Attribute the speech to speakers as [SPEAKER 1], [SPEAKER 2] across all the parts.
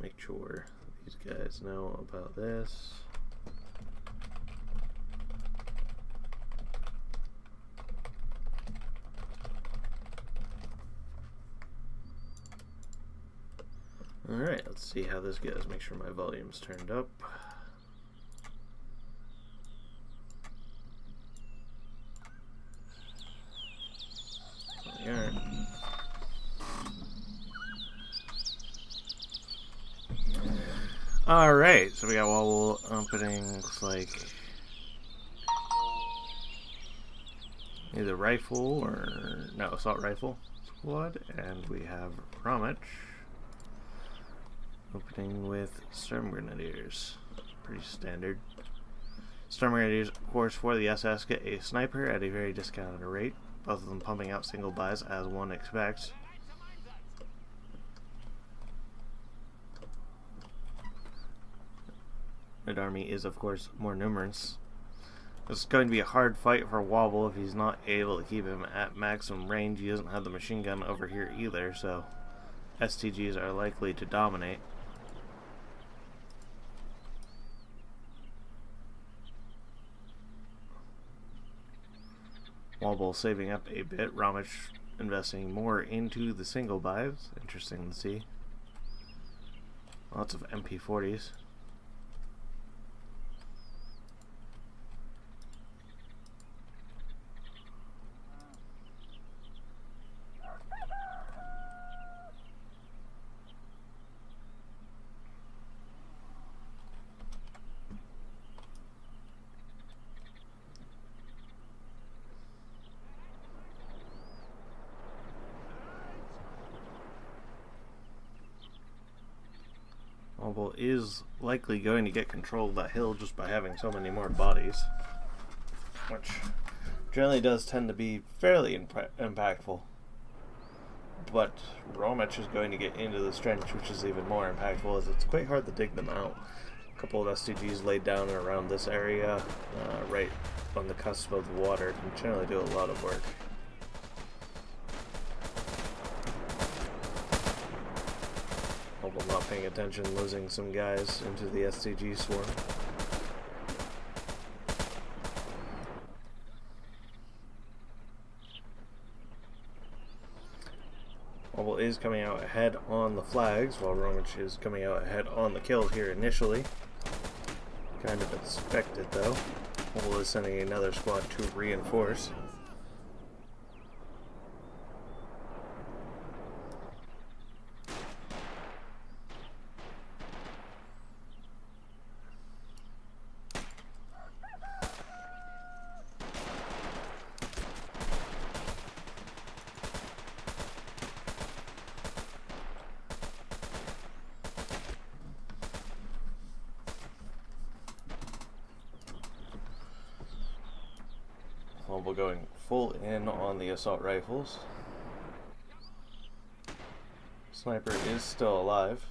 [SPEAKER 1] make sure these guys know about this. Alright, let's see how this goes. Make sure my volume's turned up. There we are. Alright, so we got Wobble opening, looks like either rifle or, no, assault rifle squad, and we have Roma opening with Storm Grenadiers. Pretty standard. Storm Grenadiers, of course, for the SS get a sniper at a very discounted rate, both of them pumping out single buys as one expects. Red Army is, of course, more numerous. It's going to be a hard fight for Wobble if he's not able to keep him at maximum range. He doesn't have the machine gun over here either, so STGs are likely to dominate. Wobble saving up a bit. Romich investing more into the single buys. Interesting to see. Lots of MP40s. Wobble is likely going to get control of that hill just by having so many more bodies, which generally does tend to be fairly impactful. But Romich is going to get into this trench, which is even more impactful, as it's quite hard to dig them out. A couple of STGs laid down around this area, right on the cusp of the water, can generally do a lot of work. Wobble not paying attention, losing some guys into the STG swarm. Wobble is coming out ahead on the flags, while Romich is coming out ahead on the kills here initially. Kind of expected though. Wobble is sending another squad to reinforce. Wobble going full in on the assault rifles. Sniper is still alive.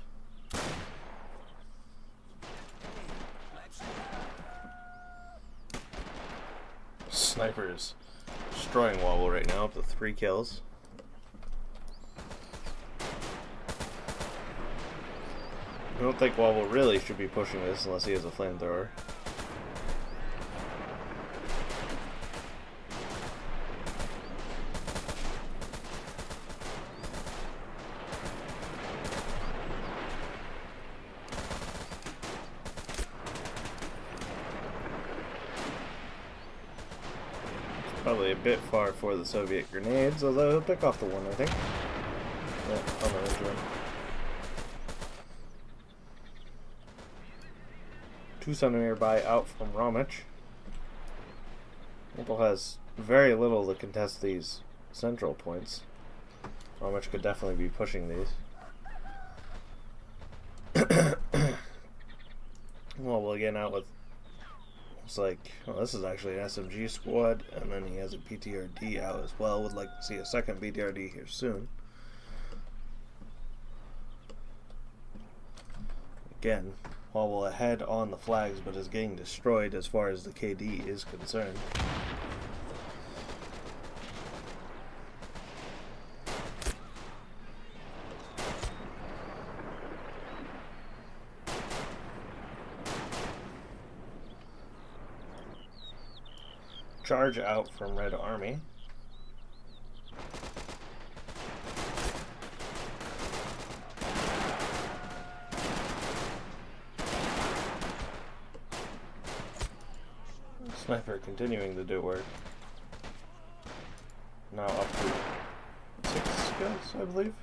[SPEAKER 1] Sniper is destroying Wobble right now, up to 3 kills. I don't think Wobble really should be pushing this unless he has a flamethrower. Probably a bit far for the Soviet grenades, although he'll pick off the one, I think. Yeah, on the range one. 2 centimeter buy out from Romich. Wobble has very little to contest these central points. Romich could definitely be pushing these. Wobble again out with, looks like, well, this is actually an SMG squad, and then he has a PTRD out as well. Would like to see a second PTRD here soon. Again, Wobble ahead on the flags, but is getting destroyed as far as the KD is concerned. charge out from Red Army. Sniper continuing to do work. Now up to 6 kills, I believe.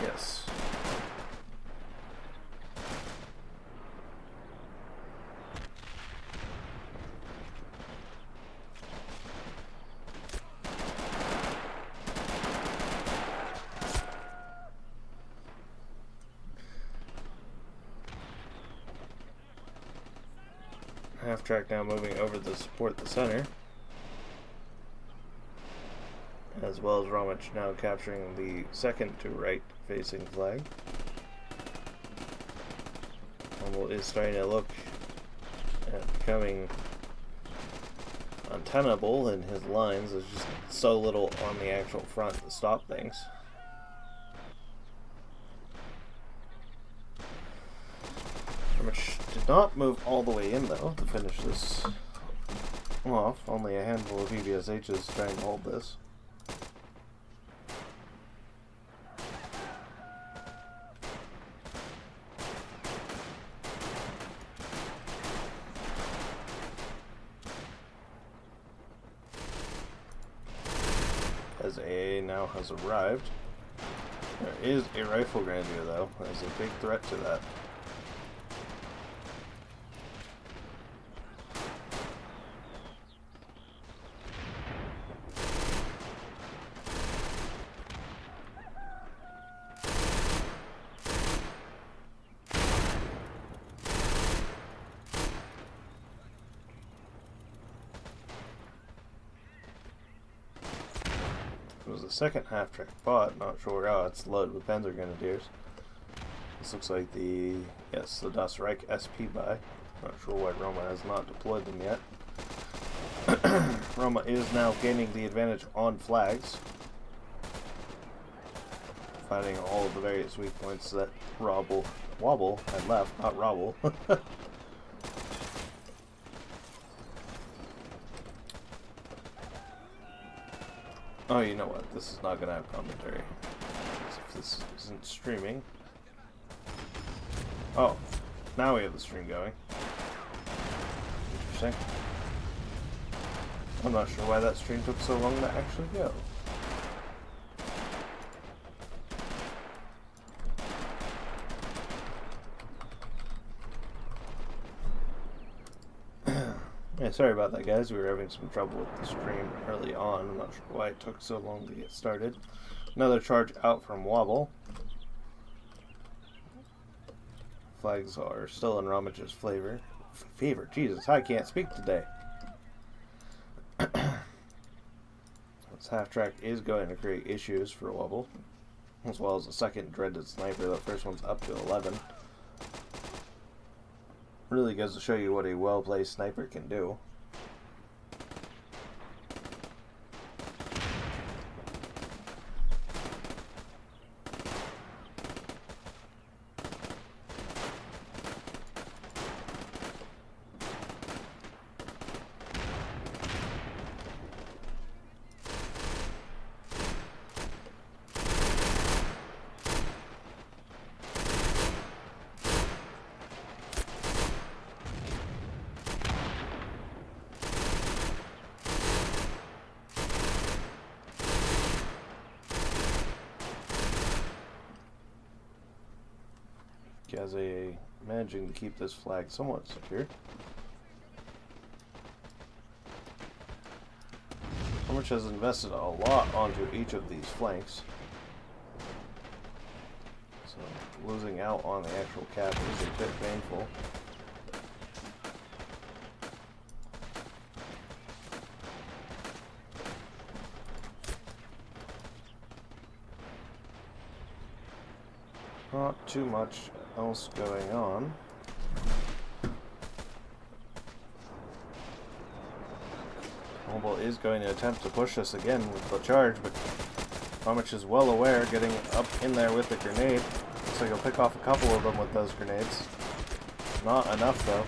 [SPEAKER 1] Yes. Half track now moving over to support the center, as well as Roma now capturing the second to right facing flag. Wobble is starting to look at becoming untenable in his lines. There's just so little on the actual front to stop things. Which did not move all the way in though to finish this off. Only a handful of PBSHs trying to hold this. As AA now has arrived. There is a rifle grandeur though. There's a big threat to that. It was the second half-track bot, not sure. Oh, it's loaded with Panzer Grenadiers. This looks like the Das Reich SP buy. Not sure why Roma has not deployed them yet. Roma is now gaining the advantage on flags, finding all of the various weak points that Wobble had left, not Robble. Oh, you know what? This is not going to have commentary. If this isn't streaming. Oh, now we have the stream going. Interesting. I'm not sure why that stream took so long to actually go. Yeah, sorry about that, guys. We were having some trouble with the stream early on. I'm not sure why it took so long to get started. Another charge out from Wobble. Flags are still in Ramage's favor. Jesus, I can't speak today. This half-track is going to create issues for Wobble, as well as a second dreaded sniper. The first one's up to 11. Really goes to show you what a well-placed sniper can do. Gaze managing to keep this flag somewhat secure. Roma has invested a lot onto each of these flanks, so losing out on the actual cap is a bit painful. Not too much else going on. Wobble is going to attempt to push this again with the charge, but Roma is well aware, getting up in there with the grenade. Looks like he'll pick off a couple of them with those grenades. Not enough though.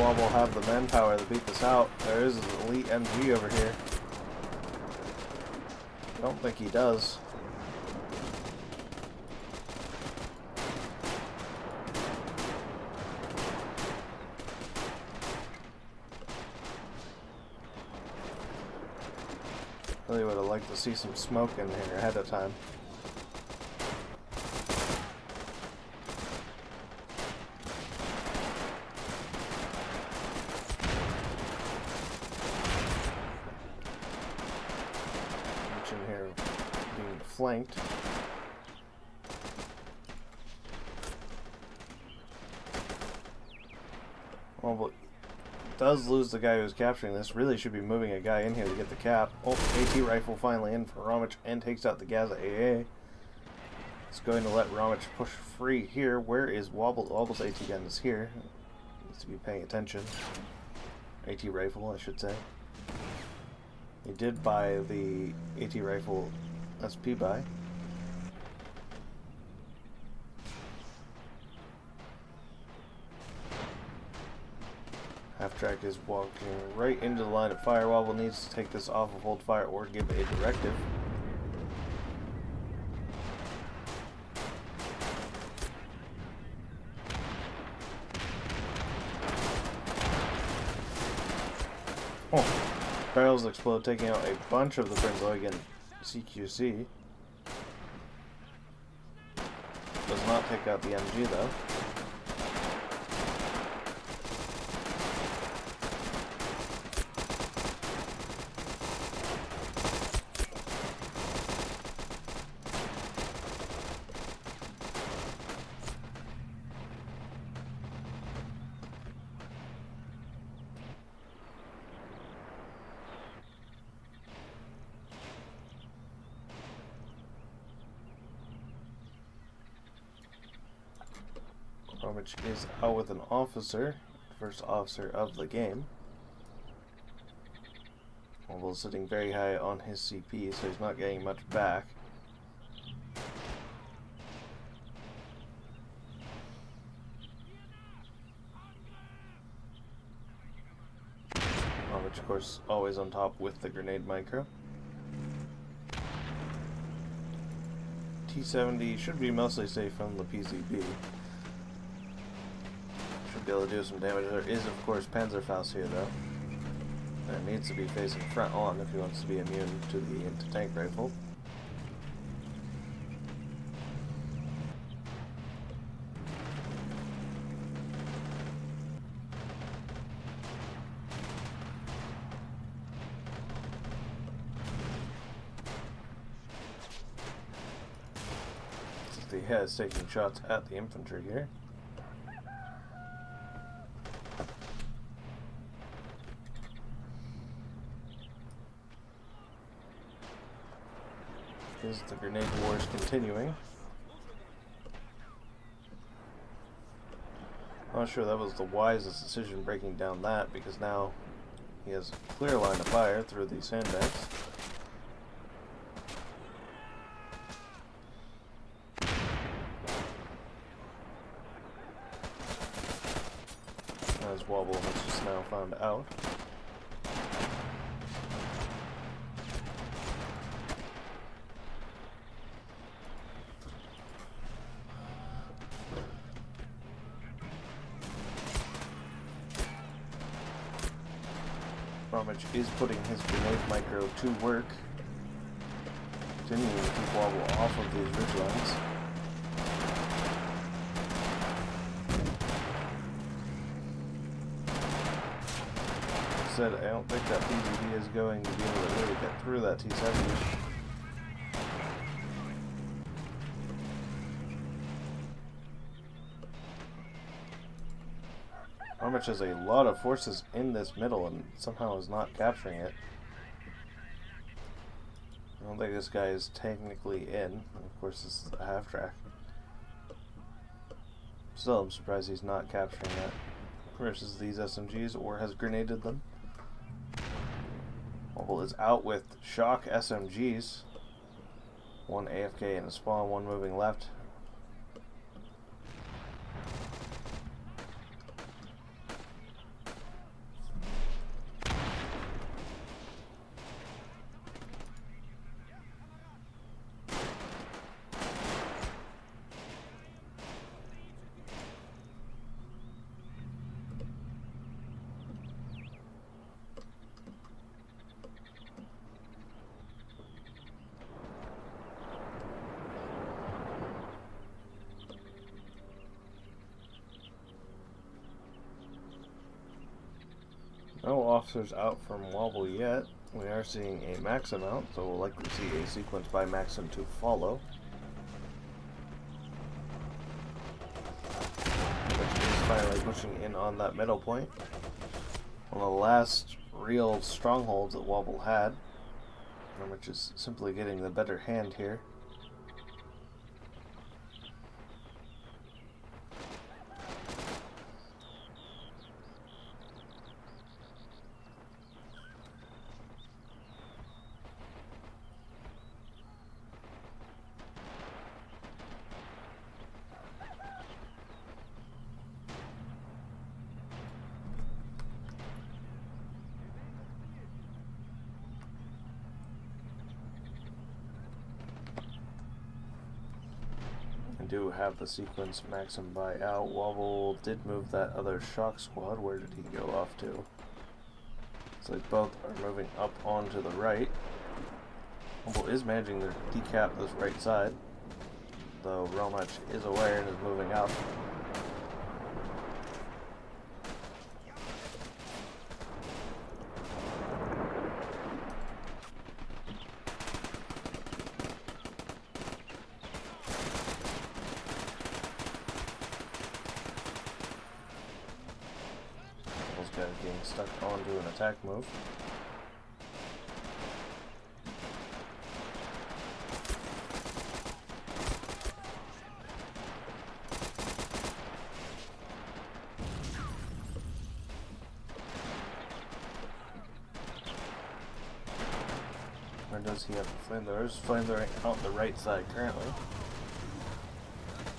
[SPEAKER 1] Wobble have the manpower to beat this out? There is an elite MG over here. I don't think he does. Really would have liked to see some smoke in here ahead of time. In here being flanked. Well, but does lose the guy who's capturing this. Really should be moving a guy in here to get the cap. Oh, AT rifle finally in for Romich and takes out the Gaza AA. It's going to let Romich push free here. Where is Wobble? Wobble's AT gun is here. Needs to be paying attention. AT rifle, I should say. He did buy the AT rifle SP buy. Half track is walking right into the line of fire. Wobble needs to take this off of hold fire or give a directive. Oh. Barrels explode, taking out a bunch of the Brinzoigan CQC. Does not take out the MG though. Romich is out with an officer, first officer of the game. Wobble's sitting very high on his CP, so he's not getting much back. Romich, of course, always on top with the grenade micro. T-70 should be mostly safe from the PCB. Be able to do some damage. There is, of course, Panzerfaust here, though. And it needs to be facing front on if he wants to be immune to the anti-tank rifle. The head is taking shots at the infantry here. Is the grenade wars continuing? I'm not sure that was the wisest decision breaking down that, because now he has a clear line of fire through these sandbags. As Wobble has just now found out. Romich is putting his grenade micro to work, continuing to keep Wobble off of these ridgelines. Like I said, I don't think that PGD is going to be able to really get through that T-70. Romich has a lot of forces in this middle and somehow is not capturing it. I don't think this guy is technically in. Of course, this is a half track. Still, I'm surprised he's not capturing that versus these SMGs or has grenaded them. Wobble is out with shock SMGs. One AFK in a spawn, one moving left. No officers out from Wobble yet. We are seeing a Maxim out, so we'll likely see a sequence by Maxim to follow. Which is finally pushing in on that middle point. One of the last real strongholds that Wobble had, which is simply getting the better hand here. Do have the sequence Maxim buy out. Wobble did move that other shock squad. Where did he go off to? So they both are moving up onto the right. Wobble is managing to decap this right side, though Roma is aware and is moving up. Being stuck onto an attack move. Where does he have the flamethrowers? Flamethrowing out the right side currently.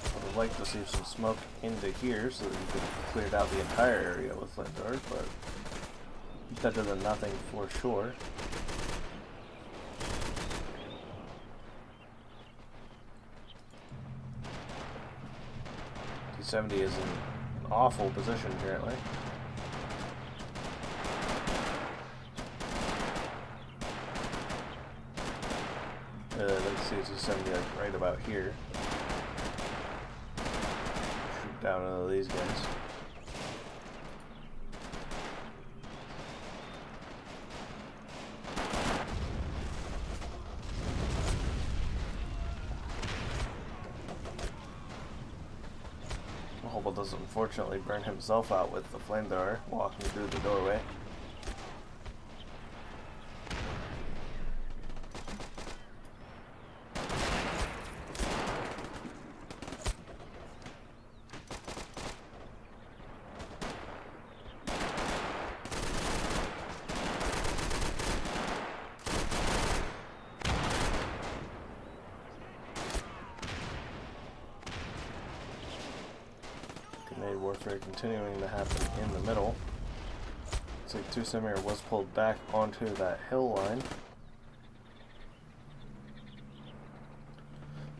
[SPEAKER 1] I would like to see some smoke into here so that you could have cleared out the entire area with flamethrowers, but better than nothing for sure. T-70 is in an awful position currently. Let's see T-70 like right about here. Down into these guys. Wobble does unfortunately burn himself out with the flamethrower walking through the doorway. Grenade warfare continuing to happen in the middle. Looks like Tusamir was pulled back onto that hill line.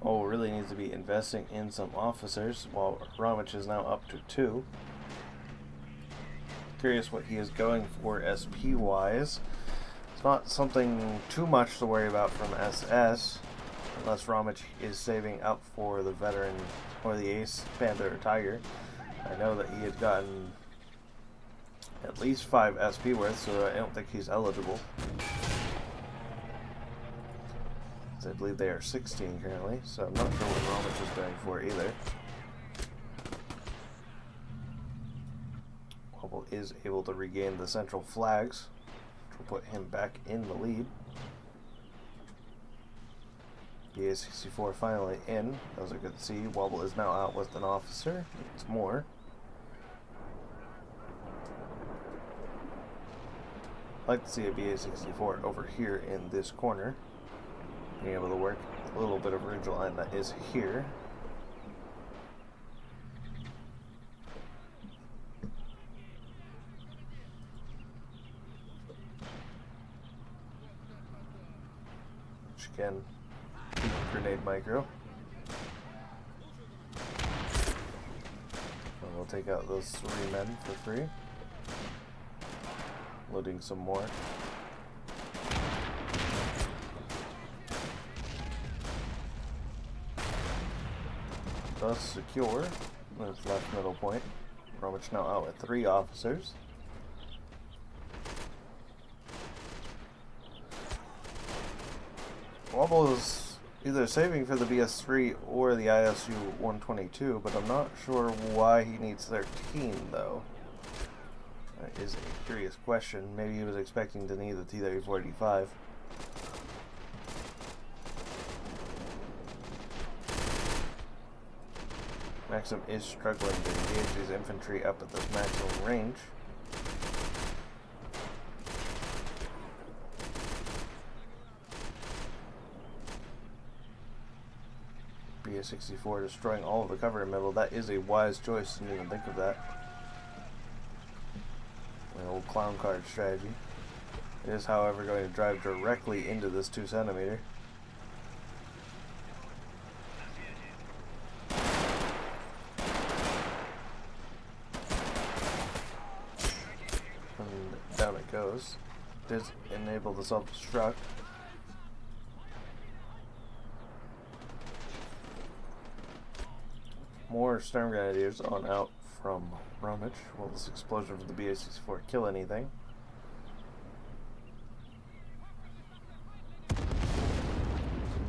[SPEAKER 1] Oh, really needs to be investing in some officers, while Ramich is now up to 2. Curious what he is going for SP-wise. It's not something too much to worry about from SS, unless Ramich is saving up for the veteran or the ace, Panther or Tiger. I know that he had gotten at least 5 SP worth, so I don't think he's eligible. I believe they are 16 currently, so I'm not sure what Romich is going for either. Wobble is able to regain the central flags, which will put him back in the lead. BA-64 finally in. That was a good see. Wobble is now out with an officer. It's more. I'd like to see a BA-64 over here in this corner, being able to work a little bit of ridge line that is here. Which again, grenade micro. And we'll take out those 3 men for free. Loading some more. Thus secure. That's left middle point. Romich now out with 3 officers. Wobble is either saving for the BS3 or the ISU 122, but I'm not sure why he needs 13 though. That is a curious question. Maybe he was expecting to need the T-3485. Maxim is struggling to engage his infantry up at this maximum range. BS-64 destroying all of the cover in the middle. That is a wise choice. Didn't even think of that. An old clown card strategy. It is, however, going to drive directly into this 2cm. And down it goes. Does enable the self-destruct. More Storm Grenadiers on out from Roma. Will this explosion from the BA-64 kill anything?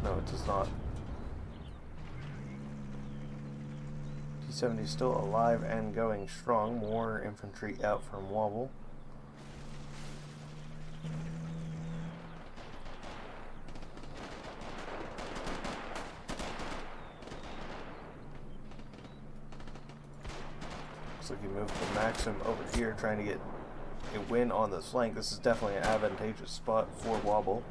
[SPEAKER 1] No, it does not. T-70 still alive and going strong. More infantry out from Wobble. Looks like he moved the Maxim over here, trying to get a win on this flank. This is definitely an advantageous spot for Wobble.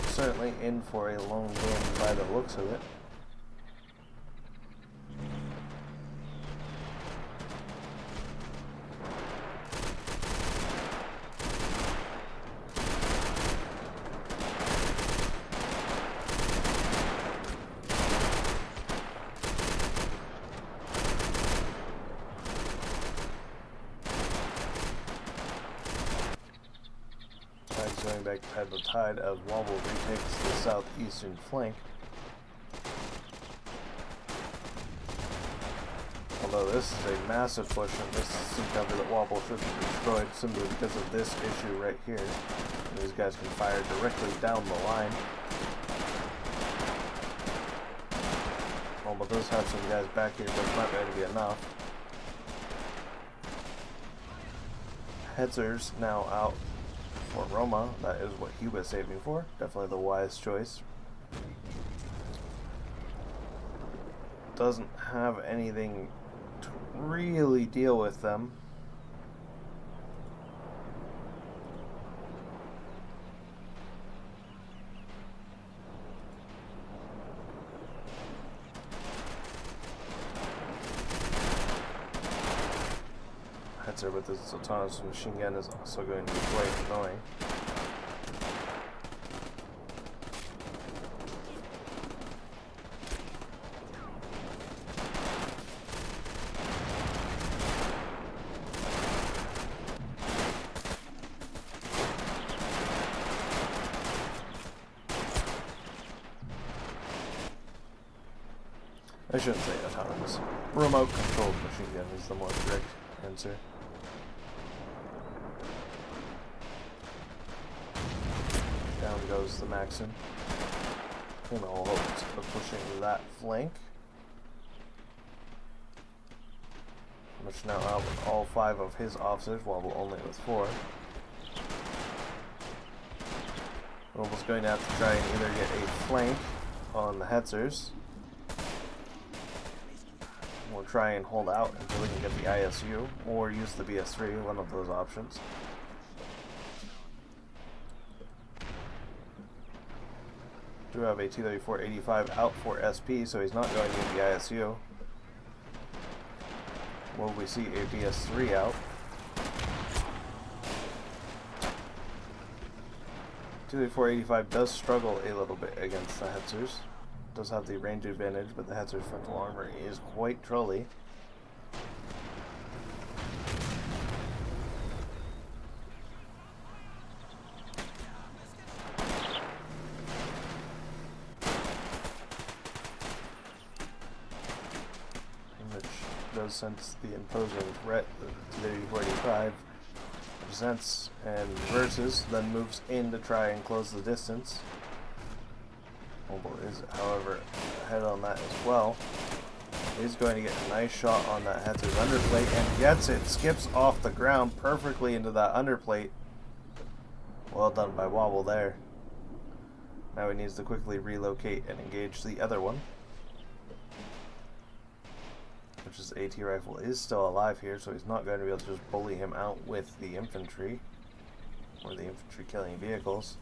[SPEAKER 1] Certainly in for a long game by the looks of it. Going back to the tide as Wobble retakes the southeastern flank. Although this is a massive push, and this is some cover that Wobble should be destroyed simply because of this issue right here. And these guys can fire directly down the line. Wobble does have some guys back here, but it's not going to be enough. Hetzers now out for Roma. That is what he was saving for. Definitely the wise choice. Doesn't have anything to really deal with them. Hetzer with his autonomous machine gun is also going to be quite annoying. I shouldn't say autonomous. Remote controlled machine gun is the more correct answer. Down goes the Maxim. In all hopes of pushing that flank. Which now out with all 5 of his officers, Wobble only with 4. Wobble's going to have to try and either get a flank on the Hetzers, or try and hold out until we can get the ISU, or use the BS3, one of those options. Do have a T-3485 out for SP, so he's not going to get the ISU. Will we see a BS3 out? T-3485 does struggle a little bit against the Hetzers. Does have the range advantage, but the Hetzer's frontal armor is quite trolly. does sense the imposing threat that the 45 presents and reverses, then moves in to try and close the distance. Wobble is, however, ahead on that as well. He's going to get a nice shot on that Hetzer's underplate and gets it. Skips off the ground perfectly into that underplate. Well done by Wobble there. Now he needs to quickly relocate and engage the other one. Which is AT rifle is still alive here, so he's not going to be able to just bully him out with the infantry. Or the infantry killing vehicles.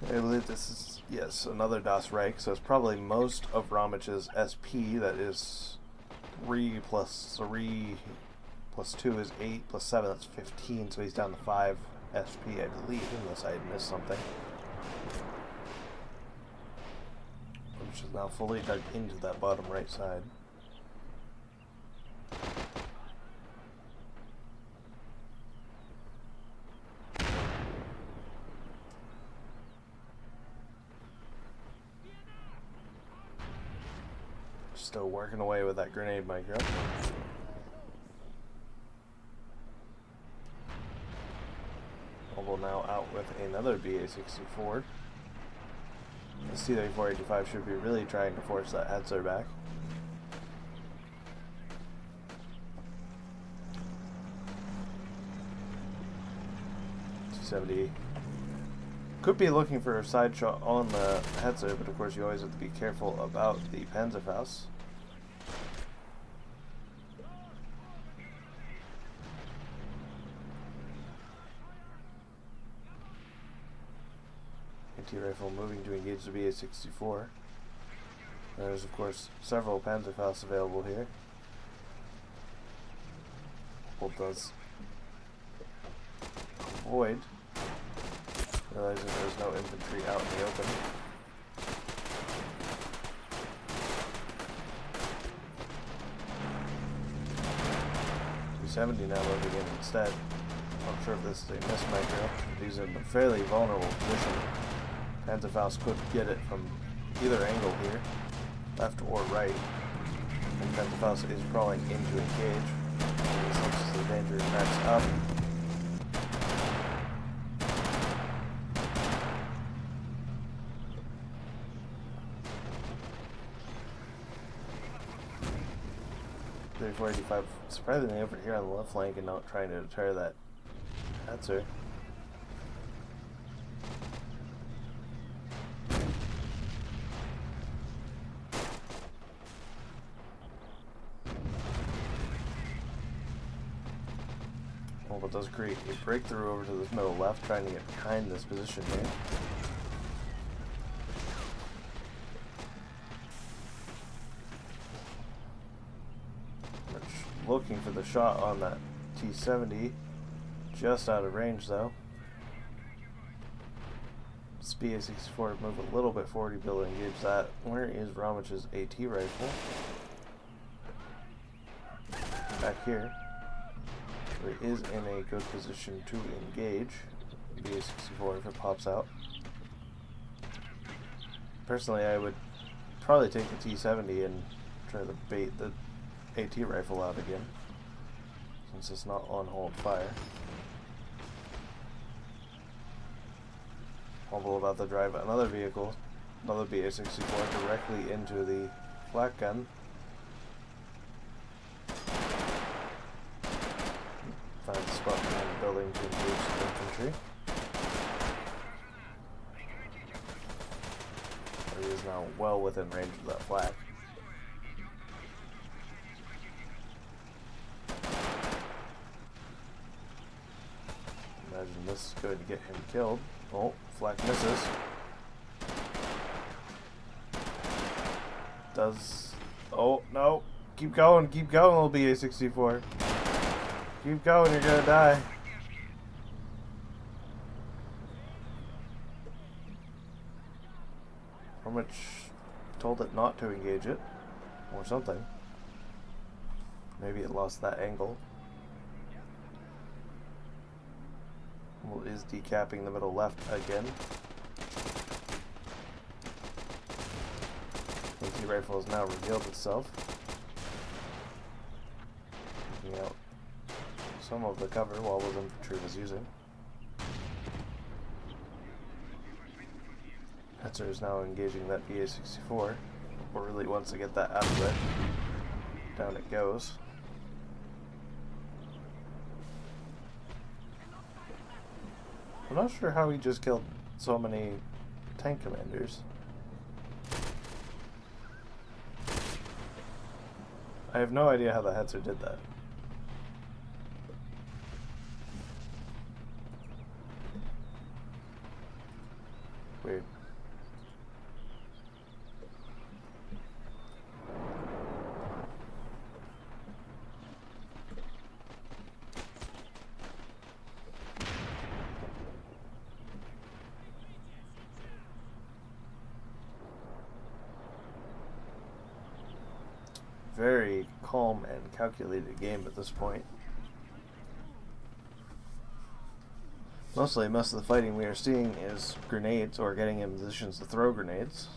[SPEAKER 1] I believe this is, yes, another Das Reich, so it's probably most of Romich's SP, that is 3 plus 3 plus 2 is 8, plus 7, that's 15, so he's down to 5 SP, I believe, unless I had missed something. Which is now fully dug into that bottom right side. Still working away with that grenade micro. Wobble now out with another BA-64. The C-3485 should be really trying to force that Hetzer back. T-70 could be looking for a side shot on the Hetzer, but of course you always have to be careful about the Panzerfaust. AT rifle moving to engage the BA-64. There's of course several Panzerfausts available here. Bolt does avoid, realizing there's no infantry out in the open. T-70 now moving in instead. Not sure if this is a miss micro. He's in a fairly vulnerable position. Panzerfaust could get it from either angle here, left or right. And Panzerfaust is crawling in to engage. He senses the danger and backs up. .485 surprisingly over here on the left flank and not trying to deter that Hetzer. Well, it does create a breakthrough over to this middle left, trying to get behind this position here. Looking for the shot on that T-70, just out of range though. BA-64 move a little bit forward to be able to engage that. Where is Romich's AT rifle? Back here. So he is in a good position to engage BA-64 if it pops out. Personally, I would probably take the T-70 and try to bait the AT rifle out again, since it's not on hold fire. Wobble about to drive another vehicle, another BA-64 directly into the flak gun. Finds a spot behind the building to engage the infantry. He is now well within range of that flak. Imagine this is going to get him killed. Oh, flak misses. Does... Oh, no. Keep going, little BA-64. Keep going, you're gonna die. Romich told it not to engage it. Or something. Maybe it lost that angle. Wobble is decapping the middle left again. AT rifle has now revealed itself. Taking out some of the cover Wobble's infantry was using. Hetzer is now engaging that VA-64. Or really wants to get that out of it. Down it goes. I'm not sure how he just killed so many tank commanders. I have no idea how the Hetzer did that. Weird. Very calm and calculated game at this point. Most of the fighting we are seeing is grenades or getting in positions to throw grenades.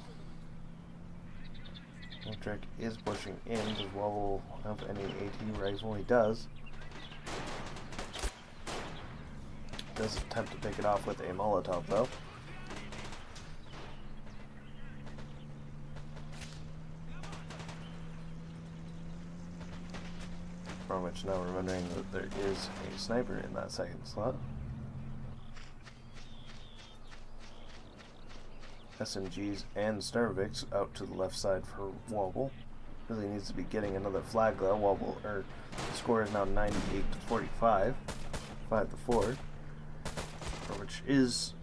[SPEAKER 1] Electric is pushing in. Does Wobble have any AT rifle? He does. Does attempt to pick it off with a Molotov though. From which now remembering that there is a sniper in that second slot. SMGs and Starviks out to the left side for Wobble. Really needs to be getting another flag though. Wobble, the score is now 98 to 45, 5 to 4, which is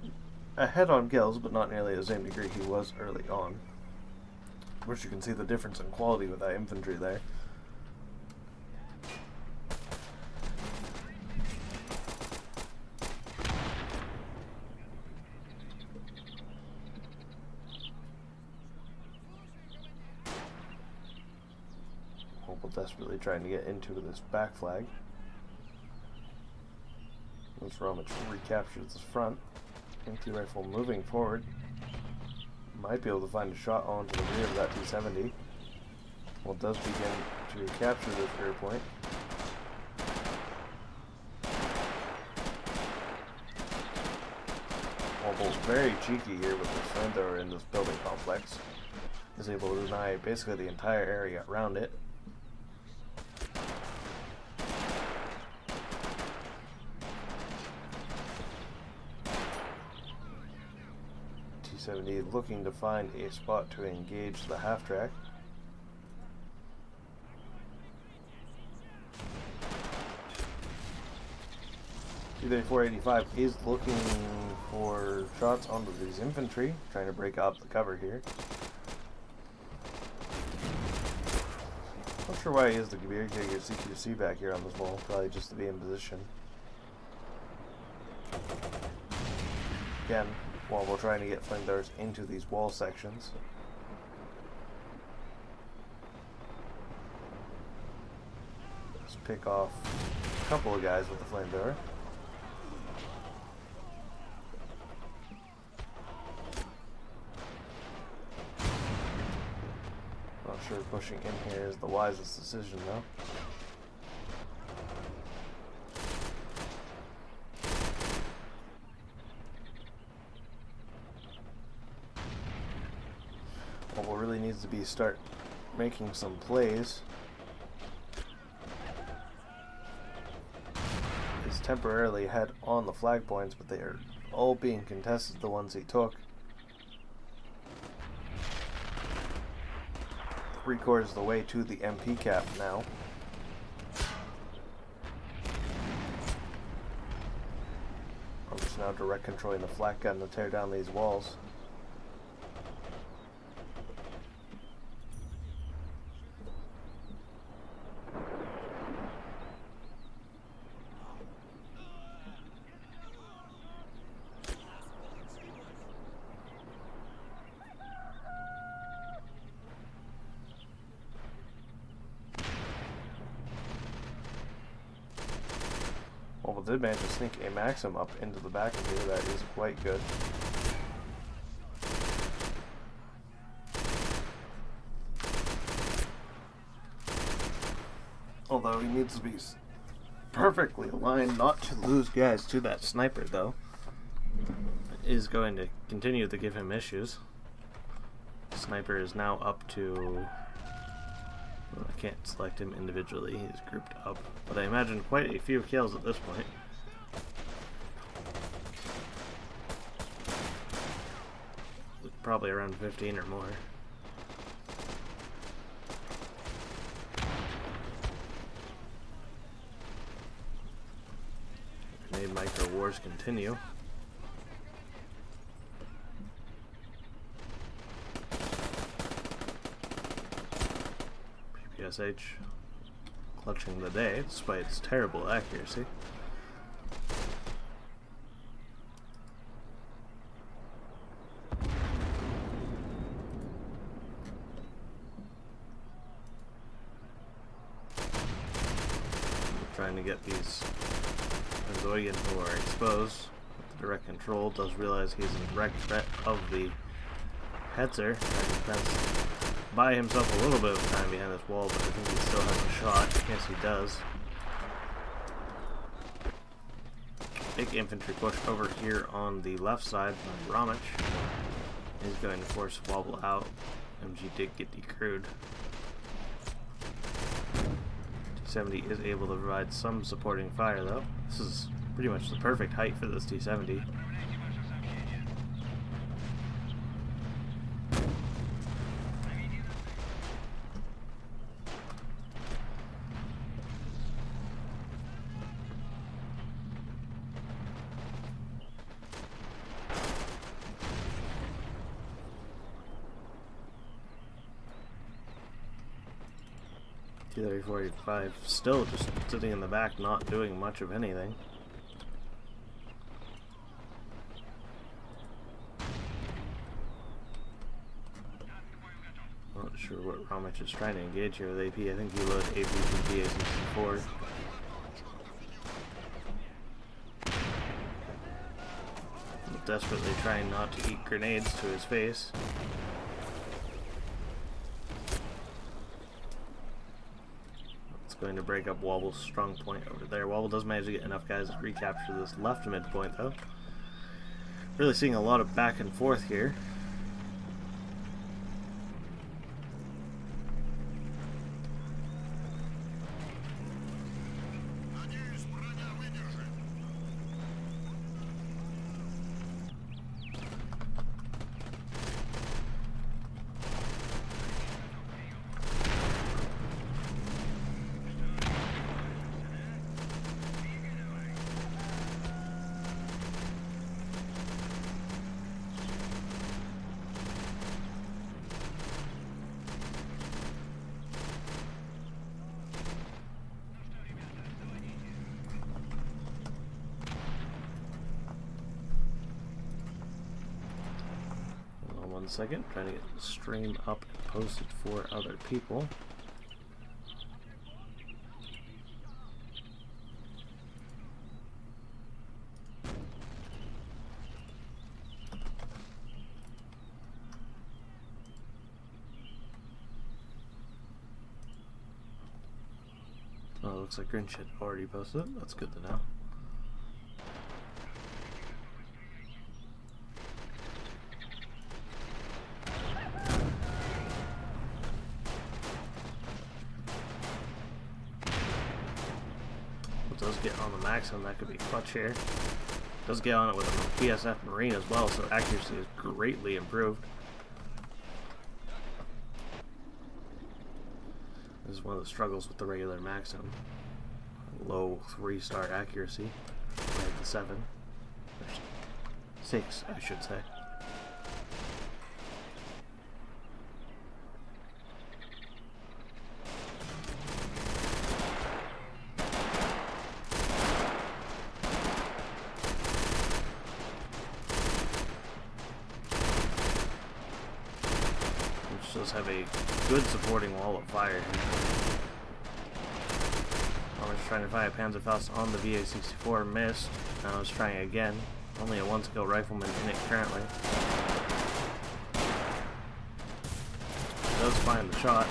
[SPEAKER 1] ahead on kills, but not nearly the same degree he was early on. Of course, you can see the difference in quality with that infantry there. Desperately trying to get into this back flag. As Roma recaptures the front. Empty rifle moving forward. Might be able to find a shot onto the rear of that T-70. Well, does begin to capture this rear point. Wobble's very cheeky here with this flamethrower in this building complex. Is able to deny basically the entire area around it. T-70 looking to find a spot to engage the half-track. T-3485 is looking for shots onto these infantry, trying to break out the cover here. Not sure why he is the Gewehr Jäger CQC back here on this wall, probably just to be in position. Again, while we're trying to get flamethrowers into these wall sections. Let's pick off a couple of guys with the flamethrower. Not sure pushing in here is the wisest decision though. What really needs to be start making some plays is temporarily ahead on the flag points, but they are all being contested, the ones he took. 3/4 of the way to the MP cap now. I'm just now direct controlling the flak gun to tear down these walls. Wobble did manage to sneak a Maxim up into the back of here. That is quite good. Although he needs to be perfectly aligned not to lose guys to that sniper, though. Is going to continue to give him issues. Sniper is now up to... Well, I can't select him individually, he's grouped up. But I imagine quite a few kills at this point. Probably around 15 or more. Grenade micro wars continue. PPSH clutching the day despite its terrible accuracy. Trying to get these Azoian who are exposed with direct control. Does realize he's in direct threat of the Hetzer. Defense buy himself a little bit of time behind this wall, but I think he still has a shot. Yes, he does. Big infantry push over here on the left side by Roma. He's going to force Wobble out. MG did get decrewed. 70 is able to provide some supporting fire, though. This is pretty much the perfect height for this T-70. T-35 still just sitting in the back, not doing much of anything. Not sure what Romich is trying to engage here with AP. I think he loaded AP from BA-64. Desperately trying not to eat grenades to his face. Going to break up Wobble's strong point over there. Wobble does manage to get enough guys to recapture this left midpoint, though. Really seeing a lot of back and forth here. One second, trying to get the stream up and posted for other people. Oh, it looks like Grinch had already posted it. That's good to know. Does get on the Maxim, that could be clutch here. Does get on it with a PSF Marine as well, so accuracy is greatly improved. This is one of the struggles with the regular Maxim. Low 3-star accuracy, like the 7. 6, I should say. Have a good supporting wall of fire here. Amish trying to find a Panzerfaust on the VA-64, missed. Now it's trying again. Only a one-skill rifleman in it currently. Does find the shot.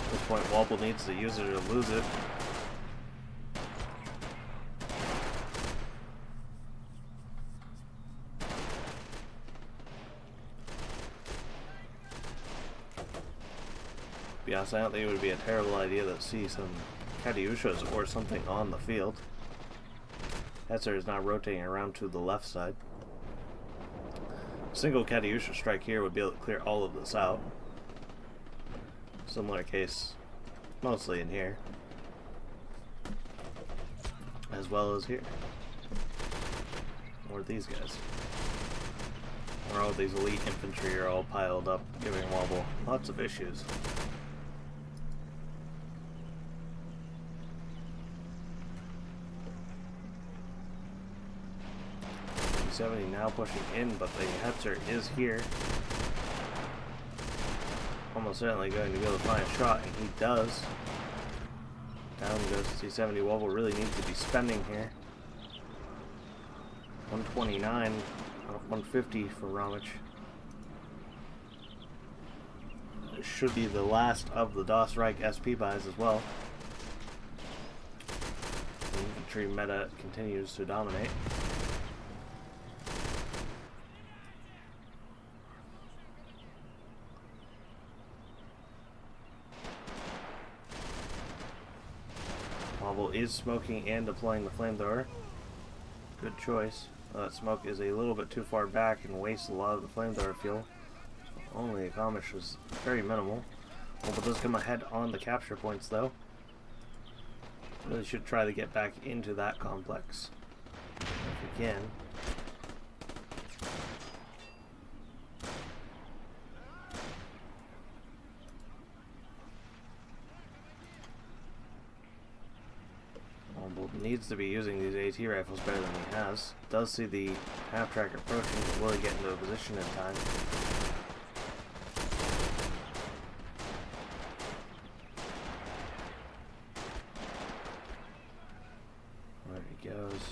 [SPEAKER 1] At this point, Wobble needs to use it or lose it. To be honest, I don't think it would be a terrible idea to see some Katyushas or something on the field. Hetzer is now rotating around to the left side. A single Katyusha strike here would be able to clear all of this out. Similar case mostly in here, as well as here. Or these guys. Where all these elite infantry are all piled up, giving Wobble lots of issues. 70 now pushing in, but the Hetzer is here. Almost certainly going to be able to find a shot, and he does. Down goes C70. Wobble really needs to be spending here. 129 out of 150 for Roma. It should be the last of the Das Reich SP buys as well. The infantry meta continues to dominate. Wobble is smoking and deploying the flamethrower. Good choice. That smoke is a little bit too far back and wastes a lot of the flamethrower fuel. Only accomplish was very minimal. Wobble does come ahead on the capture points though. Really should try to get back into that complex if we can. Needs to be using these AT rifles better than he has. Does see the half-track approaching, but will he get into a position in time? There he goes.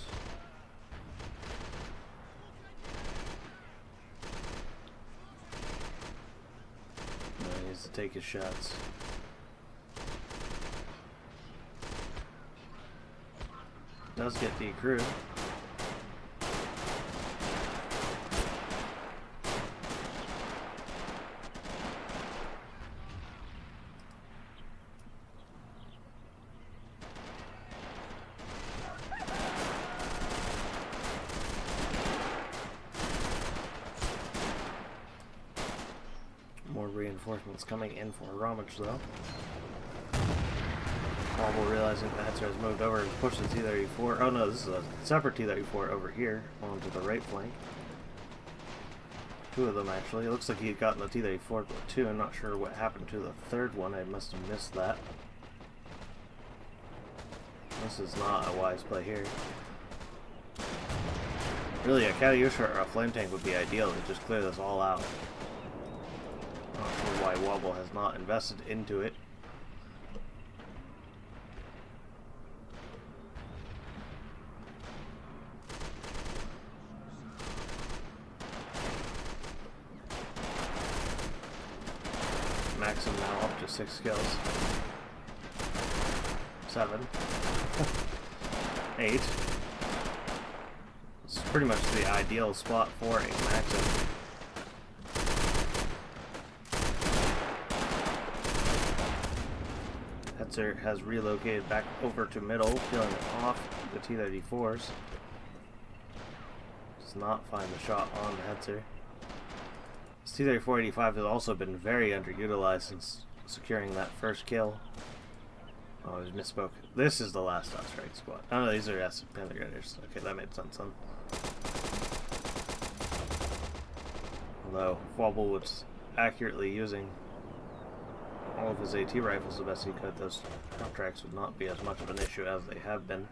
[SPEAKER 1] Now he needs to take his shots. Does get decrewed. More reinforcements coming in for Romich though. Wobble realizing the Hetzer has moved over and pushed the T-34. Oh no, this is a separate T-34 over here onto the right flank. Two of them actually. It looks like he had gotten the T-34 platoon. I'm not sure what happened to the third one. I must have missed that. This is not a wise play here. Really, a Katyusha or a flame tank would be ideal to just clear this all out. Not sure why Wobble has not invested into it. Maxim now up to 6 kills. 7. 8. This is pretty much the ideal spot for a Maxim. Hetzer has relocated back over to middle, peeling off the T-34s. Does not find the shot on the Hetzer. T-34-85 has also been very underutilized since securing that first kill. Oh, I misspoke. This is the last Das Reich squad. Oh no, these are Panther Grenadiers. Okay, that made sense then. Although, Wobble was accurately using all of his AT rifles the best he could, those half-tracks would not be as much of an issue as they have been.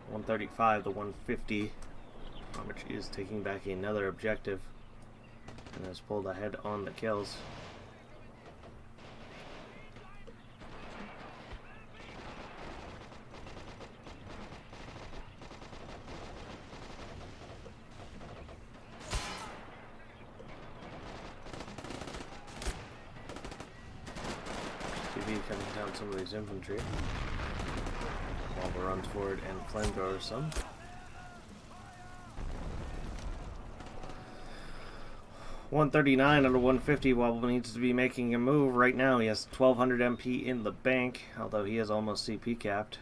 [SPEAKER 1] 135 to 150. which is taking back another objective and has pulled ahead on the kills. TV cutting down some of these infantry. Wobble runs forward and flamethrowers some. $139 out of 150. Wobble needs to be making a move right now. He has 1200 MP in the bank, although he is almost CP capped.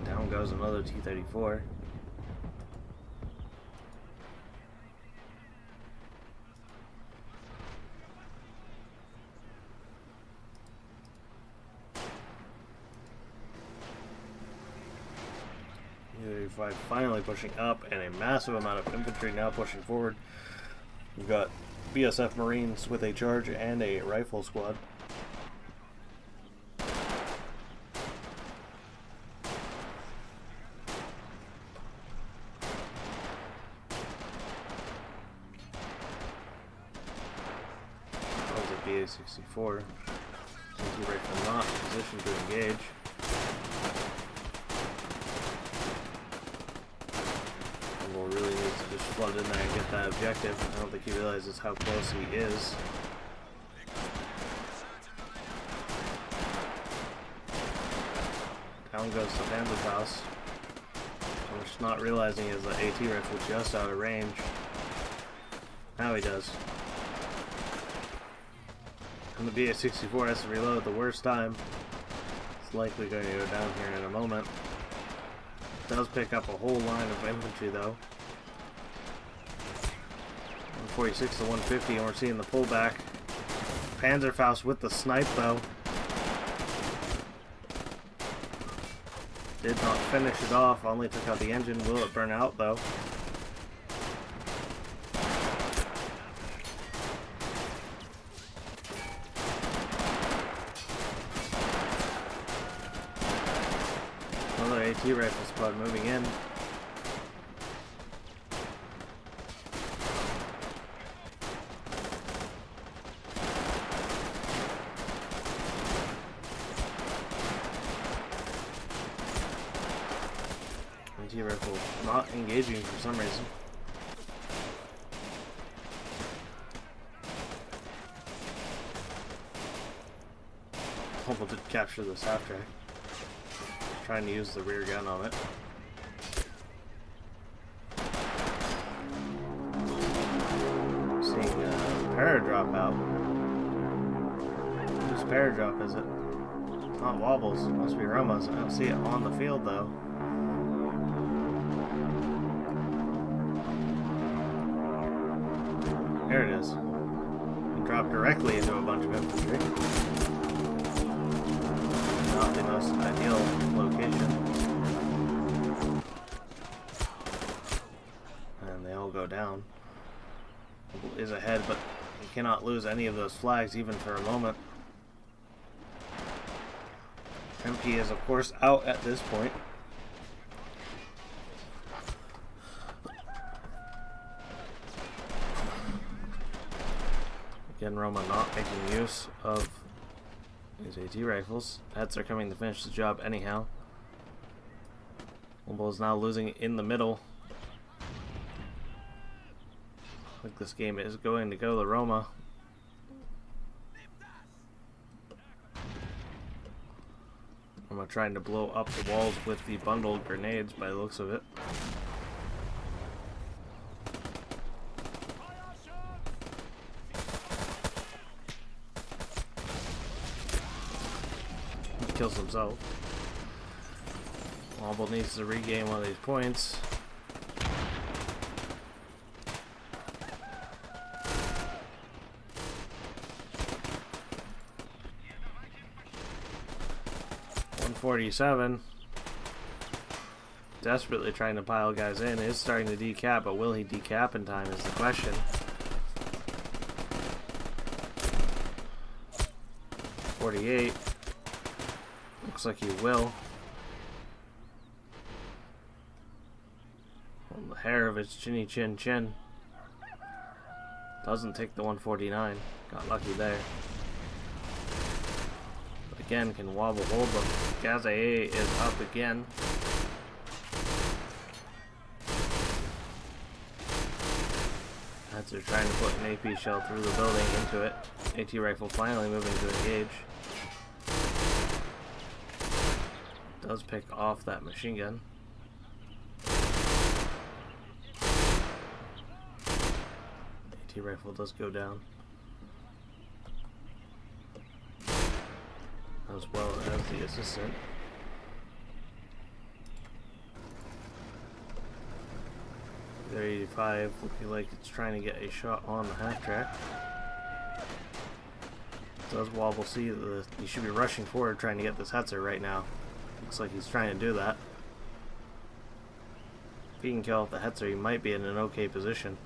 [SPEAKER 1] Down goes another T-34. T-35 finally pushing up, and a massive amount of infantry now pushing forward. We've got BSF Marines with a charge and a rifle squad. That was a BA-64. Rifle not in position to engage. Really needs to just flood in there and get that objective. I don't think he realizes how close he is. Down goes the Panzerfaust. I'm just not realizing is the AT rifle just out of range. Now he does. And the BA-64 has to reload the worst time. It's likely going to go down here in a moment. Does pick up a whole line of infantry though. 146 to 150, and we're seeing the pullback. Panzerfaust with the snipe though. Did not finish it off, only took out the engine. Will it burn out though? Another AT rifle squad moving in. AT rifle not engaging for some reason. Hopeful to capture this half track. Trying to use the rear gun on it. Seeing paradrop out. Whose paradrop is it? It's not Wobbles. It must be Roma's. I don't see it on the field though. There it is. It dropped directly into a bunch of infantry. Not the most ideal location. And they all go down. Is ahead, but he cannot lose any of those flags even for a moment. MP is of course out at this point. Again, Roma not making use of these AT rifles. Hets are coming to finish the job anyhow. Wobble is now losing in the middle. I think this game is going to go to Roma. Roma trying to blow up the walls with the bundled grenades by the looks of it. Kills himself. Wobble needs to regain one of these points. $147. Desperately trying to pile guys in. Is starting to decap, but will he decap in time is the question. 48. Looks like he will. On the hair of his chinny chin chin. Doesn't take the 149. Got lucky there. But again, can wobble hold them. Gazae is up again. As they're trying to put an AP shell through the building into it. AT rifle finally moving to engage. Does pick off that machine gun. AT rifle does go down. As well as the assistant. There 85 looking like it's trying to get a shot on the half track. Does Wobble see that he should be rushing forward trying to get this Hetzer right now. Looks like he's trying to do that. If he can kill off the Hetzer, he might be in an okay position.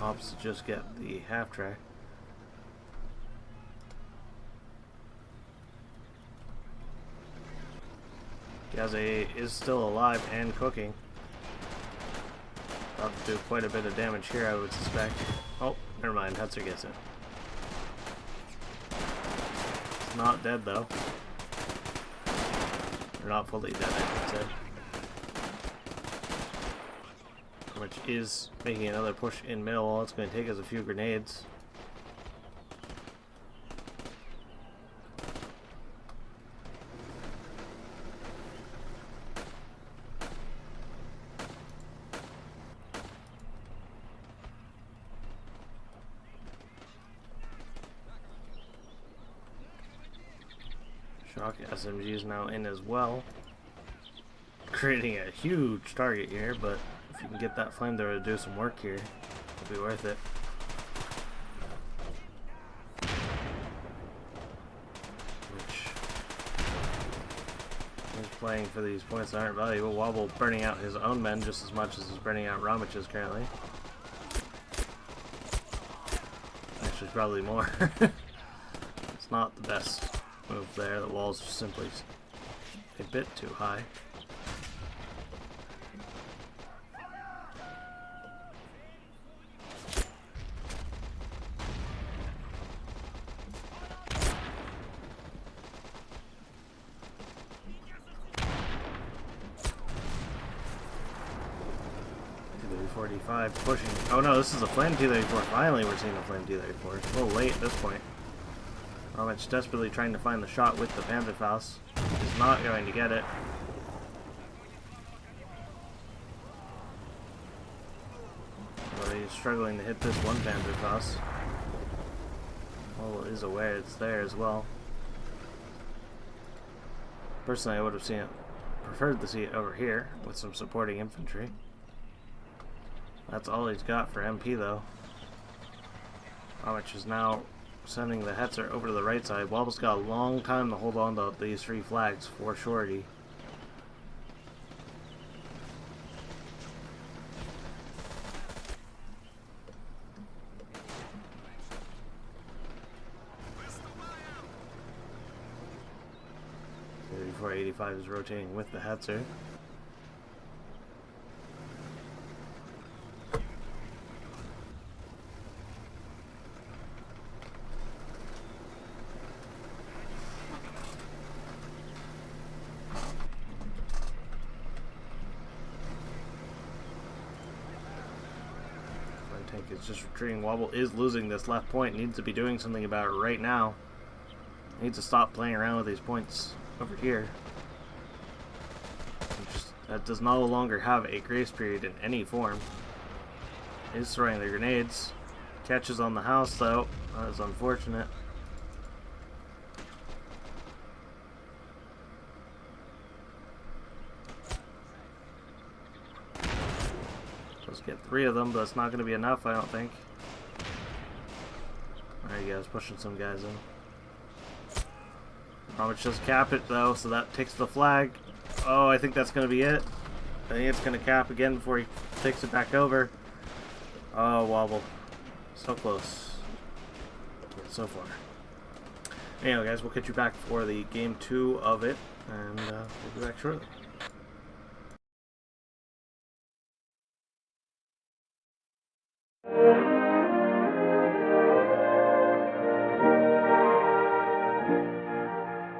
[SPEAKER 1] Opts to just get the half track. Gazae is still alive and cooking. About to do quite a bit of damage here, I would suspect. Oh, never mind, Hetzer gets it. It's not dead though. Or not fully dead, I should say. Which is making another push in middle. All it's going to take is a few grenades. Shock SMG is now in as well, creating a huge target here, but if you can get that flamethrower to do some work here, it'll be worth it. Which is playing for these points that aren't valuable. Wobble burning out his own men just as much as he's burning out Romich's currently. Actually, probably more. It's not the best move there. The wall's just simply a bit too high. T-35 pushing. Oh no, this is a flame T-34. Finally we're seeing a flame T-34. It's a little late at this point. Romich desperately trying to find the shot with the Panzerfaust. Is not going to get it. But he's struggling to hit this one Panzerfaust. Well, is aware it's there as well. Personally, I would have preferred to see it over here with some supporting infantry. That's all he's got for MP though. Romich is now sending the Hetzer over to the right side. Wobble's got a long time to hold on to these three flags for Shorty. .85 is rotating with the Hetzer. Tank is just retreating. Wobble is losing this left point. Needs to be doing something about it right now. Needs to stop playing around with these points over here. That does no longer have a grace period in any form. Is throwing the grenades. Catches on the house though. That is unfortunate. Let's get 3 of them, but it's not going to be enough, I don't think. There he goes, pushing some guys in. Romich just cap it though, so that takes the flag. Oh, I think that's going to be it. I think it's going to cap again before he takes it back over. Oh, Wobble. So close. So far. Anyway, guys, we'll catch you back for the game 2 of it, and we'll be back shortly.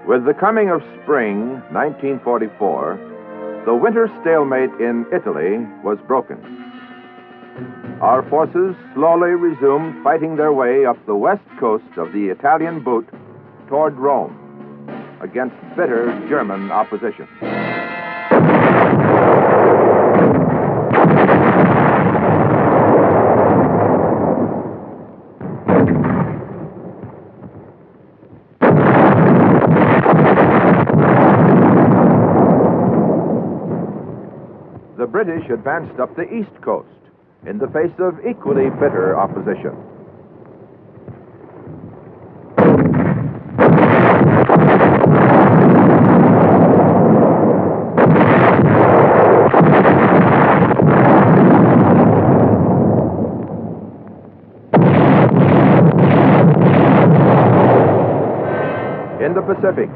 [SPEAKER 2] With the coming of spring, 1944, the winter stalemate in Italy was broken. Our forces slowly resumed fighting their way up the west coast of the Italian boot toward Rome against bitter German opposition. The British advanced up the east coast in the face of equally bitter opposition. In the Pacific,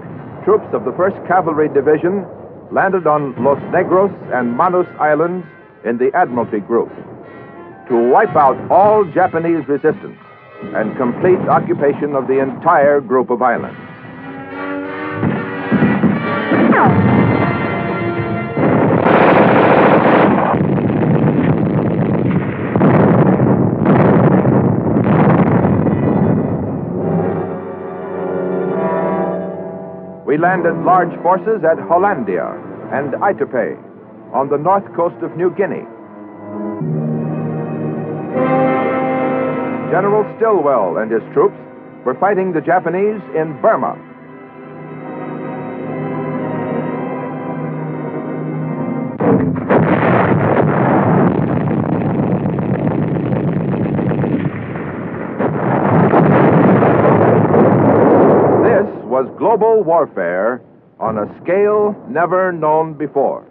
[SPEAKER 2] troops of the 1st Cavalry Division landed on Los Negros and Manus Islands in the Admiralty Group to wipe out all Japanese resistance and complete occupation of the entire group of islands. We landed large forces at Hollandia and Aitape on the north coast of New Guinea. General Stilwell and his troops were fighting the Japanese in Burma. Was global warfare on a scale never known before.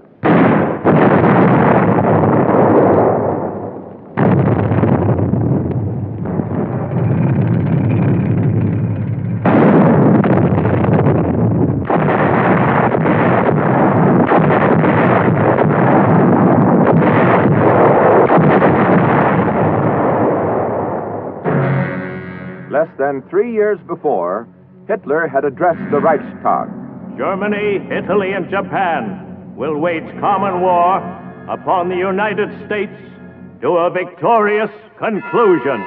[SPEAKER 2] Less than 3 years before, Hitler had addressed the Reichstag.
[SPEAKER 3] Germany, Italy, and Japan will wage common war upon the United States to a victorious conclusion.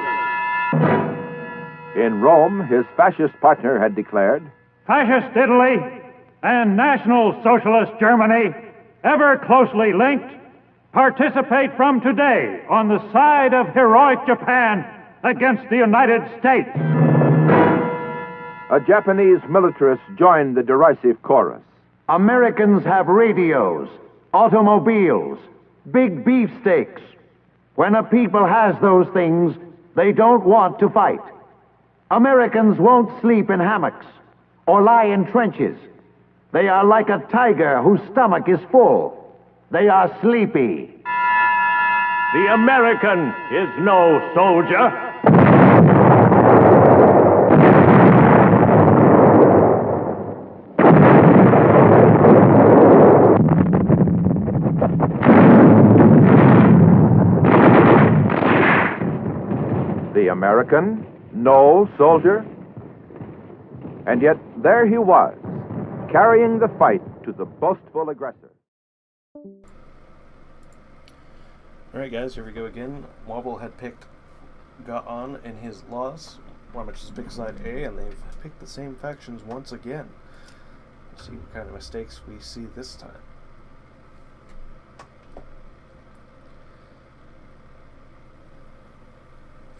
[SPEAKER 2] In Rome, his fascist partner had declared,
[SPEAKER 4] Fascist Italy and National Socialist Germany, ever closely linked, participate from today on the side of heroic Japan against the United States.
[SPEAKER 2] A Japanese militarist joined the derisive chorus.
[SPEAKER 5] Americans have radios, automobiles, big beefsteaks. When a people has those things, they don't want to fight. Americans won't sleep in hammocks or lie in trenches. They are like a tiger whose stomach is full. They are sleepy.
[SPEAKER 3] The American is no soldier.
[SPEAKER 2] The American, no soldier. And yet there he was, carrying the fight to the boastful aggressor.
[SPEAKER 1] Alright guys, here we go again. Wobble had got on in his loss. Roma just picked side A, and they've picked the same factions once again. Let's see what kind of mistakes we see this time.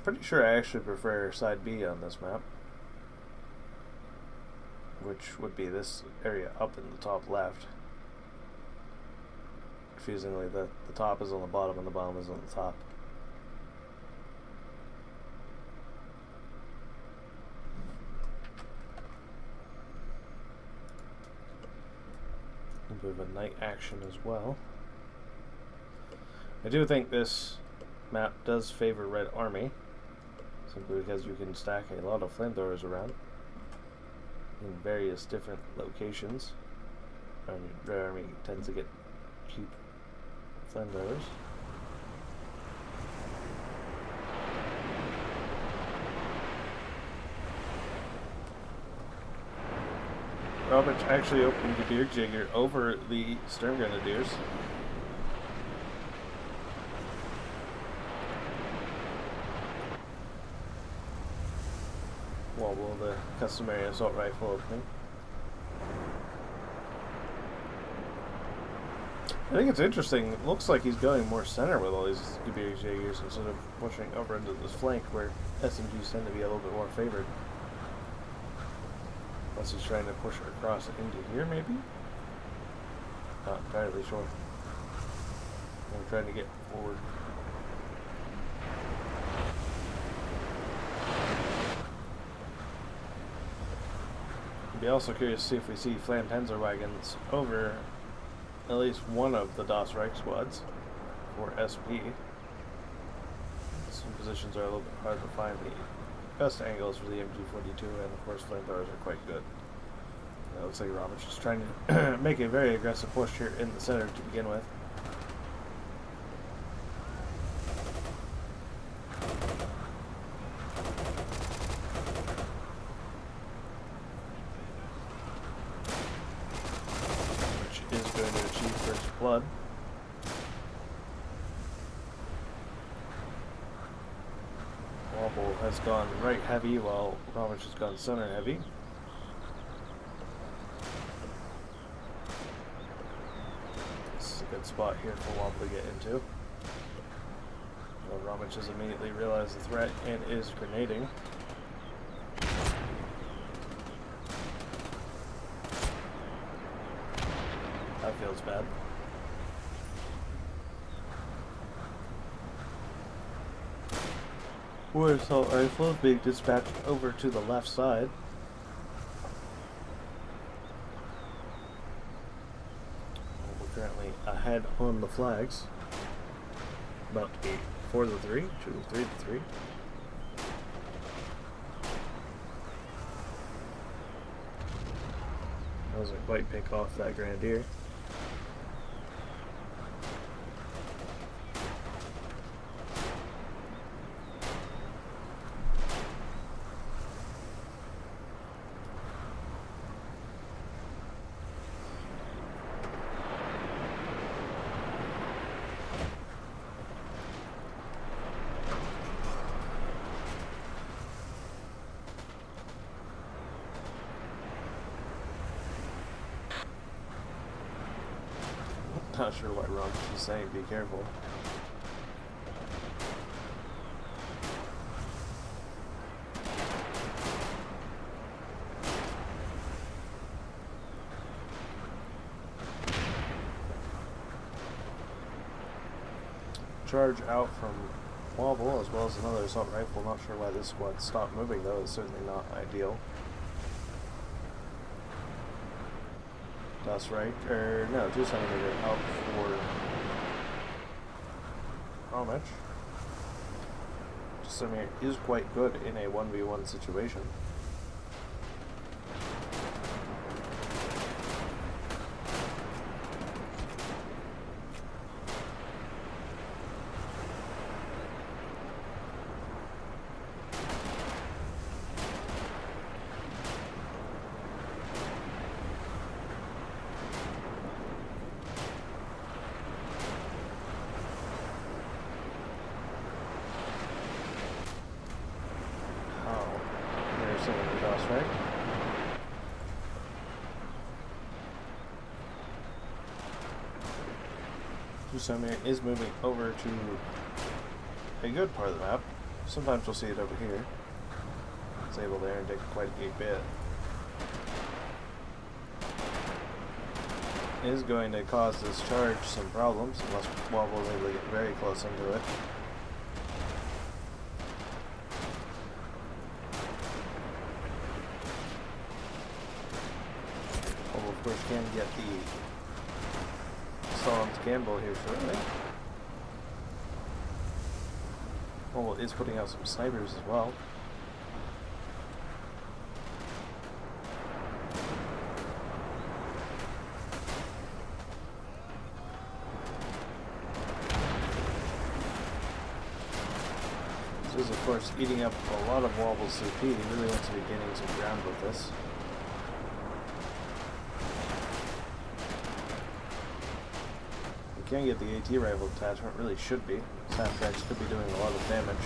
[SPEAKER 1] Pretty sure I actually prefer side B on this map, which would be this area up in the top left. Confusingly, the top is on the bottom and the bottom is on the top. A bit of a night action as well. I do think this map does favor Red Army, simply because you can stack a lot of flamethrowers around. in various different locations. Red Army tends to get cheap flamethrowers. Robz actually opened the Dirkjäger over the Sturm Grenadiers. Wobble, the customary assault rifle opening. I think it's interesting. It looks like he's going more center with all these Gebirgsjägers instead of pushing over into this flank where SMGs tend to be a little bit more favored. Unless he's trying to push across into here, maybe? Not entirely sure. I'm trying to get forward. I'd be also curious to see if we see Flamtenser wagons over at least one of the Das Reich squads for SP. Some positions are a little bit hard to find. The best angles for the MG42 and of course flamethrowers are quite good. It looks like Robz is trying to make a very aggressive push here in the center to begin with. Which is going to achieve first blood. Wobble has gone right heavy while Robz has gone center heavy. This is a good spot here for Wobble to get into. Well, Robz has immediately realized the threat and is grenading. That feels bad. War assault rifle being dispatched over to the left side. We're currently ahead on the flags. About to be 4-3, 2-3-3. Doesn't quite pick off that Grenadier. Not sure what Robz is saying, be careful. Charge out from Wobble as well as another assault rifle. Not sure why this squad stopped moving though, it's certainly not ideal. Das Reich, or no, 2 centimeter out for Romich. Samir is quite good in a 1v1 situation. Right? Samir is moving over to a good part of the map. Sometimes we'll see it over here. It's able there and take quite a bit. It is going to cause this charge some problems unless Wobble is able to get very close into it. Of course, can get the Solom's Gamble here shortly. Wobble is putting out some snipers as well. is, of course, eating up a lot of Wobble's CP. He really wants to be gaining some ground with this. You can get the AT rifle attachment, really should be. Half-tracks could be doing a lot of damage.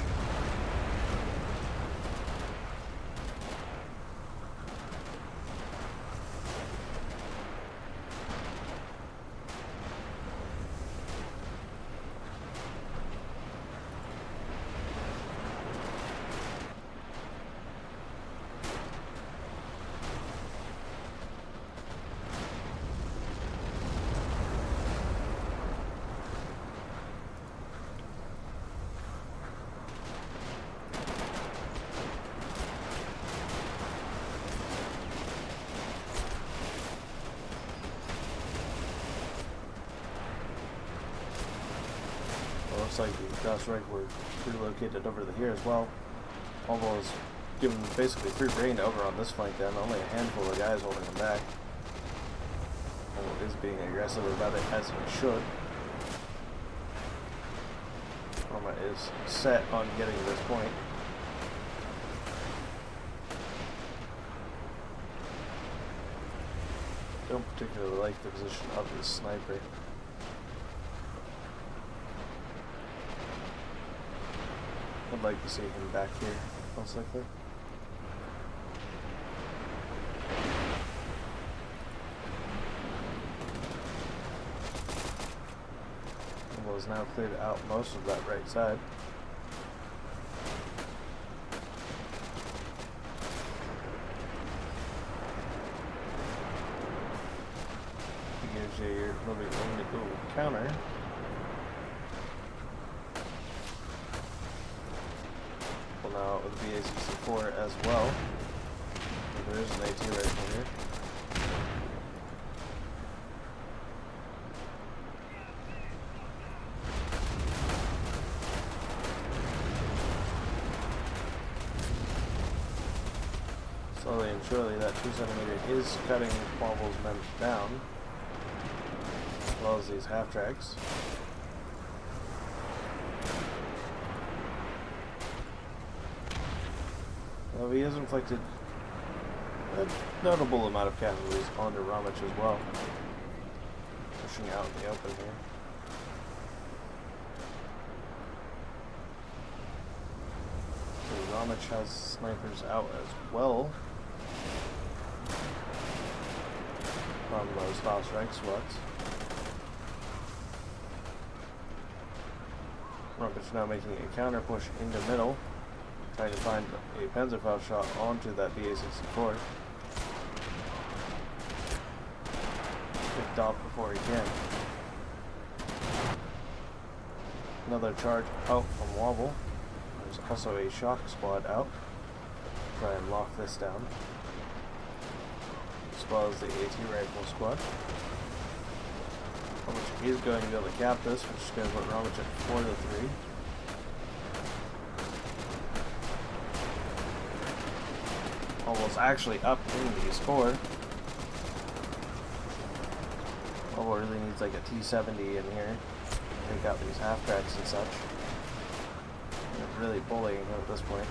[SPEAKER 1] Looks like the cross right were relocated over to here as well. Wobble is given basically free reign over on this flank then, only a handful of guys holding him back. Wobble is being aggressive about it as he should. Roma is set on getting to this point. Don't particularly like the position of this sniper. I'd like to see him back here, most likely. Wobble has now cleared out most of that right side. He gives you your moving only counter. Now with the BACC-4 as well. There is an AT rifle here. Slowly and surely that 2cm is cutting Wobble's men down, as well as these half-tracks. Well, he has inflicted a notable amount of casualties onto Romich as well. Pushing out in the open here. So Romich has snipers out as well from those fast rank squads. Romich now making a counter push into middle, trying to find a Panzerfaust shot onto that BA-64. Picked off before he can. Another charge out from Wobble. There's also a shock squad out. Try and lock this down. As well as the AT rifle squad. Romich is going to be able to cap this, which is going to put Romich at 4-3. Wobble's actually up in the score. Wobble really needs like a T-70 in here. Take out these half-tracks and such. They're really bullying him at this point.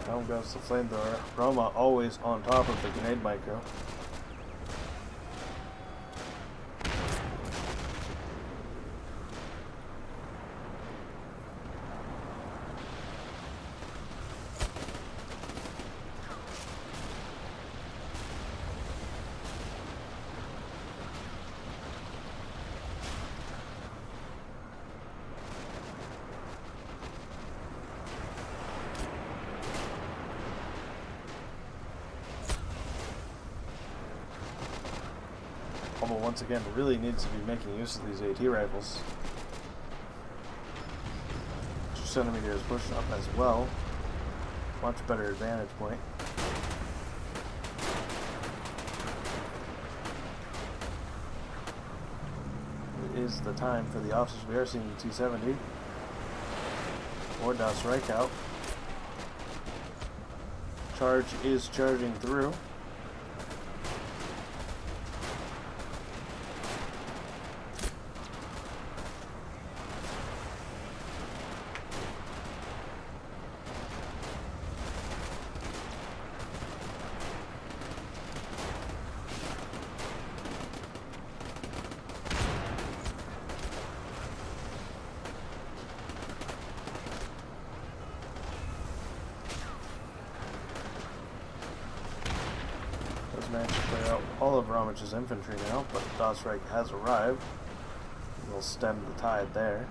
[SPEAKER 1] Down goes the flamethrower. Roma always on top of the grenade micro. Wobble once again really needs to be making use of these AT rifles. centimeter is pushed up as well. Much better advantage point. It is the time for the officers. We are seeing the 270. Or does strike out. Charge is charging through. Managed to clear out all of Romach's infantry now, but Dosreich has arrived. We'll stem the tide there.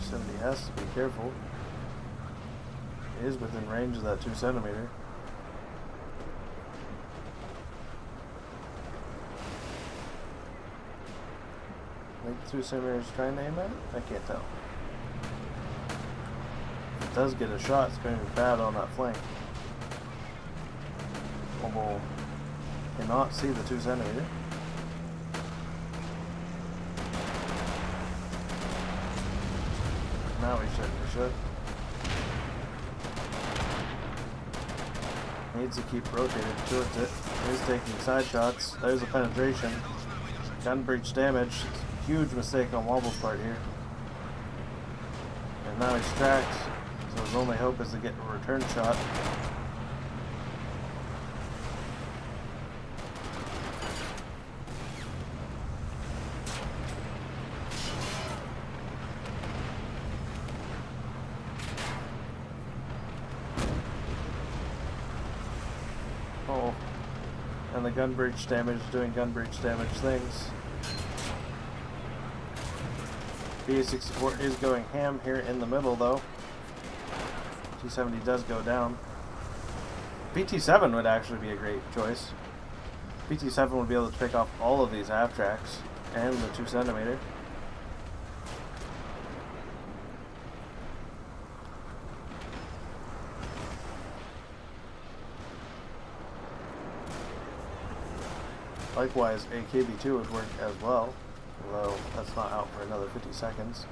[SPEAKER 1] Somebody has to be careful. He is within range of that 2 centimeter. I think the 2 centimeters trying to aim at it? I can't tell. If it does get a shot, it's going to be bad on that flank. Wobble cannot see the 2 centimeter. Now he should. Needs to keep rotating towards it. He's taking side shots. There's a penetration. Gun breach damage. Huge mistake on Wobble's part here. And now he's tracked, so his only hope is to get a return shot. Oh, and the gun breach damage is doing gun breach damage things. B-64 is going ham here in the middle, though. 270 does go down. BT-7 would actually be a great choice. BT-7 would be able to pick off all of these half tracks and the 2 centimeter. Likewise, a KB-2 would work as well. Although that's not out for another 50 seconds.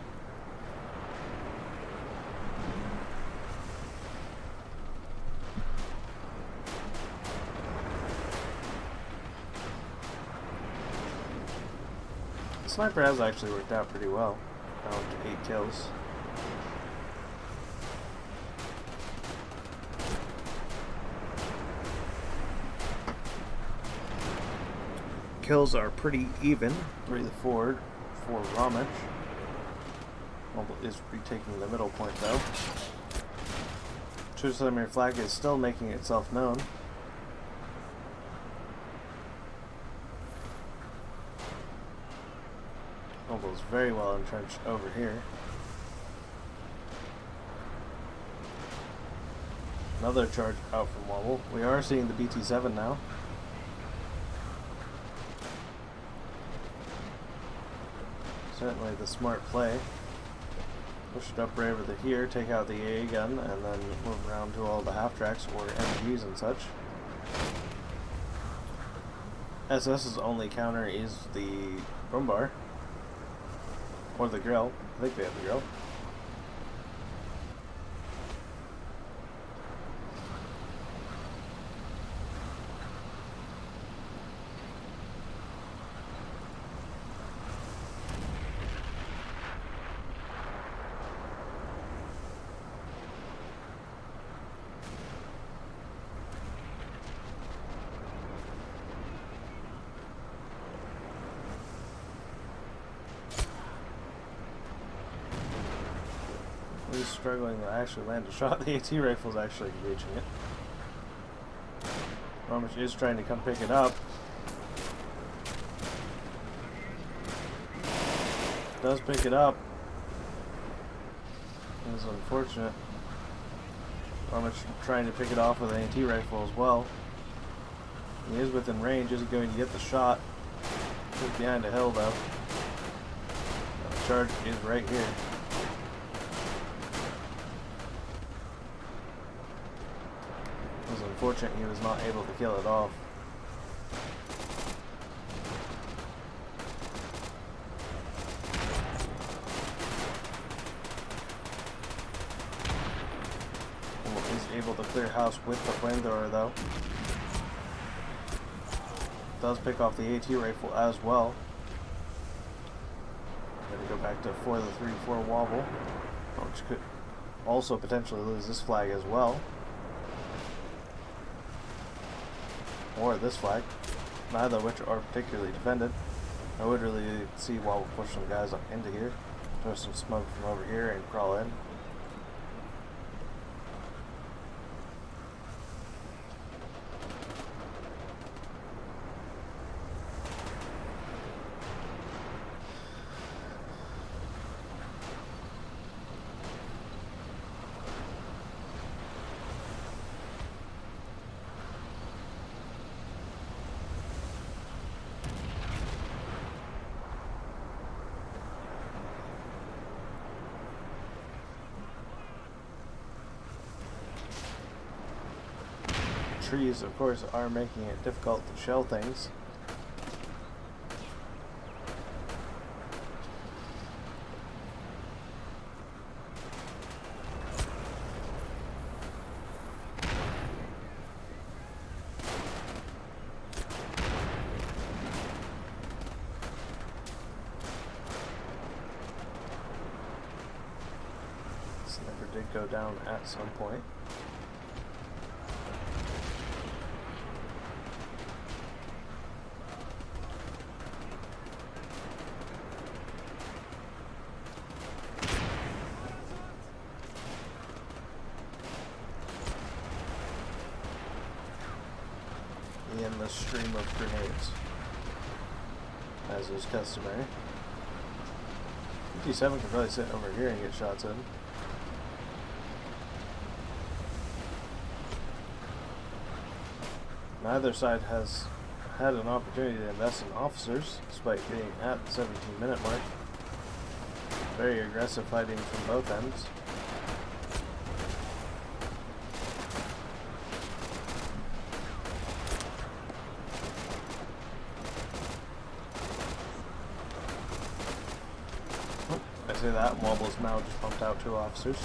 [SPEAKER 1] The sniper has actually worked out pretty well. Down to 8 kills. Kills are pretty even. 3 to 4 for Romach. Wobble is retaking the middle point though. 2 centimeter flag is still making itself known. Wobble is very well entrenched over here. Another charge out from Wobble. We are seeing the BT-7 now. Certainly the smart play. Push it up right over here, take out the AA gun, and then move around to all the half tracks or MGs and such. SS's only counter is the room bar. Or the grill. I think they have the grill. He's struggling to actually land a shot. The AT rifle is actually engaging it. Romach is trying to come pick it up. Does pick it up. It is unfortunate. Roma trying to pick it off with an AT rifle as well. He is within range. Is he going to get the shot? He's behind a hill though. The charge is right here. It was unfortunate he was not able to kill it off. He's able to clear house with the flamethrower though. Does pick off the AT rifle as well. Gonna go back to 4 the 3-4 wobble, which could also potentially lose this flag as well. Or this flag, neither of which are particularly defended. I would really see Wobble push some guys up into here, throw some smoke from over here and crawl in. Trees, of course, are making it difficult to shell things. Sniper did go down at some point. In the stream of grenades, as is customary. 57 can probably sit over here and get shots in. Neither side has had an opportunity to invest in officers, despite being at the 17-minute mark. Very aggressive fighting from both ends. I say that, Wobble's now just pumped out 2 officers.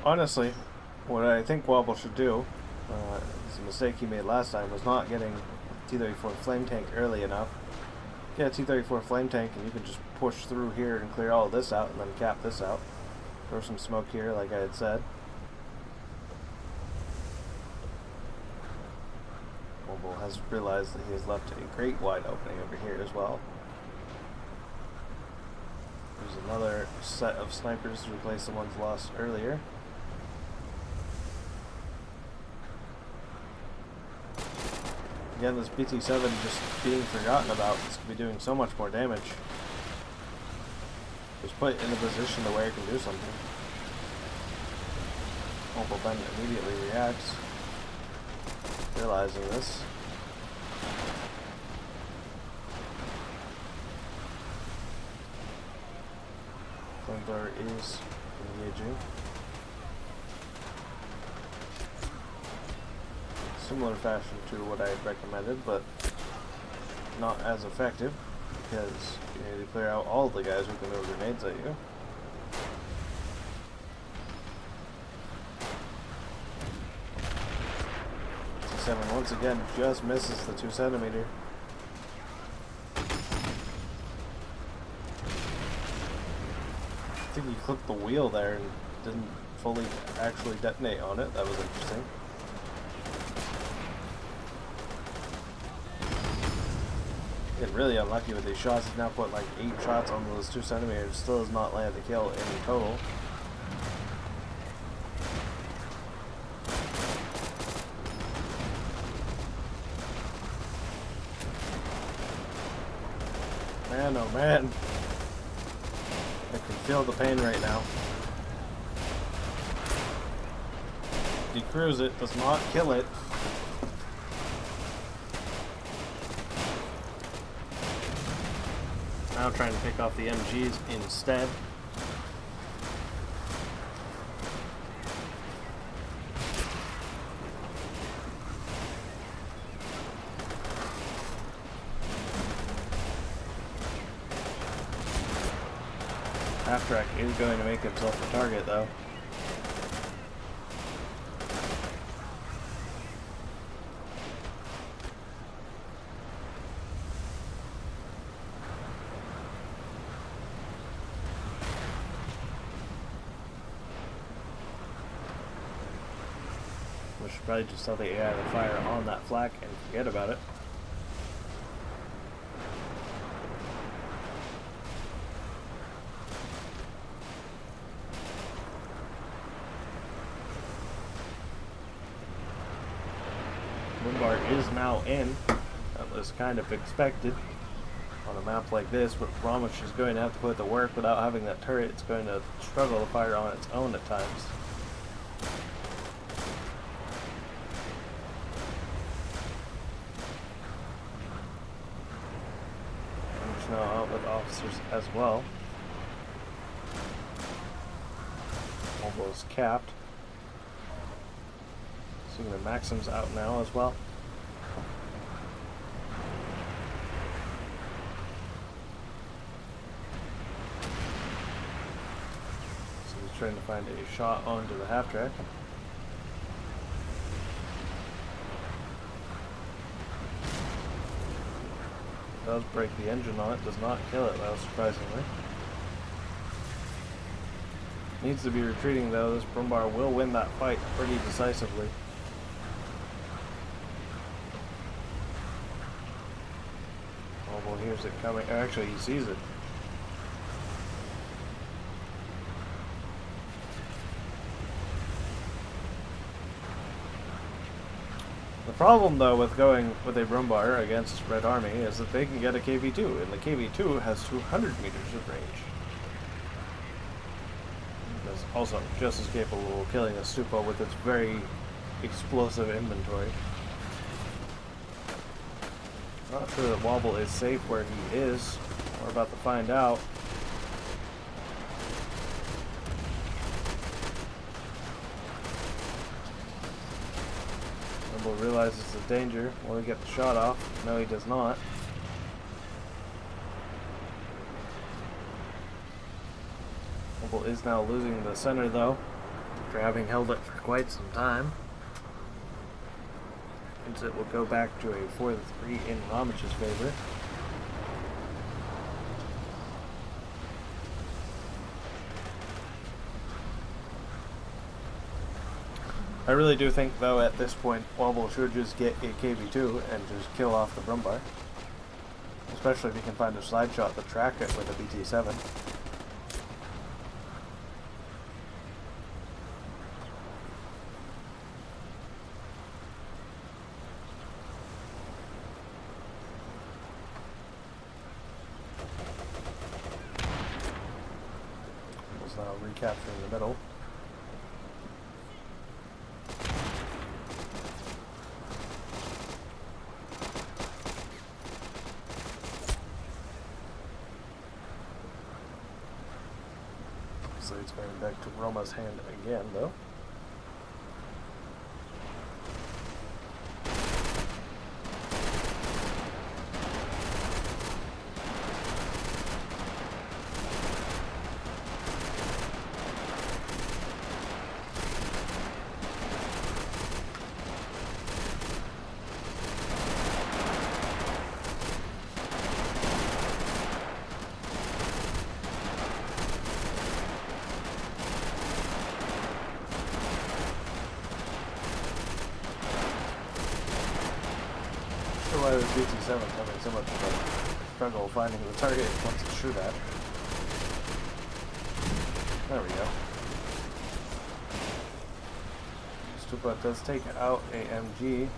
[SPEAKER 1] Honestly, what I think Wobble should do, is a mistake he made last time, was not getting T-34 flame tank early enough. Get a T-34 flame tank and you can just push through here and clear all of this out and then cap this out. Throw some smoke here like I had said. Wobble has realized that he has left a great wide opening over here as well. There's another set of snipers to replace the ones lost earlier. Again, this BT-7 just being forgotten about. This could be doing so much more damage. Just put it in a position to where it can do something. Wobble then immediately reacts, realizing this. Flamethrower is engaging. Similar fashion to what I had recommended, but not as effective because you need to clear out all the guys who can throw grenades at you. T7 once again just misses the 2 centimeter. I think he clipped the wheel there and didn't fully actually detonate on it. That was interesting. Getting really unlucky with these shots. He's now put like 8 shots on those 2 centimeters. Still does not land the kill in total. Man, oh man. I can feel the pain right now. Decrews it, does not kill it. Now trying to pick off the MGs instead. Half-track is going to make himself a target though. We should probably just tell the AI to fire on that flak and forget about it. Bombard is now in. That was kind of expected on a map like this, but Roma is going to have to put the work without having that turret. It's going to struggle to fire on its own at times. There's now out with officers as well. Almost capped. Seeing the Maxim's out now as well. So he's trying to find a shot onto the half track. Does break the engine on it, does not kill it though, surprisingly. Needs to be retreating though. This Brumbar will win that fight pretty decisively. Well, here's it coming. Actually, he sees it. The problem, though, with going with a Brumbar against Red Army is that they can get a KV-2, and the KV-2 has 200 meters of range. It's also just as capable of killing a Stupa with its very explosive inventory. Not sure that Wobble is safe where he is. We're about to find out. Wobble realizes the danger. Will he get the shot off? No, he does not. Wobble is now losing the center though, after having held it for quite some time. It will go back to a 4-3 in Ramich's favor. I really do think, though, at this point, Wobble should just get a KV-2 and just kill off the Brumbar. Especially if he can find a slide shot to track it with a BT-7. Now recapturing the middle. So it's going back to Roma's hand again, though. Why was BT-7 having so much trouble? struggle finding the target once it's shoot at. There we go. Stupa does take out a MG.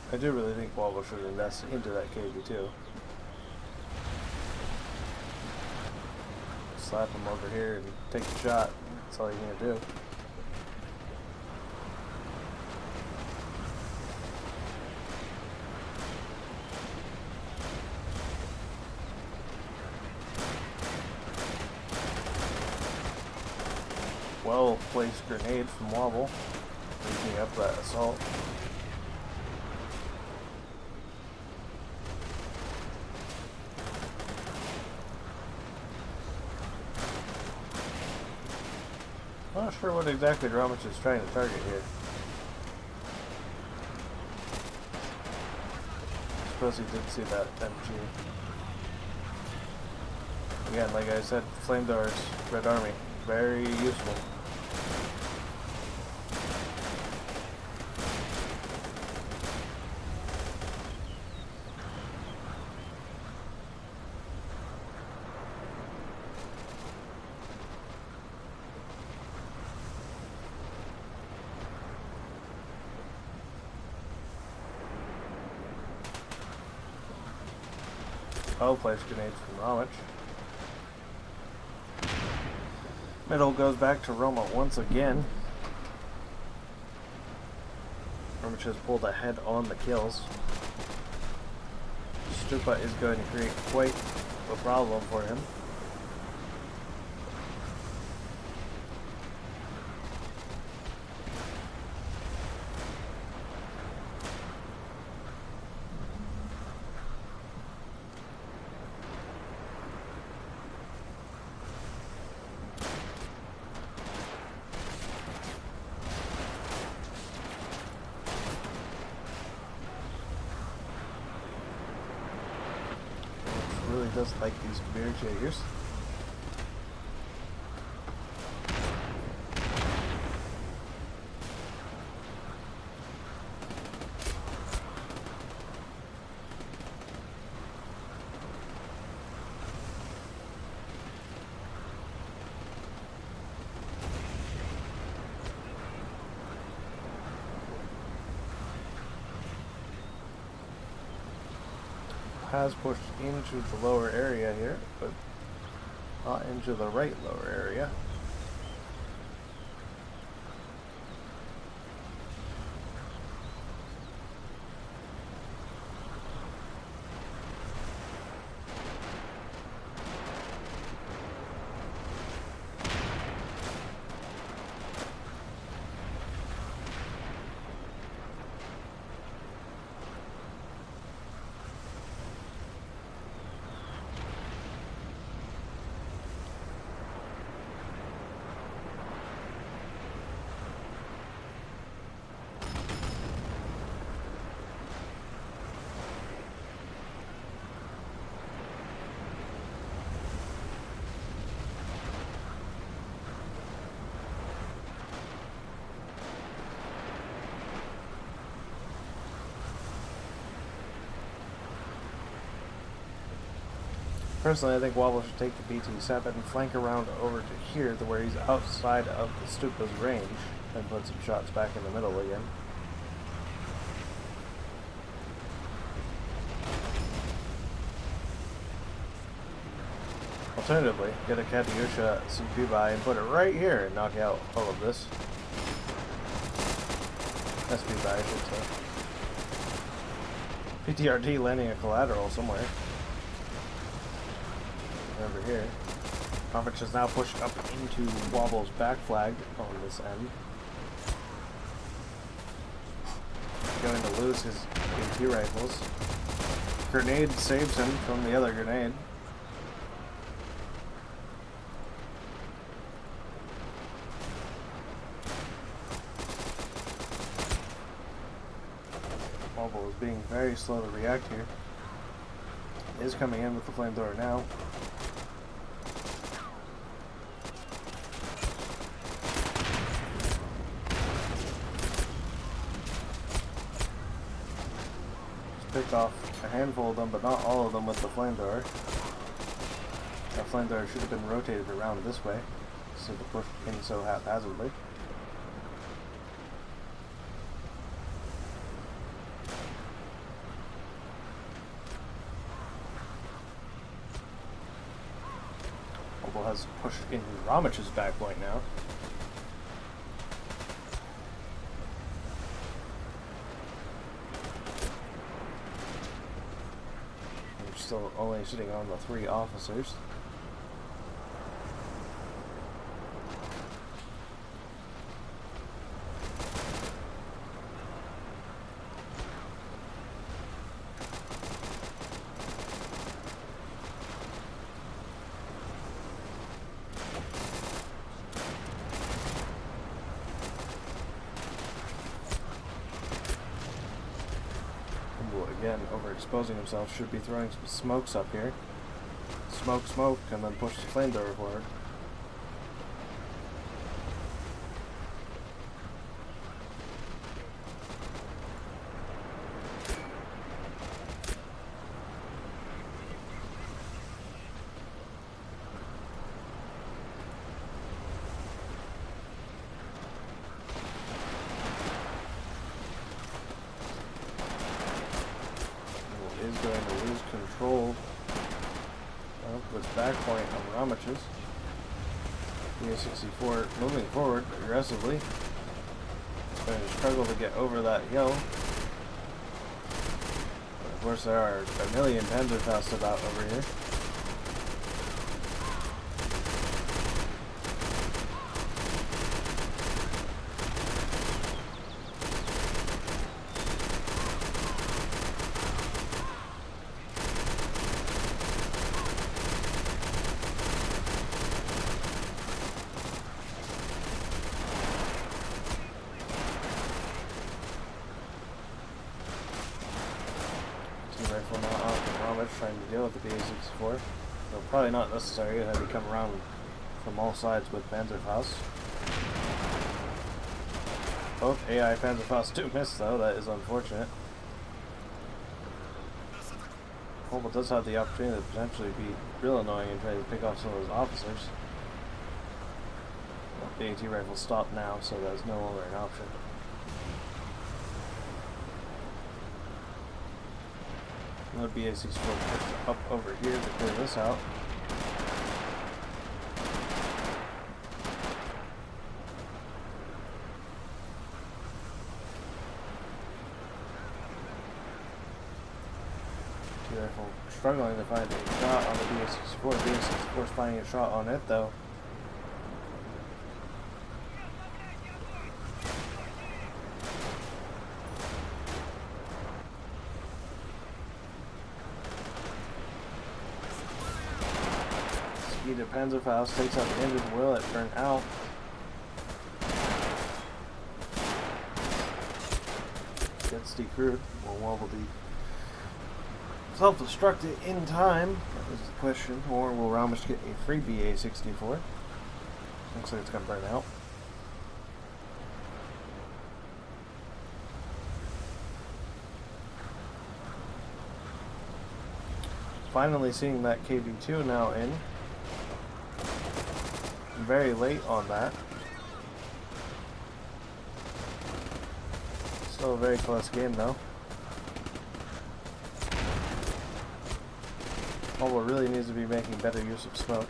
[SPEAKER 1] I do really think Wobble should invest into that KV-2. Slap him over here and take the shot. That's all you need to do. Well placed grenade from Wobble, breaking up that assault. I'm not sure what exactly Robz is trying to target here. I suppose he did see that MG. Again, like I said, flamethrowers, Red Army, very useful. Well-placed grenade from Romz. Middle goes back to Roma once again. Romz has pulled ahead on the kills. Stupa is going to create quite a problem for him. Really does like these barricaders. Has pushed into the lower area here, but not into the right lower area. Personally, I think Wobble should take the BT-7 and flank around over to here to where he's outside of the Stupa's range and put some shots back in the middle again. Alternatively, get a Katyusha CP by and put it right here and knock out all of this. SP by, I should say. PTRD landing a collateral somewhere. Over here. Romz has now pushed up into Wobble's back flag on this end. Going to lose his AT rifles. Grenade saves him from the other grenade. Wobble is being very slow to react here. Is coming in with the flamethrower now. Just picked off a handful of them, but not all of them with the flamethrower. That flamethrower should have been rotated around this way, so to push in so haphazardly. Wobble has pushed in Romach's back point now. We're still only sitting on the 3 officers. Again, overexposing himself, should be throwing some smokes up here. Smoke, and then push the flamethrower forward. Is going to lose control of its back point on Romach's. BA-64 moving forward aggressively. It's going to struggle to get over that hill. But of course there are a million Panzerfausts about over here. Rifle now out of Roma trying to deal with the BA-64. Though probably not necessary, it had to come around from all sides with Panzerfaust. Both AI Panzerfaust do miss though, that is unfortunate. Wobble does have the opportunity to potentially be real annoying and try to pick off some of those officers. The AT rifle stopped now, so that is no longer an option. Another BA-64 pushed up over here to clear this out. Rifle struggling to find a shot on the BA-64. BA-64 is finding a shot on it though. The Panzerfaust takes out the engine, will it burn out? Gets decrewed. Will Wobble be self-destructed in time? That is the question. Or will Romach get a free BA-64? Looks like it's going to burn out. Finally seeing that KV-2 now in. Very late on that. Still a very close game though. Wobble really needs to be making better use of smoke.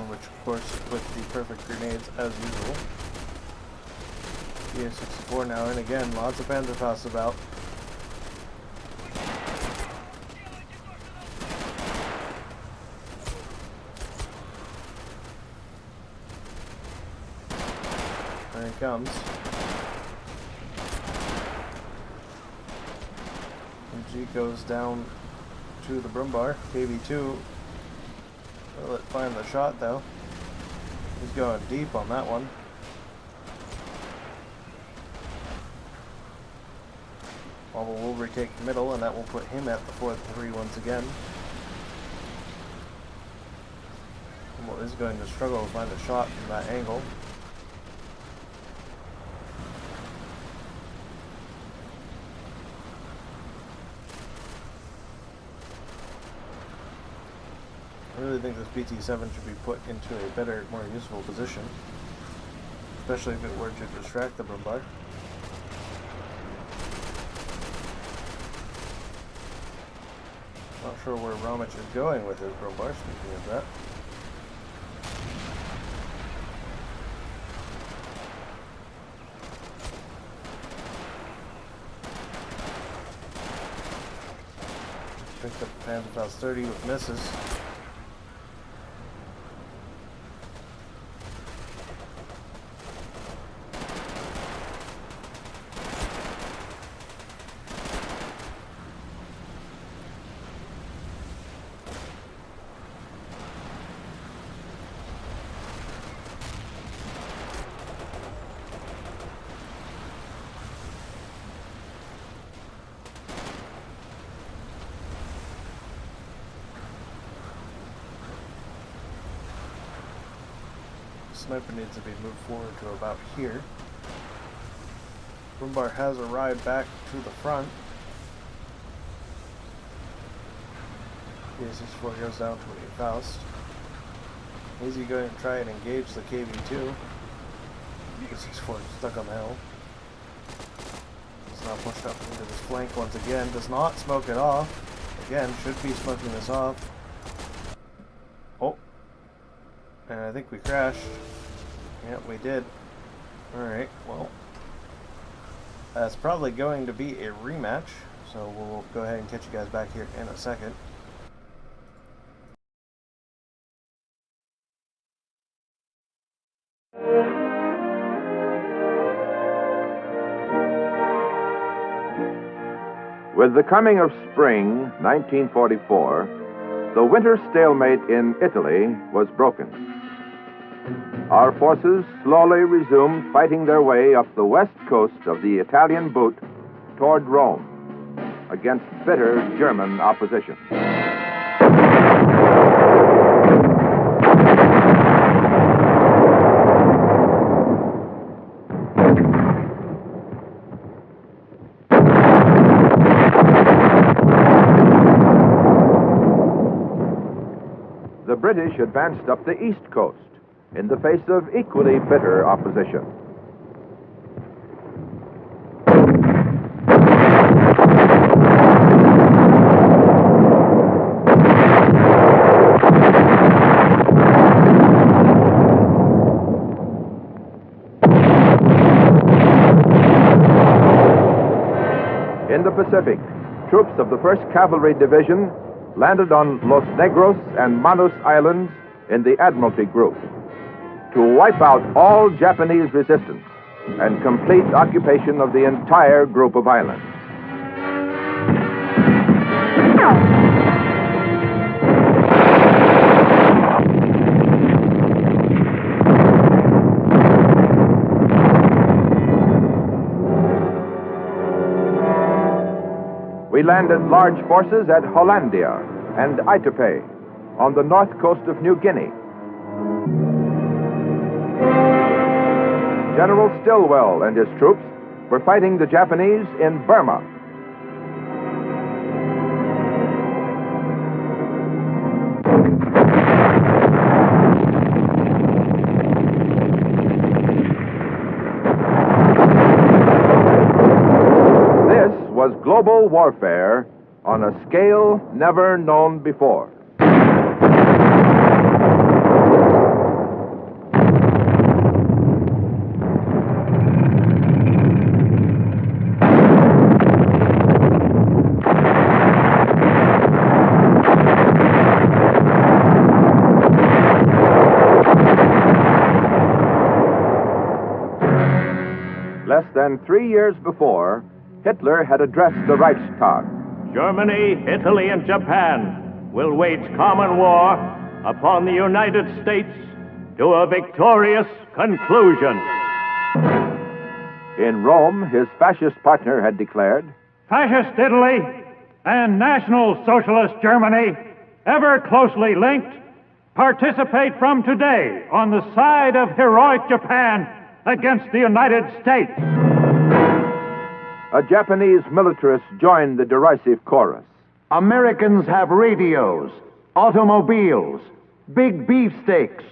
[SPEAKER 1] Which of course with the perfect grenades as usual. BA-64 now in again, lots of Panzerfaust about. There he comes. G goes down to the Brumbar. KV2 will it find the shot though. He's going deep on that one. Wobble will retake middle, and that will put him at the 4-3 once again. Wobble is going to struggle to find a shot from that angle. I really think this BT-7 should be put into a better, more useful position, especially if it were to distract the Brumbar. Not sure where Roma is going with his Brumbar, speaking of that. Picked up Panzerfaust 30 with misses. Sniper needs to be moved forward to about here. Brumbar has arrived back to the front. The 64 goes down to a Faust. Is he going to try and engage the KV2? The 64 is stuck on the hill. He's now pushed up into this flank once again. Does not smoke it off. Again, should be smoking this off. Oh. And I think we crashed. Yep, we did. Alright, well. That's probably going to be a rematch. So we'll go ahead and catch you guys back here in a second.
[SPEAKER 2] With the coming of spring, 1944, the winter stalemate in Italy was broken. Our forces slowly resumed fighting their way up the west coast of the Italian boot toward Rome against bitter German opposition. The British advanced up the east coast in the face of equally bitter opposition. In the Pacific, troops of the 1st Cavalry Division landed on Los Negros and Manus Islands in the Admiralty Group to wipe out all Japanese resistance and complete occupation of the entire group of islands. We landed large forces at Hollandia and Aitape on the north coast of New Guinea. General Stilwell and his troops were fighting the Japanese in Burma. This was global warfare on a scale never known before. Less than 3 years before, Hitler had addressed the Reichstag,
[SPEAKER 3] Germany, Italy, and Japan will wage common war upon the United States to a victorious conclusion.
[SPEAKER 2] In Rome, his fascist partner had declared,
[SPEAKER 4] Fascist Italy and National Socialist Germany, ever closely linked, participate from today on the side of heroic Japan against the United States.
[SPEAKER 2] a Japanese militarist joined the derisive chorus.
[SPEAKER 5] Americans have radios, automobiles, big beefsteaks.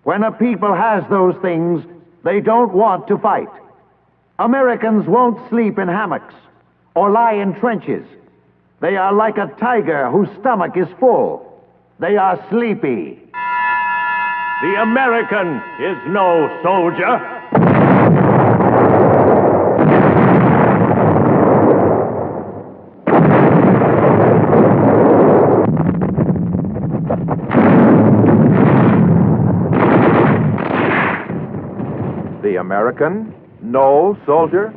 [SPEAKER 5] When a people has those things, they don't want to fight. Americans won't sleep in hammocks or lie in trenches. They are like a tiger whose stomach is full. They are sleepy.
[SPEAKER 3] The American is no soldier.
[SPEAKER 2] The American, no soldier.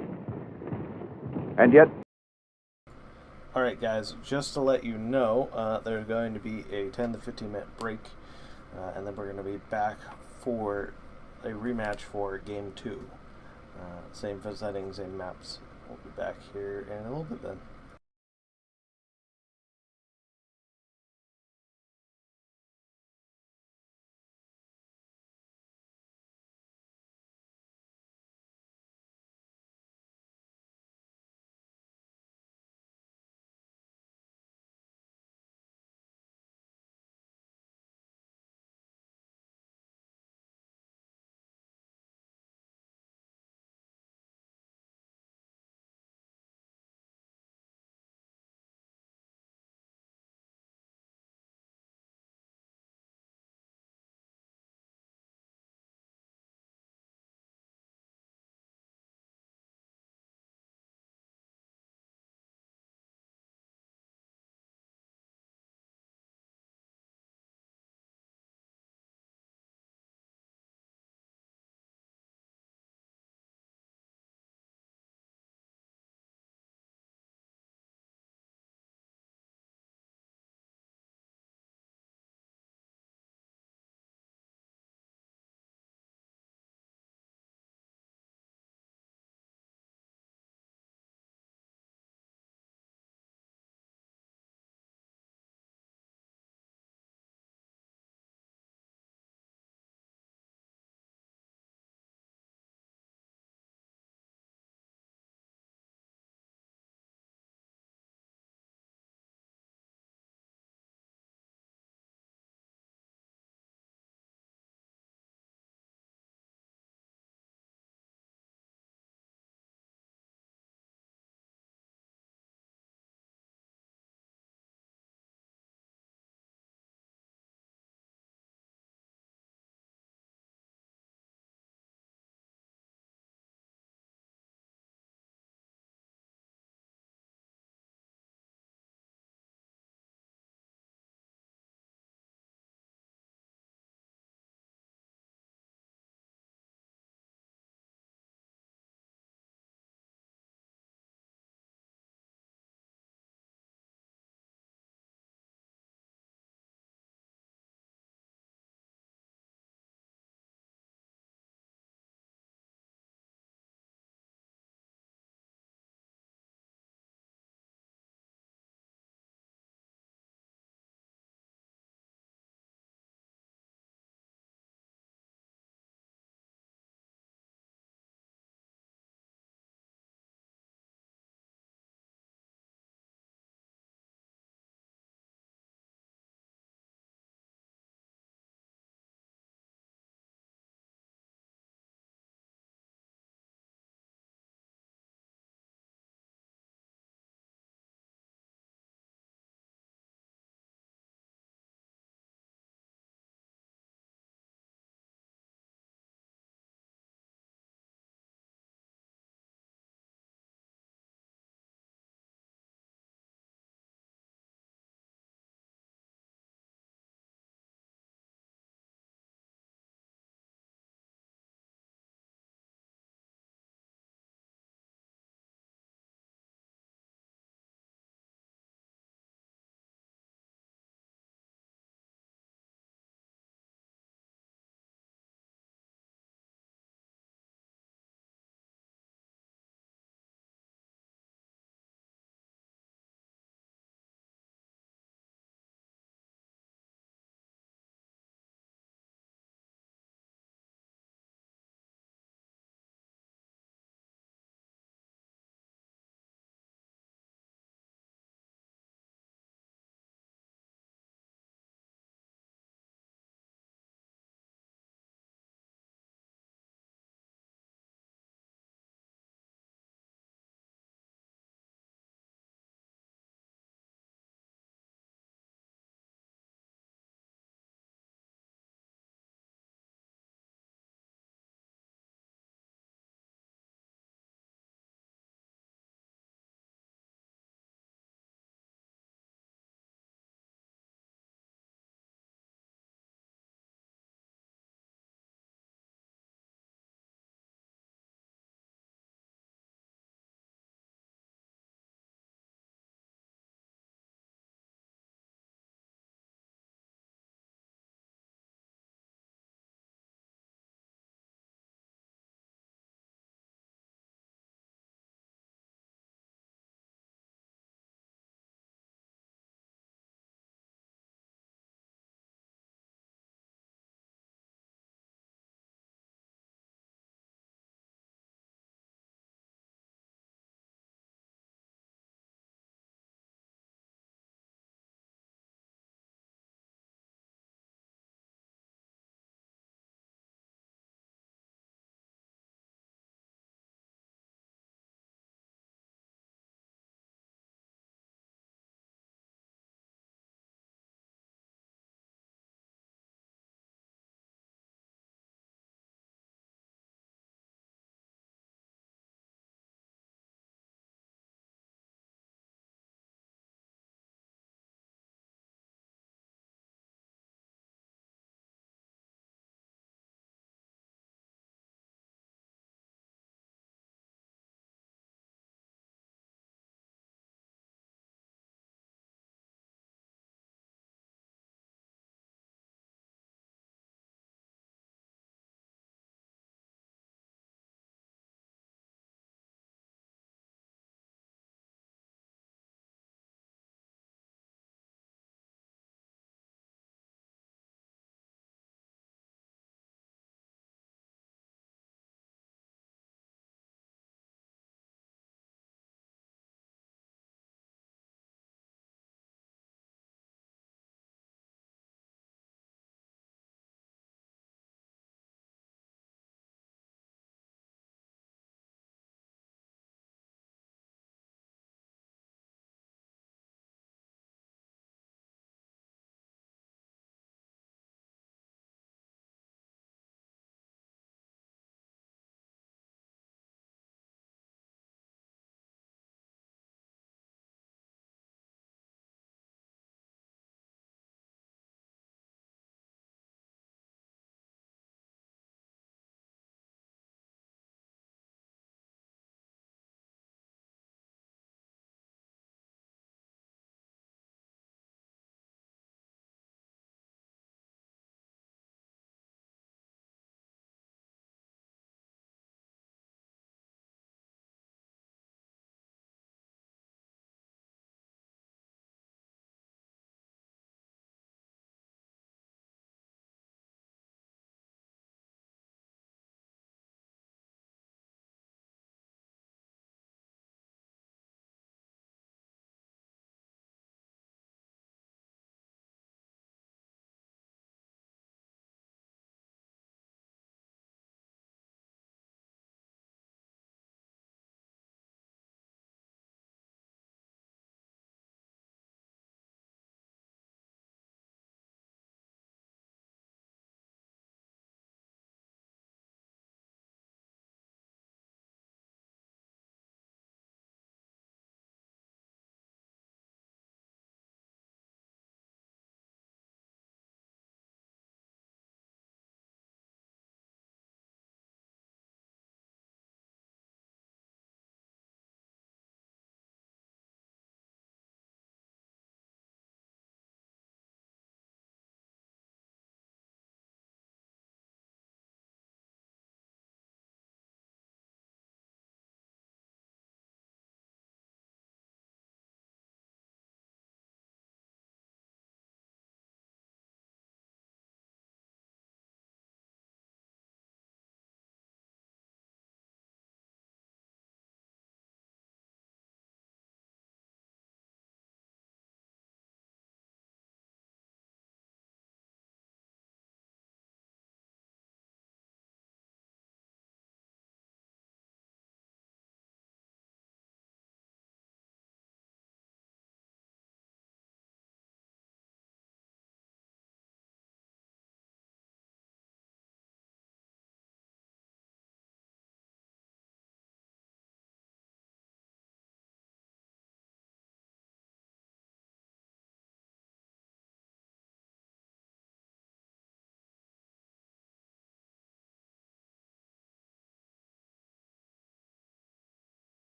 [SPEAKER 2] And yet,
[SPEAKER 1] Alright guys, just to let you know, there's going to be a 10 to 15 minute break, and then we're going to be back for a rematch for Game 2. Same settings, same maps. We'll be back here in a little bit then.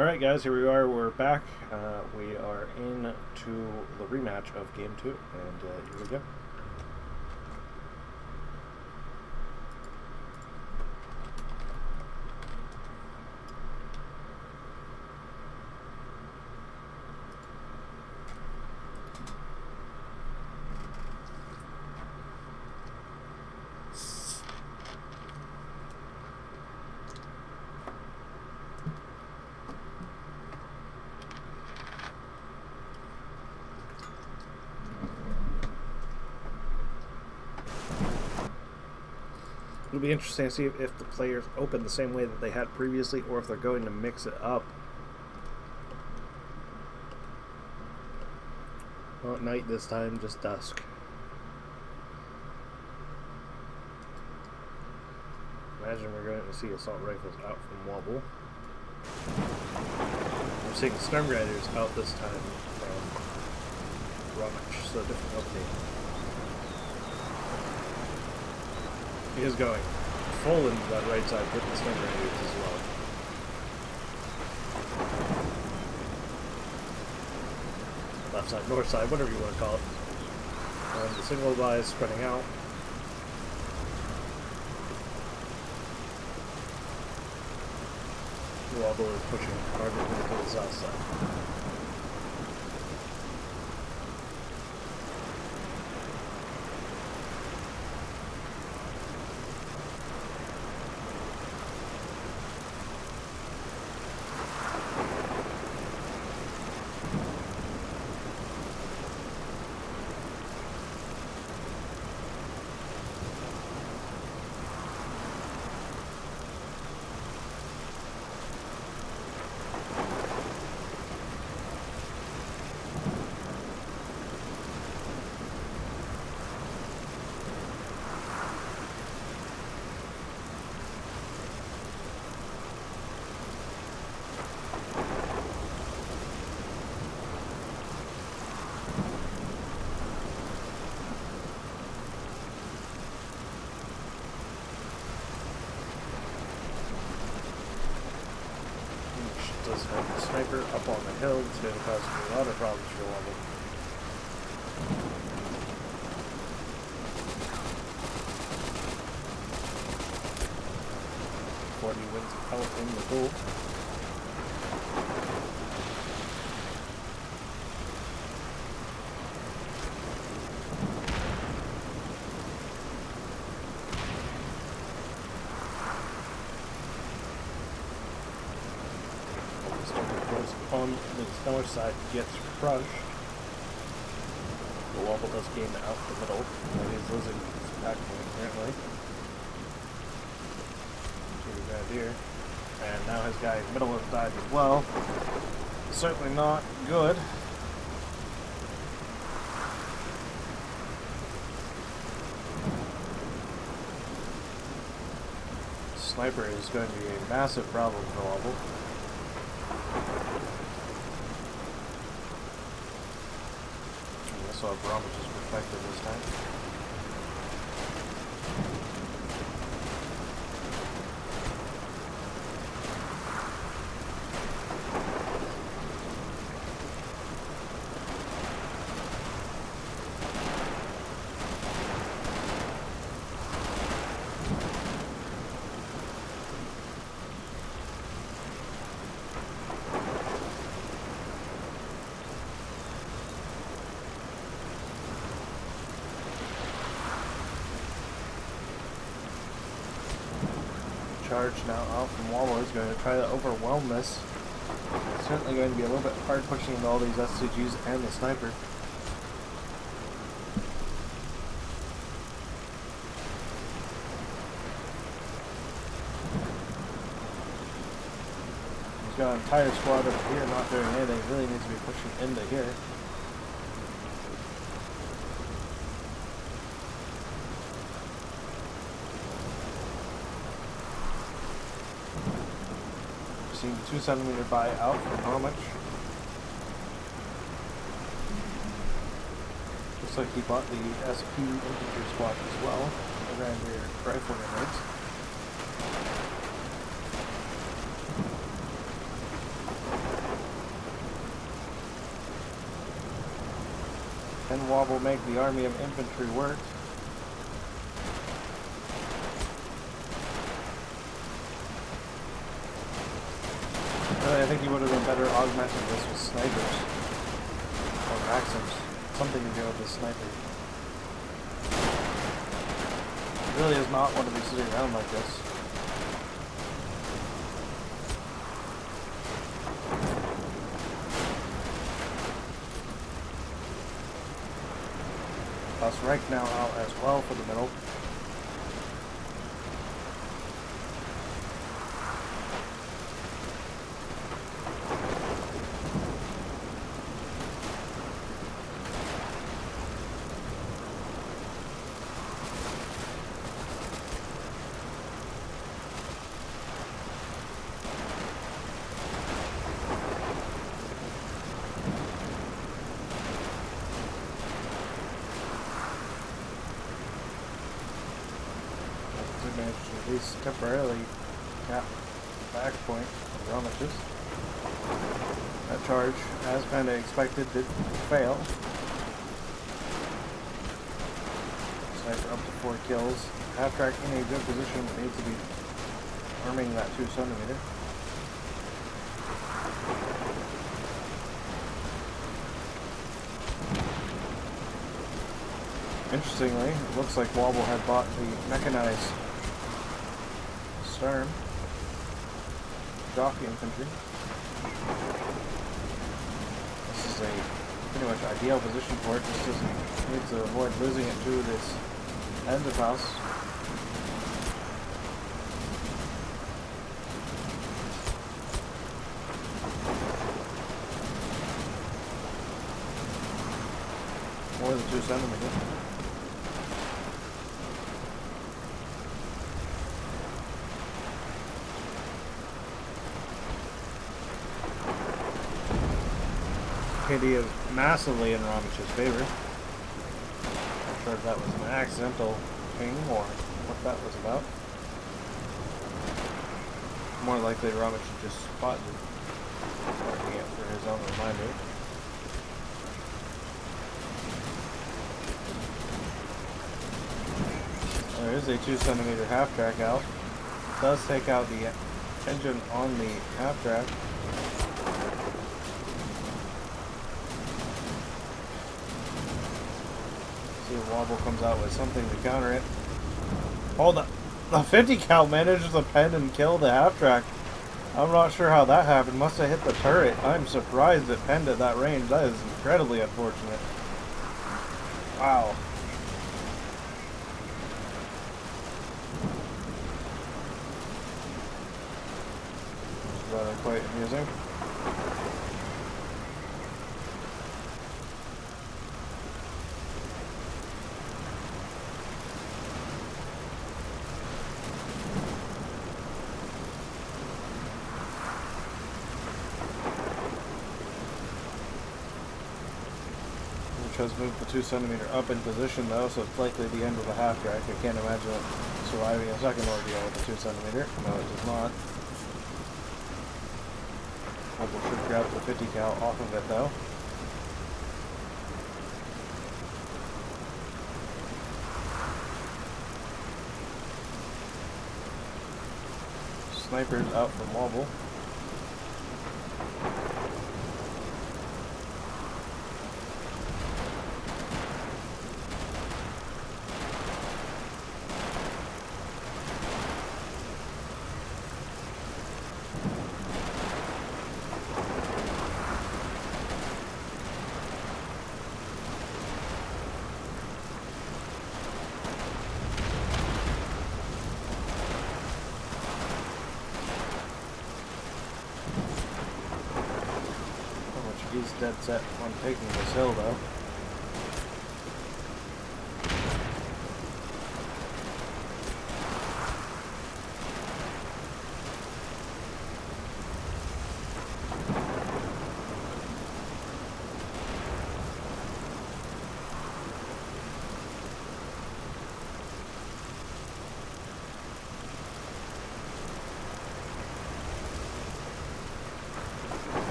[SPEAKER 1] Alright guys, here we are, we're back. We are into the rematch of Game 2, and here we go. It'll be interesting to see if the players open the same way that they had previously, or if they're going to mix it up. Not night this time, just dusk. Imagine we're going to see assault rifles out from Wobble. We're seeing Storm Riders out this time from Roma, so different opening. He is going full into that right side with the Storm Riders as well. Left side, north side, whatever you want to call it. And the single buy is spreading out. Wobble is pushing harder into the south side. Does have the sniper up on the hill. It's going to cause a lot of problems for Wobble. Wins out in the goal. On the north side gets crushed. The Wobble does gain out the middle. He's losing his back point apparently. See what we got here. And now his guy in the middle has died as well. Certainly not good. Sniper is going to be a massive problem for Wobble. So Robz is perfected this time. Charge now out from Wobble is going to try to overwhelm this. It's certainly going to be a little bit hard pushing into all these SCGs and the sniper. He's got an entire squad over here not doing anything. He really needs to be pushing into here. Seeing the 2-centimeter buy out from how much? Looks like he bought the SP infantry squad as well. Around your rifle grenades. Can Wobble make the army of infantry work? Really, I think he would have been better augmenting this with snipers. Or Maxims. Something to do with the sniper. He really does not want to be sitting around like this. Plus Reich now out as well for the middle. Managed to at least temporarily cap the back point of Romach's. That charge, as kind of expected, did fail. Sniper up to 4 kills. Half track in a good position, but needs to be arming that 2 centimeter. Interestingly, it looks like Wobble had bought the mechanized Stern jockey infantry. This is a pretty much ideal position for it. Just doesn't need to avoid losing it to this end of house. More than 2 centimeters. KD is massively in Romach's favor. Not sure if that was an accidental ping or what that was about. More likely Romach just spotted marking it for his own reminder. There is a 2 centimeter half track out. Does take out the engine on the half track. See if Wobble comes out with something to counter it. Oh, the 50 cal manages to pen and kill the half track. I'm not sure how that happened. Must have hit the turret. I'm surprised it penned at that range. That is incredibly unfortunate. Wow. Rather quite amusing. Which has moved the 2 centimeter up in position though, so it's likely the end of the half track. I can't imagine it surviving a second ordeal with the 2 centimeter. No, it does not. Wobble should grab the 50 cal off of it though. Snipers out from Wobble. He's dead set on taking this hill though.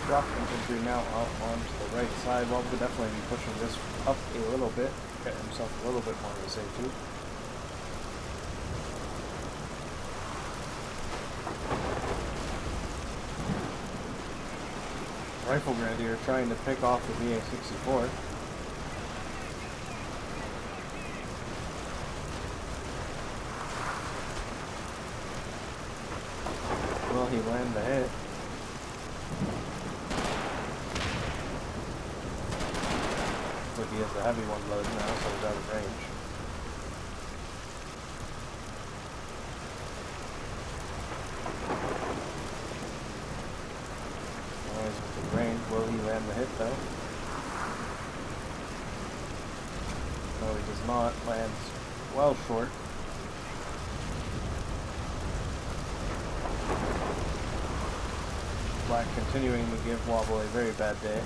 [SPEAKER 1] Rock infantry now out onto the right side. Wobble could definitely be pushing this up a little bit, get himself a little bit more of a safety. Rifle Grenadier trying to pick off the BA-64. Will he land the hit? Looks like he has the heavy one loaded now, so he's out of range. He's within range. Will he land the hit though? No, he does not. Lands well short. Black continuing to give Wobble a very bad day.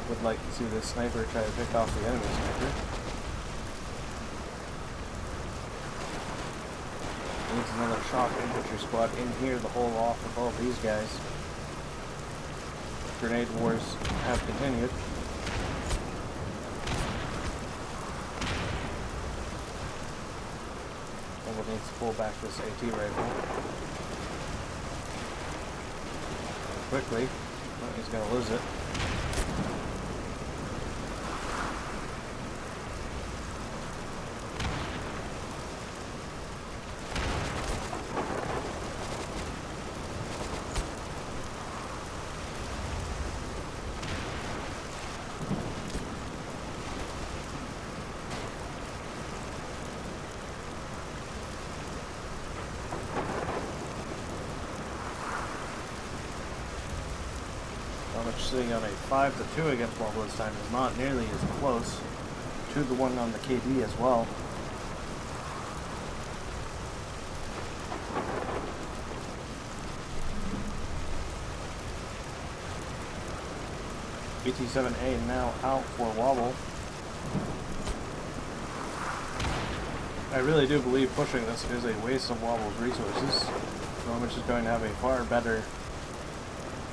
[SPEAKER 1] Would like to see this sniper try to pick off the enemy sniper. Needs another shock infantry squad in here to hold off of all these guys. Grenade wars have continued. Wobble needs to pull back this AT rifle. Quickly. Oh, he's going to lose it. Sitting on a 5-2 against Wobble this time is not nearly as close to the one on the KD as well. BT-7A now out for Wobble. I really do believe pushing this is a waste of Wobble's resources. Roma is going to have a far better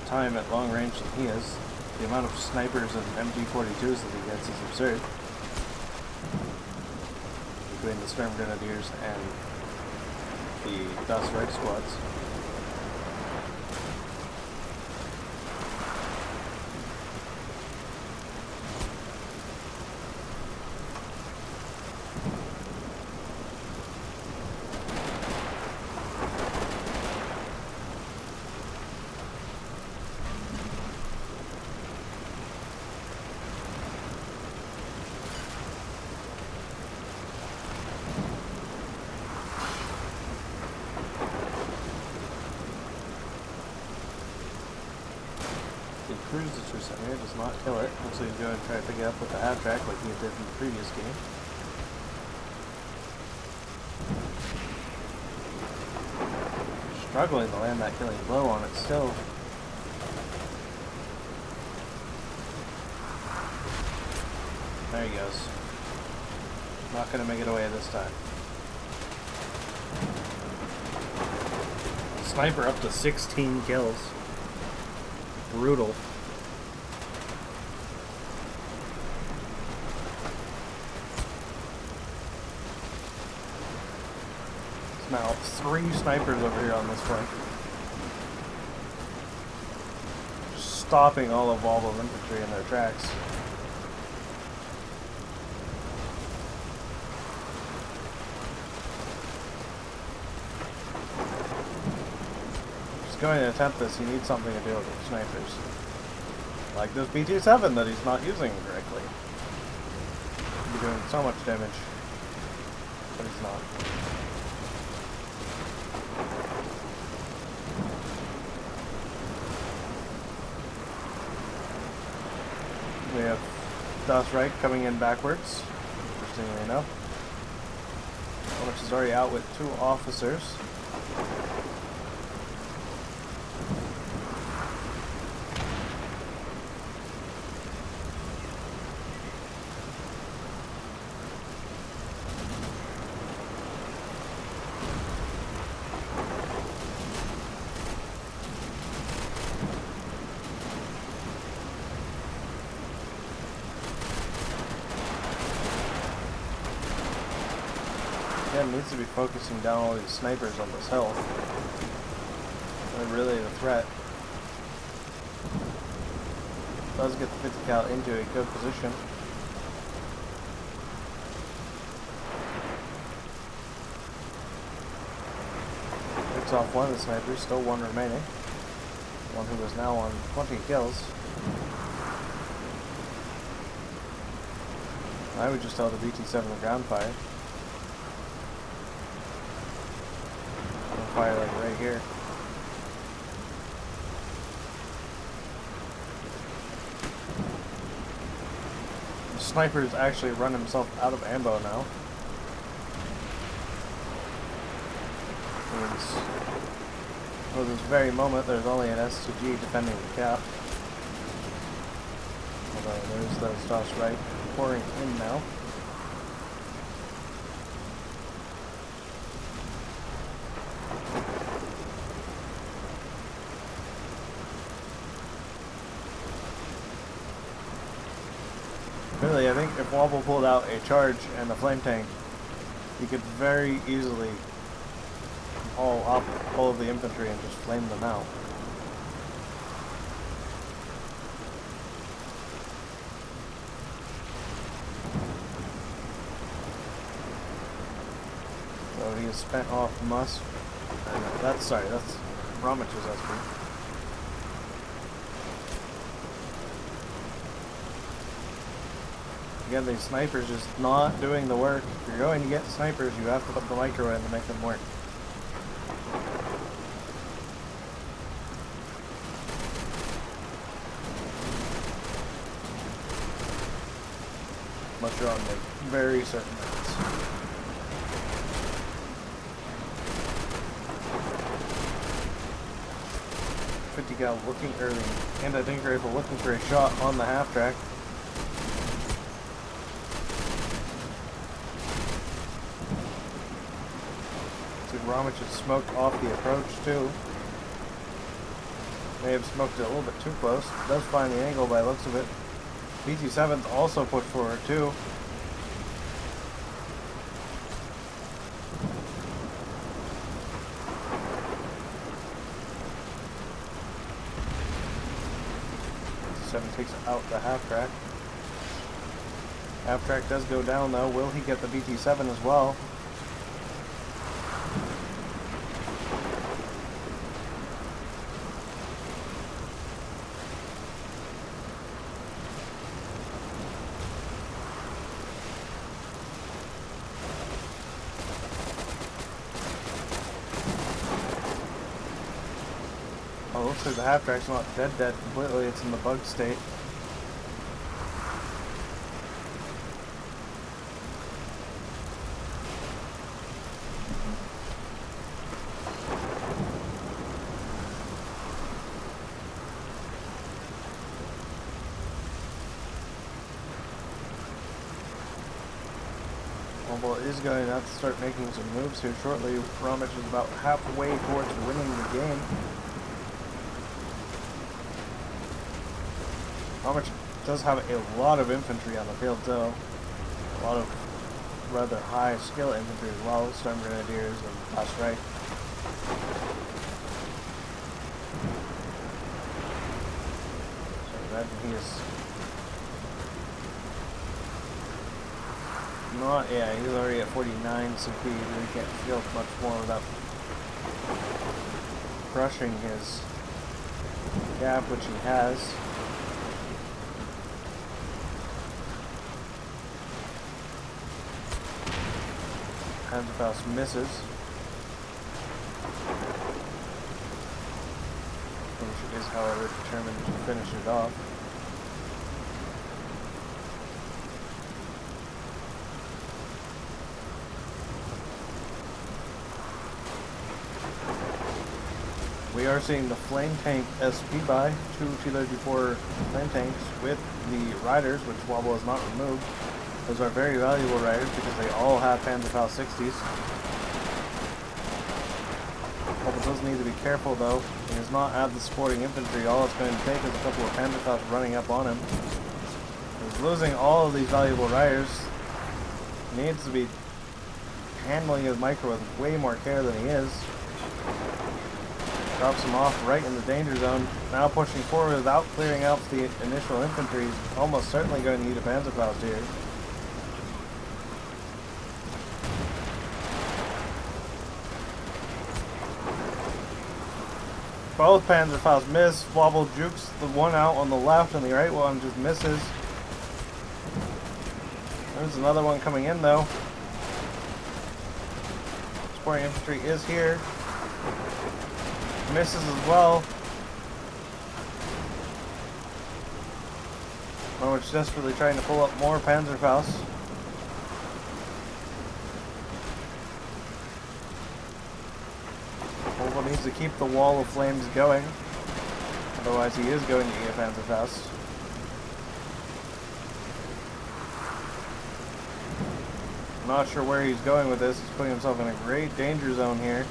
[SPEAKER 1] time at long range than he is. The amount of snipers and MG42s that he gets is absurd. Between the Storm Grenadiers and the Dust Right squads. Cruises for Samir, does not kill it. Looks like he's going to try to pick it up with the half-track like he did in the previous game. Struggling to land that killing blow on it still. There he goes. Not going to make it away this time. Sniper up to 16 kills. Brutal. Now 3 snipers over here on this flank. Stopping all of Wobble's infantry in their tracks. If he's going to attempt this, he needs something to do with the snipers. Like this BT-7 that he's not using correctly. He's doing so much damage, but he's not. We have Dust Right coming in backwards, interestingly enough. Which is already out with 2 officers. again, needs to be focusing down all these snipers on this hill. They're really the threat. Does get the 50 cal into a good position. Picks off one of the snipers, still one remaining. One who is now on 20 kills. I would just tell the BT-7 ground fire. Fire like right here. The sniper's actually run himself out of ammo now. For this very moment, there's only an S2G defending the cap. Although there's those toss right pouring in now. Really, I think if Wobble pulled out a charge and a flame tank, he could very easily haul up all of the infantry and just flame them out. So he has spent off Musk. That's Romach's SP. Again, these snipers just not doing the work. If you're going to get snipers, you have to put the micro in to make them work. Unless you're on like very certain minutes. .50 cal looking early. Anti-tank rifle looking for a shot on the half track. Romach has smoked off the approach too. May have smoked it a little bit too close. Does find the angle by the looks of it. BT-7's also pushed forward too. BT-7 takes out the half track. Half track does go down though. Will he get the BT-7 as well? Oh, looks like the half track's not dead completely, it's in the bug state. Wobble is going to have to start making some moves here shortly. Romach is about halfway towards winning the game. Romach does have a lot of infantry on the field though. A lot of rather high skill infantry as well, Storm Grenadiers and Last Right. So imagine he is not, yeah, he's already at 49 CP, he can't field much more without crushing his gap, which he has. Panzerfaust misses. Which is, however, determined to finish it off. We are seeing the flame tank SP by two T-34 flame tanks with the riders, which Wobble has not removed. Those are very valuable riders because they all have Panzerfaust 60s. Wobble does need to be careful though. He does not have the supporting infantry. All it's going to take is a couple of Panzerfaust running up on him. He's losing all of these valuable riders. He needs to be handling his micro with way more care than he is. Drops him off right in the danger zone. Now pushing forward without clearing out the initial infantry. He's almost certainly going to need a Panzerfaust here. Both Panzerfausts miss. Wobble jukes the one out on the left, and the right one just misses. There's another one coming in though. Supporting infantry is here. Misses as well. Norwich desperately trying to pull up more Panzerfausts. Volvo needs to keep the wall of flames going. Otherwise he is going to get Panzerfaust. I'm not sure where he's going with this. He's putting himself in a great danger zone here.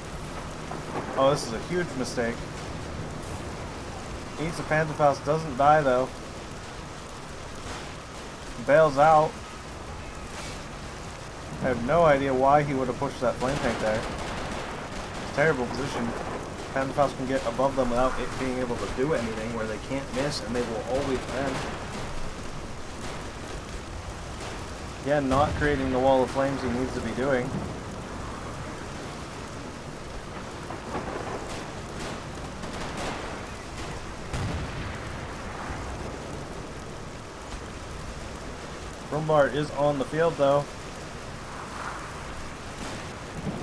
[SPEAKER 1] Oh, this is a huge mistake. Needs a Panzerfaust, doesn't die though. Bails out. I have no idea why he would have pushed that flame tank there. It's a terrible position. Panzerfaust can get above them without it being able to do anything, where they can't miss and they will always win. Again, not creating the wall of flames he needs to be doing. Brumbar is on the field though.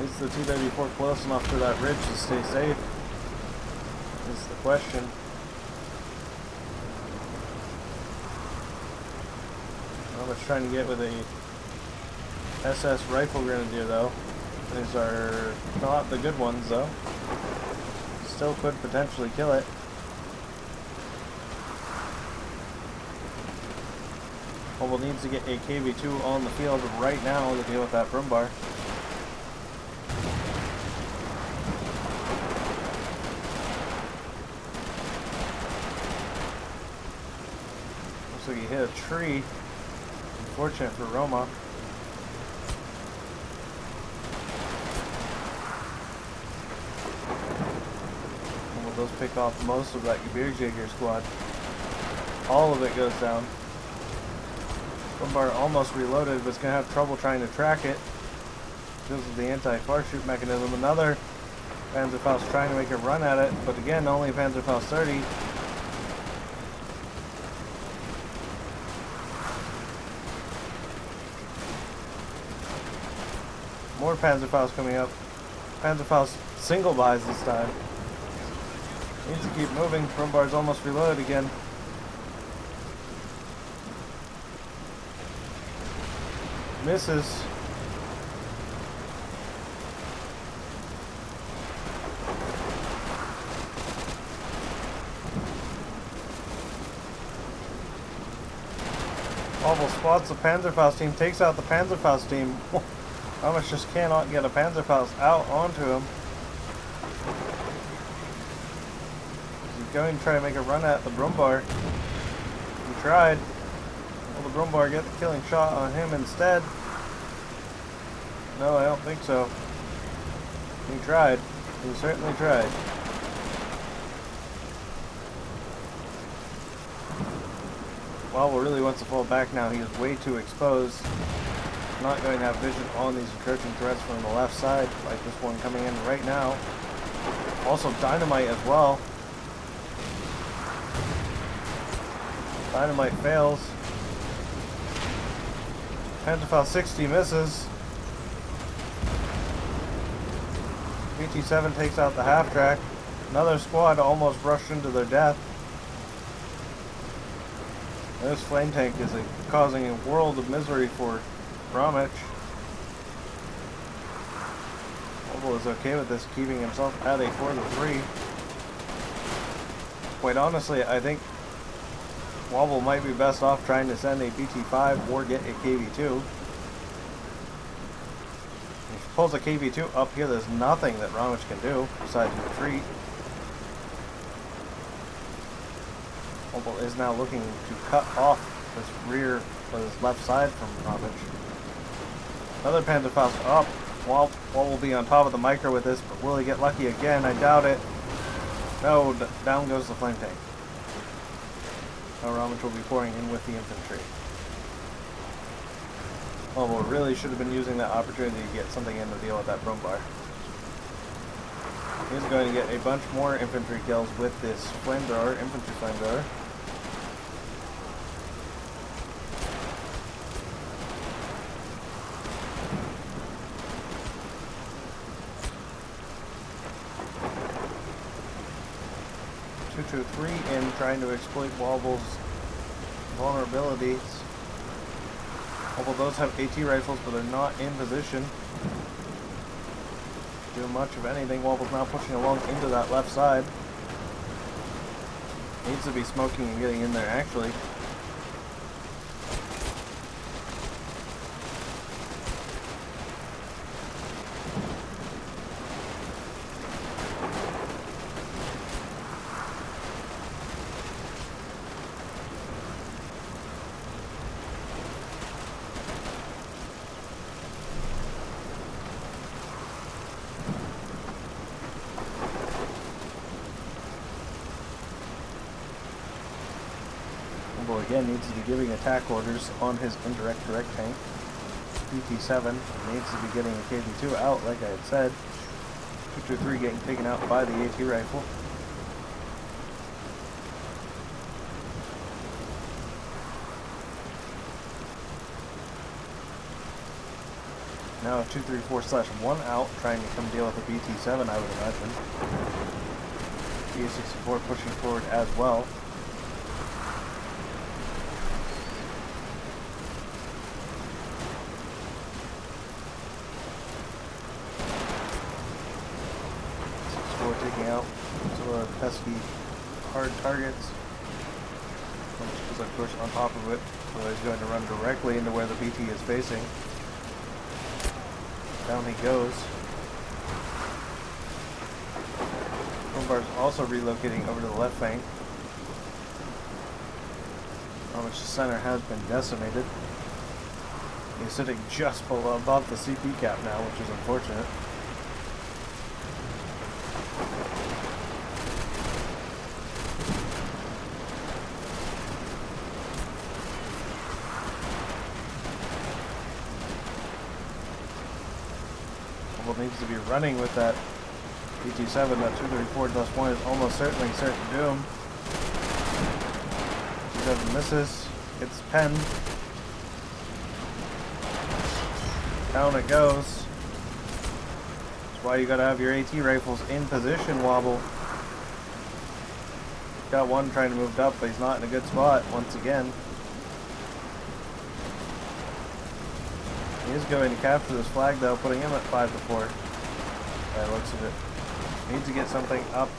[SPEAKER 1] Is the TW4 close enough to that ridge to stay safe? Is the question. Not much trying to get with a SS rifle grenadier though. These are not the good ones though. Still could potentially kill it. Wobble needs to get a KV-2 on the field right now to deal with that Brumbar. Looks like he hit a tree. Unfortunate for Roma. Wobble does pick off most of that Gebirgsjäger squad. All of it goes down. Brumbar almost reloaded, but it's going to have trouble trying to track it because of the anti-far shoot mechanism. Another Panzerfaust trying to make a run at it, but again, only Panzerfaust 30. More Panzerfaust coming up. Panzerfaust single buys this time. Needs to keep moving. Brumbar's almost reloaded again. Misses. Wobble spots the Panzerfaust team, takes out the Panzerfaust team. Romish just cannot get a Panzerfaust out onto him. He's going to try to make a run at the Brumbar. He tried. Will the Brumbar get the killing shot on him instead? No, I don't think so. He tried. He certainly tried. Wobble really wants to fall back now. He is way too exposed. Not going to have vision on these encroaching threats from the left side, like this one coming in right now. Also dynamite as well. Dynamite fails. Panzerfaust 60 misses. BT-7 takes out the half-track. Another squad almost rushed into their death. This flame tank is causing a world of misery for Bromwich. Wobble is okay with this, keeping himself at a 4-3. Quite honestly, I think Wobble might be best off trying to send a BT-5 or get a KV-2. If he pulls a KV-2 up here, there's nothing that Bromwich can do besides retreat. Wobble is now looking to cut off this rear, or this left side from Bromwich. Another Panzerfaust up, Wall will be on top of the micro with this, but will he get lucky again? I doubt it. No, down goes the flame tank. Now Robz will be pouring in with the infantry. Wobble really should have been using that opportunity to get something in to deal with that Brumbar. He's going to get a bunch more infantry kills with this flamethrower, infantry flamethrower. Three in trying to exploit Wobble's vulnerabilities. Wobble does have AT rifles, but they're not in position to do much of anything. Wobble's now pushing along into that left side. Needs to be smoking and getting in there, actually. Again, needs to be giving attack orders on his indirect direct tank. BT7 needs to be getting a KV2 out, like I had said. 223 getting taken out by the AT rifle. Now 234/1 out, trying to come deal with the BT7, I would imagine. BA64 pushing forward as well. Taking out some of the pesky hard targets, which is of course on top of it, so he's going to run directly into where the BT is facing. Down he goes. Brumbar's also relocating over to the left flank, on which the center has been decimated. He's sitting just below above the CP cap now, which is unfortunate. Needs to be running with that BT7. That 234/1 is almost certainly certain doom. BT7 misses, gets penned. Down it goes. That's why you gotta have your AT rifles in position, Wobble. Got one trying to move up, but he's not in a good spot once again. He is going to capture this flag though, putting him at 5-4. By the looks of it. Needs to get something up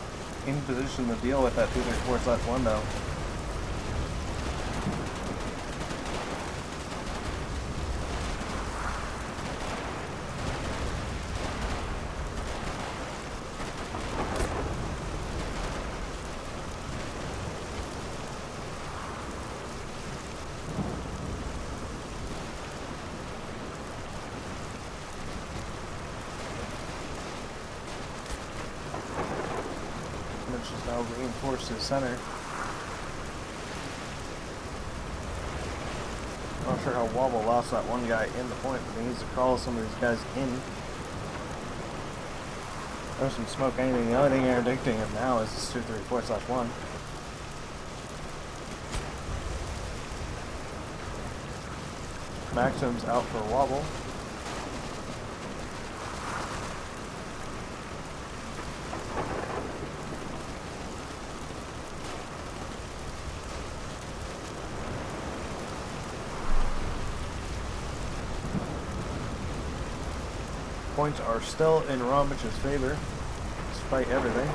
[SPEAKER 1] in position to deal with that 234/1 though. Now reinforce his center. Not sure how Wobble lost that one guy in the point, but he needs to call some of these guys in. There's some smoke anything. The only thing interdicting him now is this 234/1. Maxim's out for Wobble. Points are still in Romich's favor, despite everything.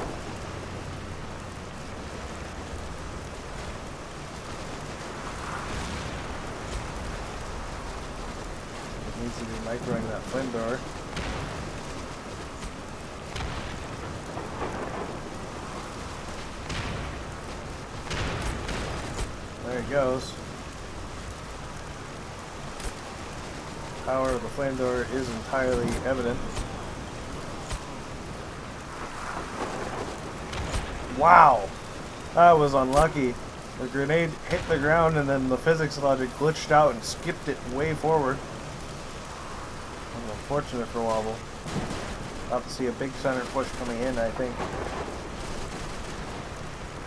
[SPEAKER 1] It needs to be microing that flamethrower. There he goes. power of the flamethrower is entirely evident. Wow! That was unlucky. The grenade hit the ground and then the physics logic glitched out and skipped it way forward. That was unfortunate for Wobble. About to see a big center push coming in, I think.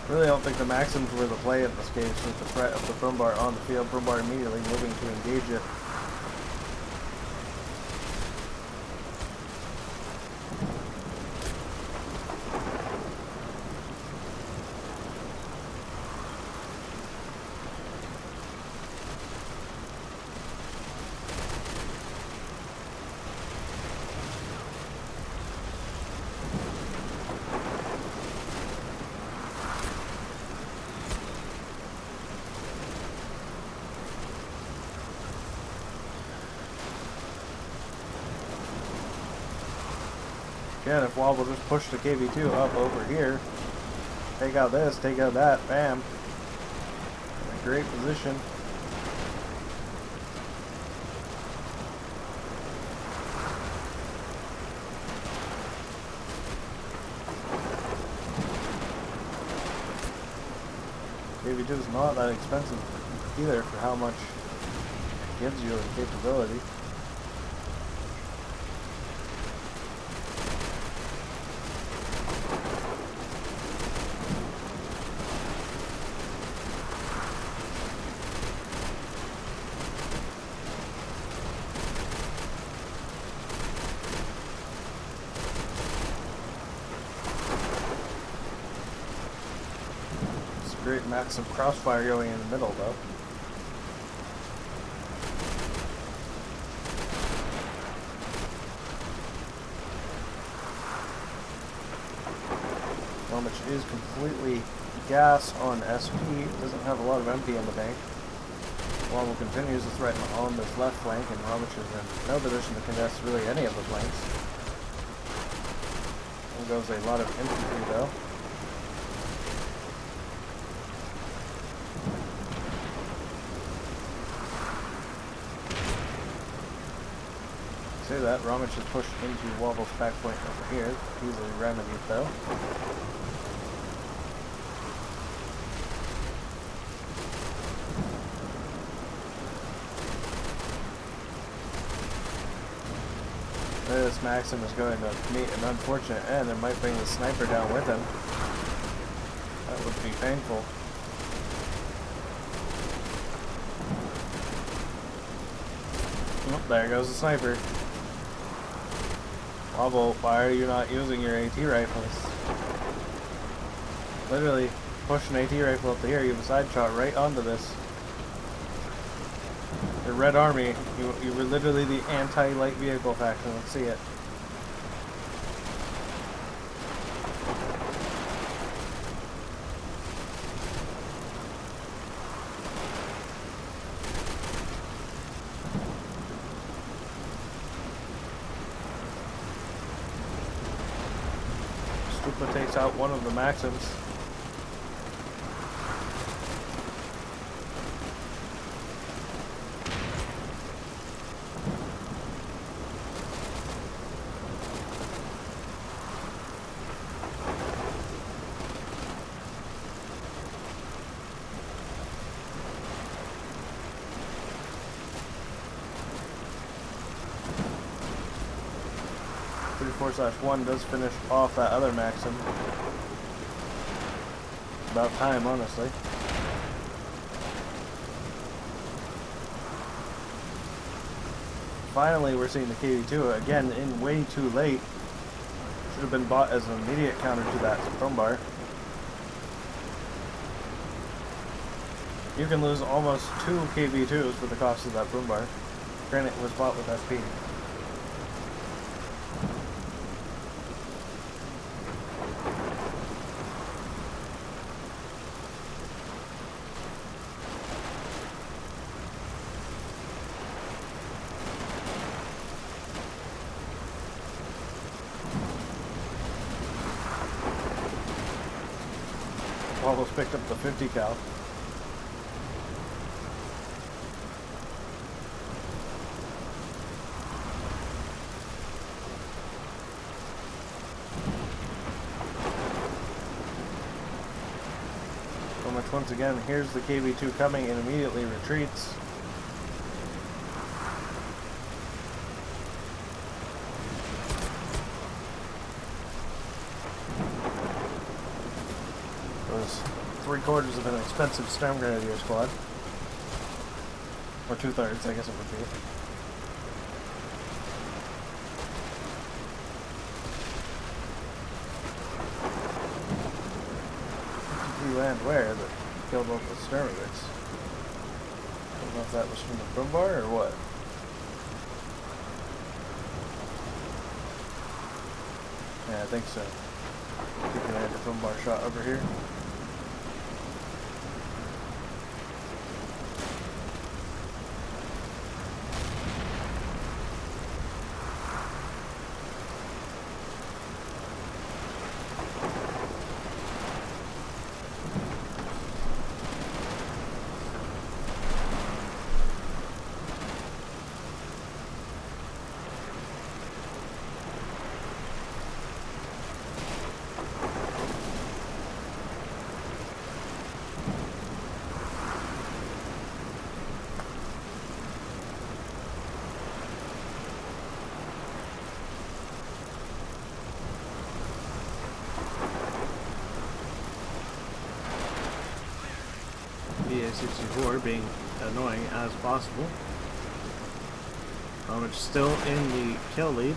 [SPEAKER 1] Really don't think the Maxims were the play in this case with the threat of the Brumbar on the field. Brumbar immediately moving to engage it. Again, if Wobble just pushed the KV2 up over here, take out this, take out that, bam. In a great position. KV2 is not that expensive either for how much it gives you in capability. Great massive crossfire going in the middle though. Romich is completely gas on SP, doesn't have a lot of MP in the bank. Wobble continues to threaten on this left flank, and Romich is in no position to contest really any of the flanks. There goes a lot of infantry though. Say that, Romich is pushed into Wobble's back point over here, easily remedied though. This Maxim is going to meet an unfortunate end and might bring the sniper down with him. That would be painful. Oh, there goes the sniper. Wobble, why are you not using your AT rifles? Literally, push an AT rifle up here, you have a side shot right onto this. The Red Army, you were literally the anti-light vehicle faction, let's see it. Stupa takes out one of the Maxims. /1 does finish off that other Maxim. About time, honestly. Finally, we're seeing the KV2 again in way too late. Should have been bought as an immediate counter to that Brumbar. You can lose almost 2 KV2s for the cost of that Brumbar. Granted, it was bought with SP. Almost picked up the 50 cal. once again. Here's the KV-2 coming and immediately retreats. Was 3/4 of an expensive Storm Grenadier squad. Or 2/3, I guess it would be. Who and where that killed both the Sturmovits. I don't know if that was from the Brumbar or what. Yeah, I think so. I think I had the Brumbar shot over here. BA-64 being annoying as possible. It's still in the kill lead.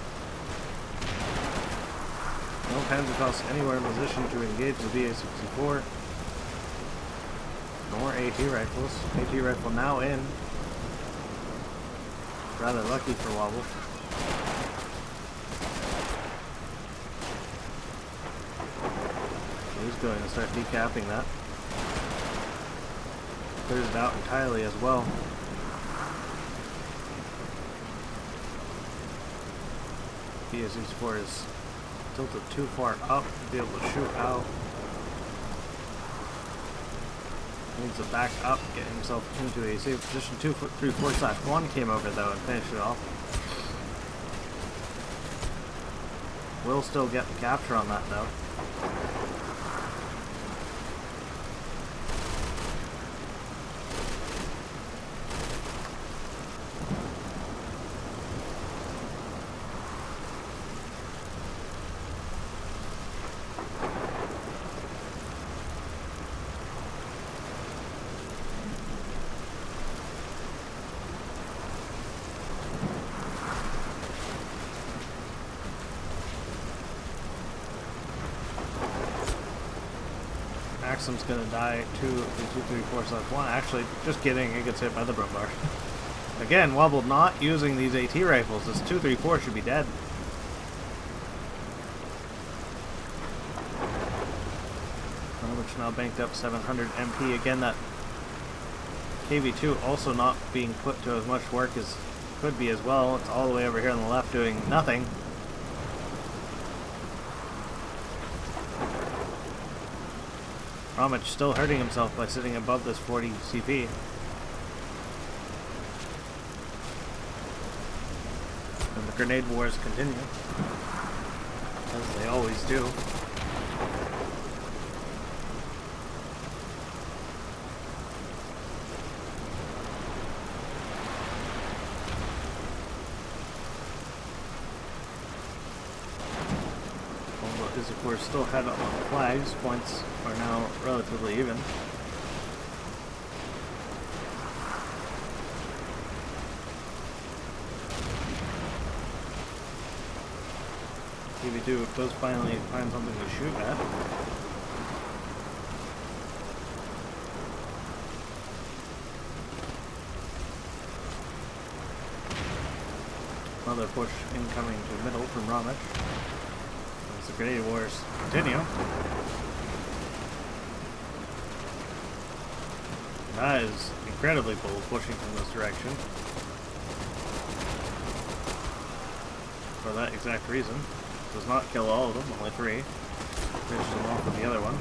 [SPEAKER 1] No Panzerfaust anywhere in position to engage the BA-64. More AT rifles. AT rifle now in. Rather lucky for Wobble. He's going to start decapping that. Clears it out entirely as well. BA-64 is tilted too far up to be able to shoot out. Needs to back up, get himself into a safe position. 234/1 came over though and finished it off. Will still get the capture on that though. Maxim's gonna die to the 234/1. Actually, just kidding, he gets hit by the Brumbar. Again, Wobble not using these AT rifles. This 234 should be dead. Which now banked up 700 MP. Again, that KV-2 also not being put to as much work as could be as well. It's all the way over here on the left doing nothing. Roma still hurting himself by sitting above this 40 CP. And the grenade wars continue, as they always do. Is of course still head up on the flags. Points are now relatively even. KV-2 does finally find something to shoot at. Another push incoming to middle from Roma. The grenade wars continue. That is incredibly bold, pushing from this direction. For that exact reason. Does not kill all of them, only 3. Finishes them off with the other one.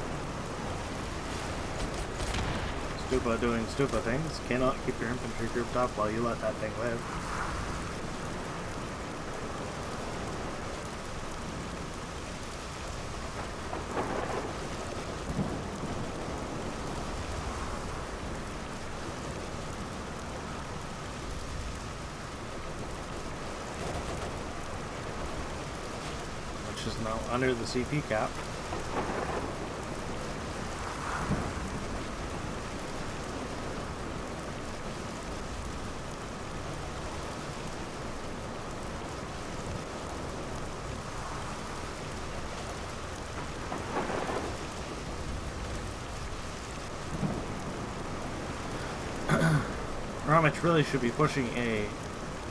[SPEAKER 1] Stupa doing Stupa things. Cannot keep your infantry grouped up while you let that thing live. which is now under the CP cap. Romich really should be pushing a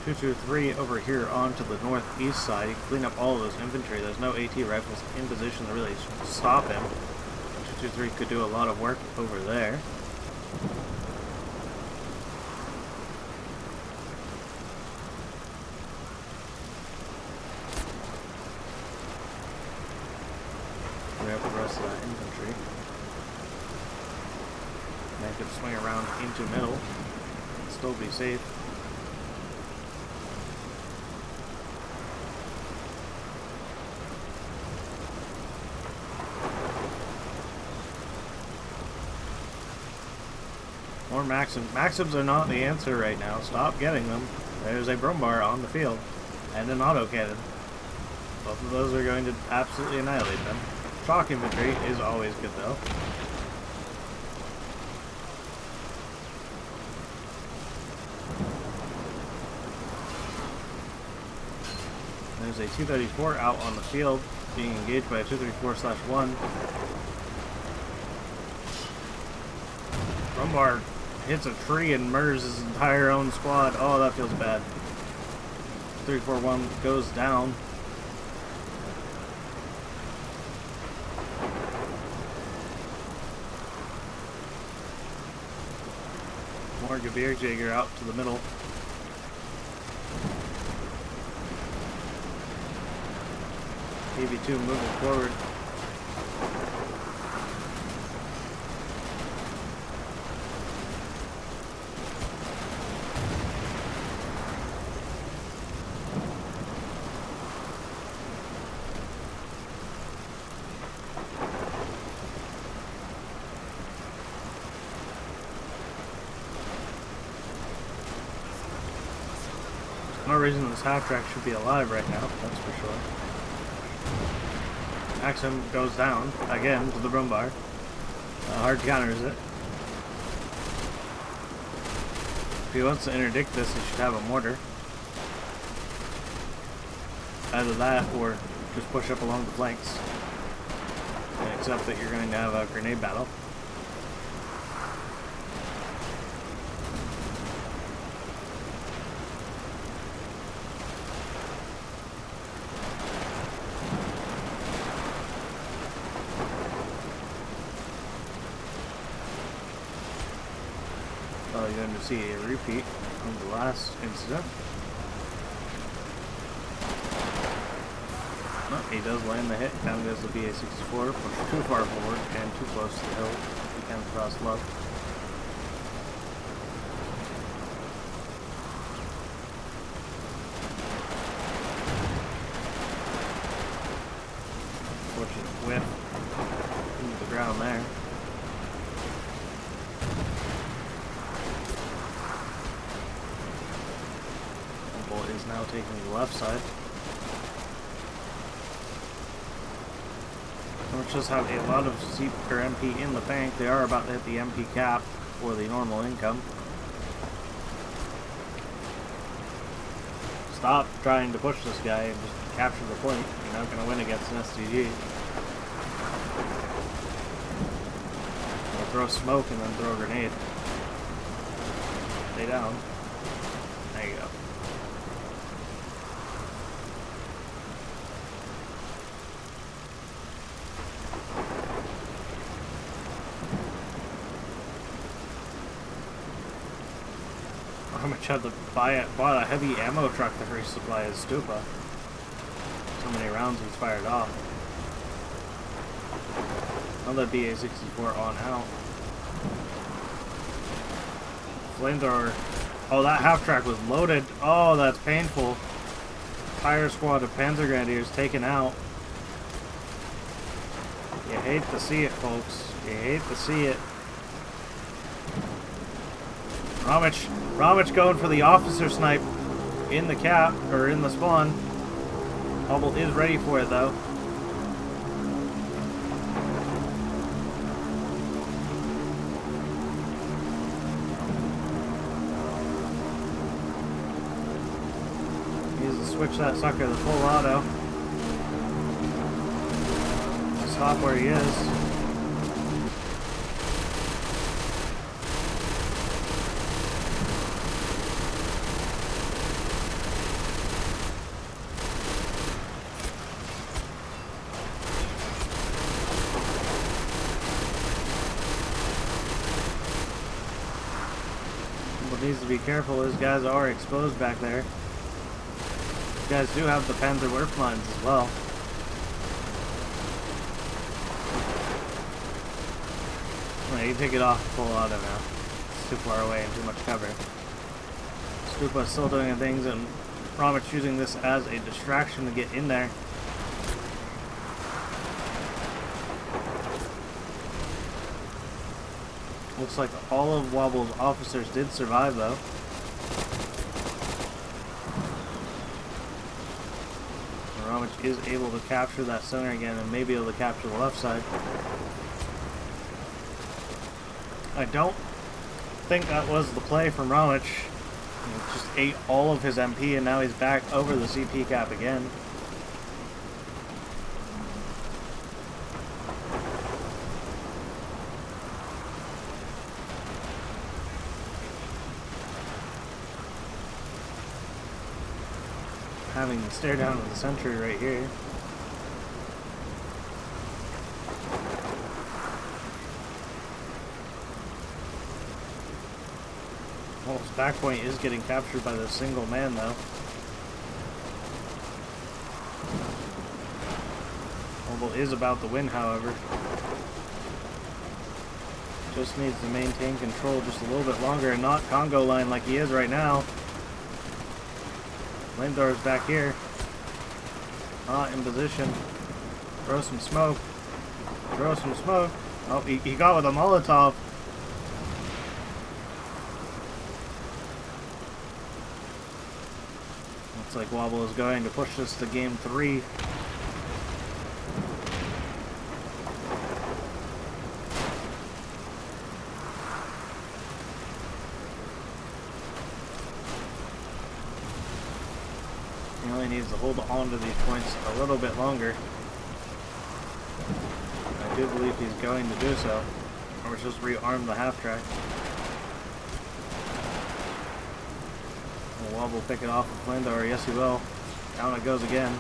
[SPEAKER 1] 223 over here onto the northeast side, clean up all of those infantry. There's no AT rifles in position to really stop him. 223 could do a lot of work over there. Clear up the rest of that infantry. And I could swing around into middle and still be safe. More Maxims. Maxims are not the answer right now. Stop getting them. There's a Brumbar on the field. And an autocannon. Both of those are going to absolutely annihilate them. Shock infantry is always good though. There's a 234 out on the field being engaged by a 234/1. Brumbar hits a tree and murders his entire own squad. Oh, that feels bad. 341 goes down. More Gebirgsjäger out to the middle. KB2 moving forward. No reason this half track should be alive right now, that's for sure. Maxim goes down again to the Brumbar. Hard counters it. If he wants to interdict this, he should have a mortar. Either that or just push up along the flanks. And accept that you're going to have a grenade battle. You're going to see a repeat of the last incident. Oh, he does land the hit. Down goes the BA-64. Pushed too far forward and too close to the hill. He can cross low. Fortunate whiff into the ground there. Is now taking the left side. Which does have a lot of MP in the bank. They are about to hit the MP cap for the normal income. Stop trying to push this guy and just capture the point. You're not going to win against an STG. They'll throw smoke and then throw a grenade. Stay down. There you go. How much had to bought a heavy ammo truck to resupply his stupa. So many rounds he's fired off. Another BA-64 on out. Flamethrower. Oh, that half track was loaded. Oh, that's painful. Entire squad of Panzer Grenadiers taken out. You hate to see it, folks. You hate to see it. Romich going for the officer snipe in the cap, or in the spawn. Wobble is ready for it though. switch that sucker to full auto. Stop where he is. What needs to be careful is guys are exposed back there. These guys do have the Panzer Werft lines as well. Well, you take it off full auto now. It's too far away and too much cover. Stupa's still doing things, and Romit's using this as a distraction to get in there. Looks like all of Wobble's officers did survive, though. Romich is able to capture that center again and maybe able to capture the left side. I don't think that was the play from Romich. He just ate all of his MP and now he's back over the CP cap again. Having to stare down at the sentry right here. Well, his back point is getting captured by the single man, though. Wobble is about to win, however. Just needs to maintain control just a little bit longer and not Congo line like he is right now. Flamethrowers back here. Not in position. Throw some smoke. Throw some smoke. Oh, he got with a Molotov. Looks like Wobble is going to push this to game 3. He only needs to hold on to these points a little bit longer. I do believe he's going to do so. Or just rearm the half track. Will Wobble pick it off with Flamethower? Yes, he will. Down it goes again.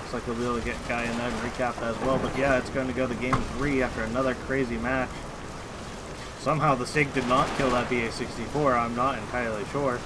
[SPEAKER 1] Looks like he'll be able to get a guy in there and recap that as well. But yeah, it's going to go to game 3 after another crazy match. Somehow the SIG did not kill that BA-64. I'm not entirely sure.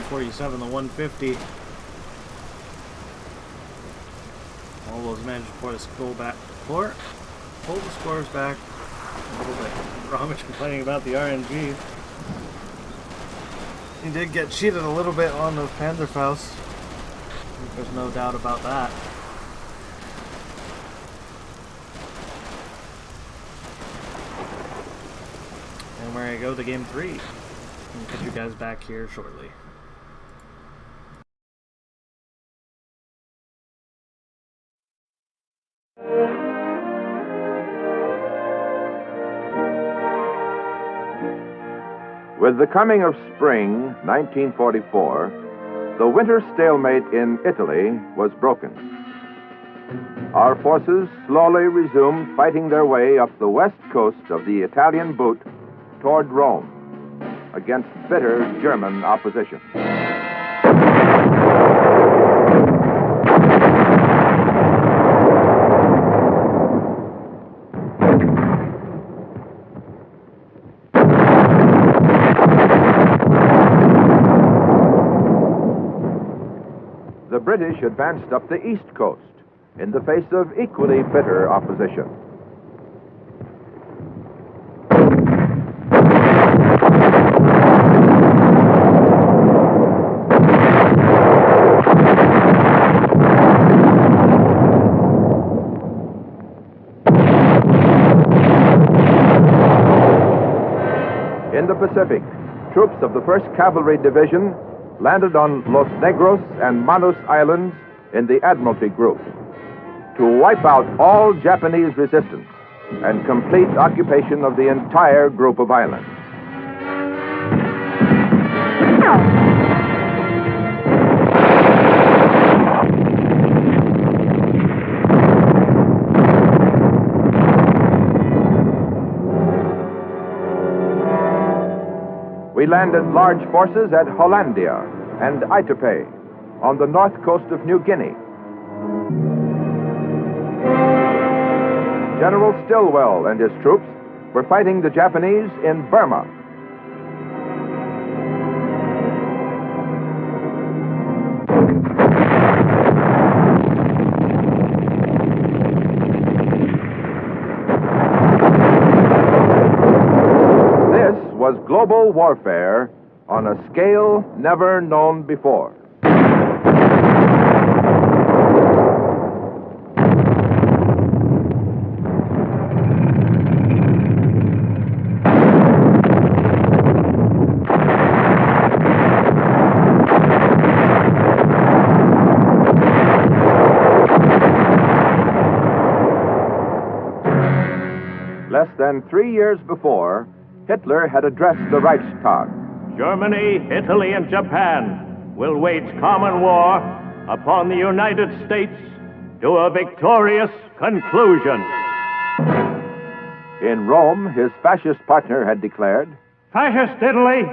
[SPEAKER 1] .147 to 150. All those managed to pull the score back. Pull the scores back a little bit. Romich complaining about the RNG. He did get cheated a little bit on those Panzerfaust. There's no doubt about that. And we're gonna go to game 3. And get you guys back here shortly.
[SPEAKER 2] With the coming of spring, 1944, the winter stalemate in Italy was broken. Our forces slowly resumed fighting their way up the west coast of the Italian boot toward Rome against bitter German opposition. The British advanced up the east coast in the face of equally bitter opposition. of the 1st Cavalry Division landed on Los Negros and Manus Islands in the Admiralty Group to wipe out all Japanese resistance and complete occupation of the entire group of islands. We landed large forces at Hollandia and Aitape on the north coast of New Guinea. General Stilwell and his troops were fighting the Japanese in Burma. This was global warfare on a scale never known before. Less than 3 years before, Hitler had addressed the Reichstag.
[SPEAKER 3] Germany, Italy, and Japan will wage common war upon the United States to a victorious conclusion.
[SPEAKER 2] In Rome, his fascist partner had declared,
[SPEAKER 4] Fascist Italy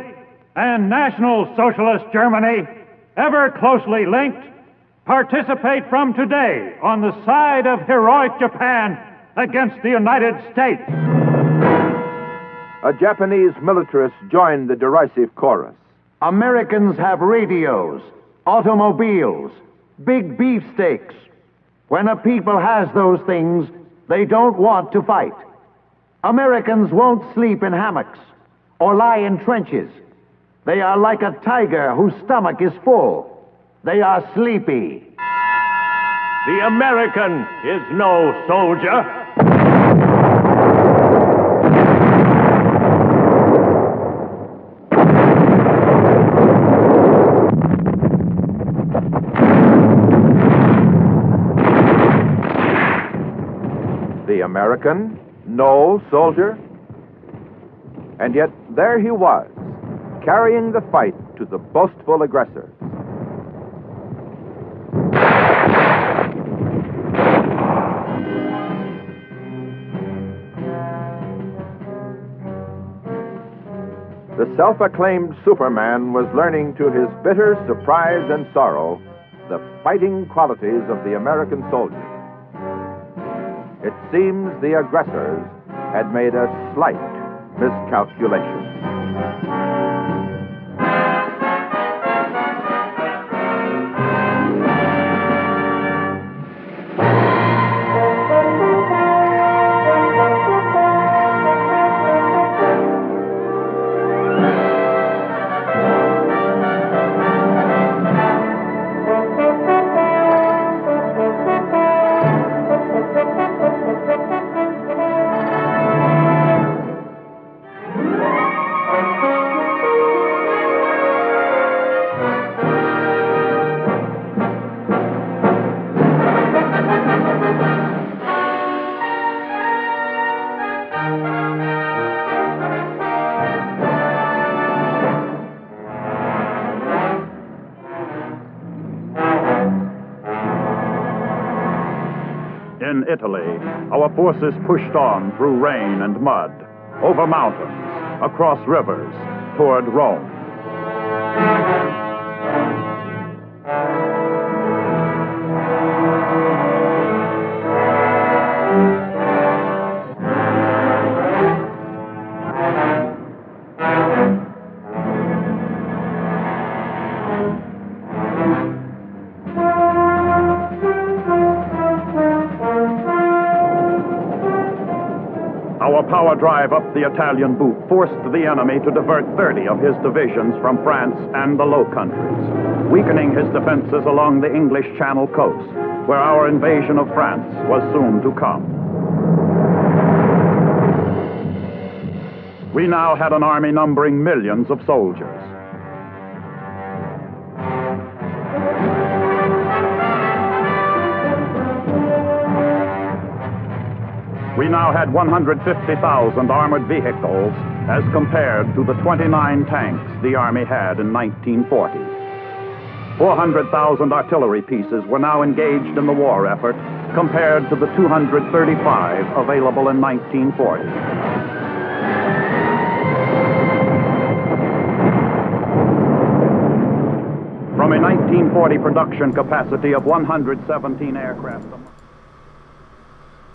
[SPEAKER 4] and National Socialist Germany, ever closely linked, participate from today on the side of heroic Japan against the United States.
[SPEAKER 2] A Japanese militarist joined the derisive chorus.
[SPEAKER 5] Americans have radios, automobiles, big beefsteaks. When a people has those things, they don't want to fight. Americans won't sleep in hammocks or lie in trenches. They are like a tiger whose stomach is full. They are sleepy.
[SPEAKER 3] The American is no soldier.
[SPEAKER 2] The American, no soldier. And yet there he was, carrying the fight to the boastful aggressor. The self-acclaimed Superman was learning to his bitter surprise and sorrow the fighting qualities of the American soldier. It seems the aggressors had made a slight miscalculation.
[SPEAKER 6] In Italy, our forces pushed on through rain and mud, over mountains, across rivers, toward Rome. Our power drive up the Italian boot forced the enemy to divert 30 of his divisions from France and the Low Countries, weakening his defenses along the English Channel coast, where our invasion of France was soon to come. We now had an army numbering millions of soldiers. We now had 150,000 armored vehicles as compared to the 29 tanks the Army had in 1940. 400,000 artillery pieces were now engaged in the war effort compared to the 235 available in 1940. From a 1940 production capacity of 117 aircraft.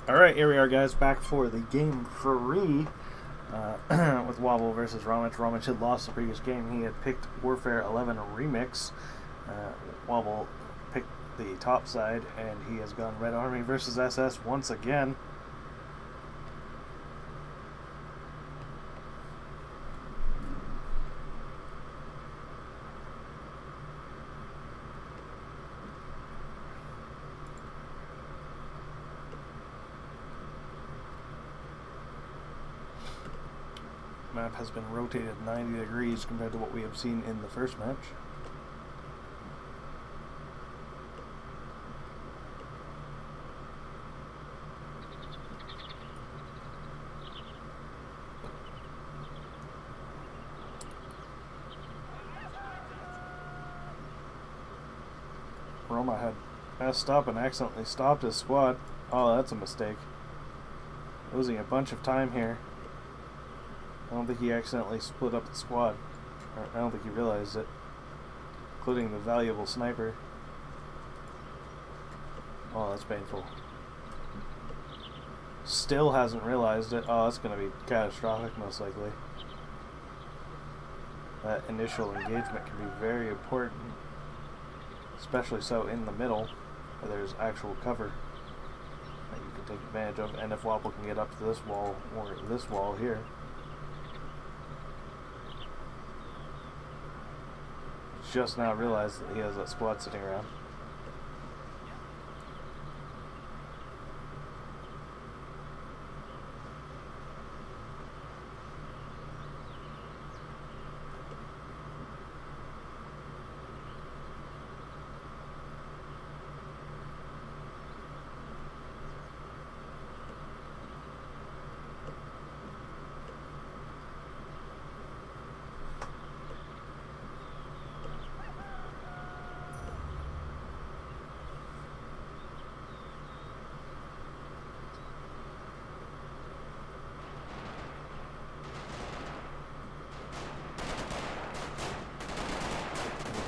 [SPEAKER 1] Alright, here we are, guys, back for the game 3 with Wobble versus Roma. Roma had lost the previous game. He had picked Warfare 11 Remix. Wobble picked the top side, and he has gone Red Army versus SS once again. Map has been rotated 90 degrees compared to what we have seen in the first match. Roma had messed up and accidentally stopped his squad. Oh, that's a mistake. Losing a bunch of time here. I don't think he accidentally split up the squad. I don't think he realized it. Including the valuable sniper. Oh, that's painful. Still hasn't realized it. Oh, that's going to be catastrophic, most likely. That initial engagement can be very important. Especially so in the middle, where there's actual cover that you can take advantage of. And if Wobble can get up to this wall, or this wall here. Just now realized that he has that squad sitting around.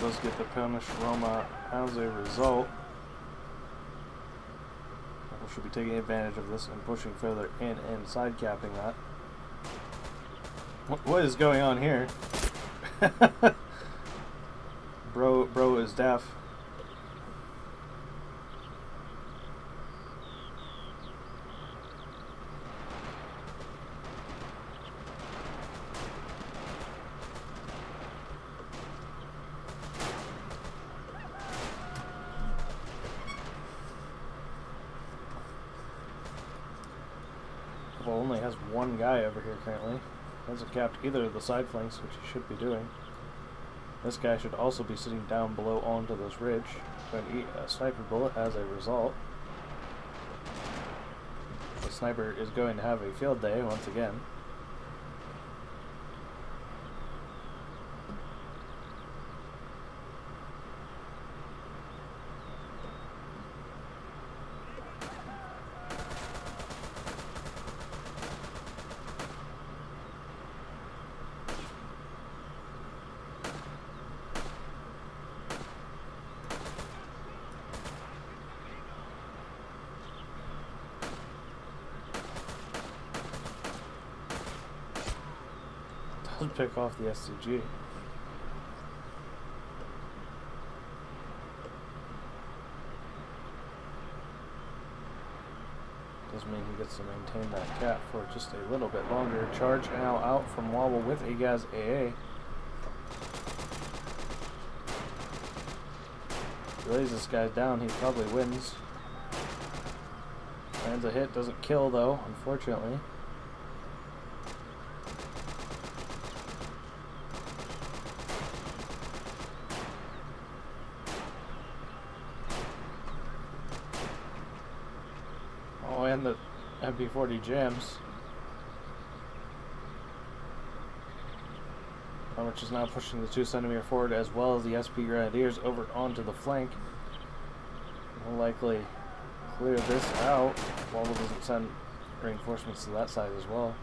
[SPEAKER 1] Does get to punish Roma as a result. We should be taking advantage of this and pushing further in and side capping that. What is going on here? Bro is deaf. Well, only has one guy over here currently. Hasn't capped either of the side flanks, which he should be doing. This guy should also be sitting down below onto this ridge. Going to eat a sniper bullet as a result. The sniper is going to have a field day once again. Doesn't pick off the SCG. Doesn't mean he gets to maintain that cap for just a little bit longer. Charge now out from Wobble with a Gaz AA. If he lays this guy down, he probably wins. Lands a hit, doesn't kill though, unfortunately. MP40 jams. Which is now pushing the 2cm forward as well as the SP Grenadiers over onto the flank. Will likely clear this out. Wobble doesn't send reinforcements to that side as well.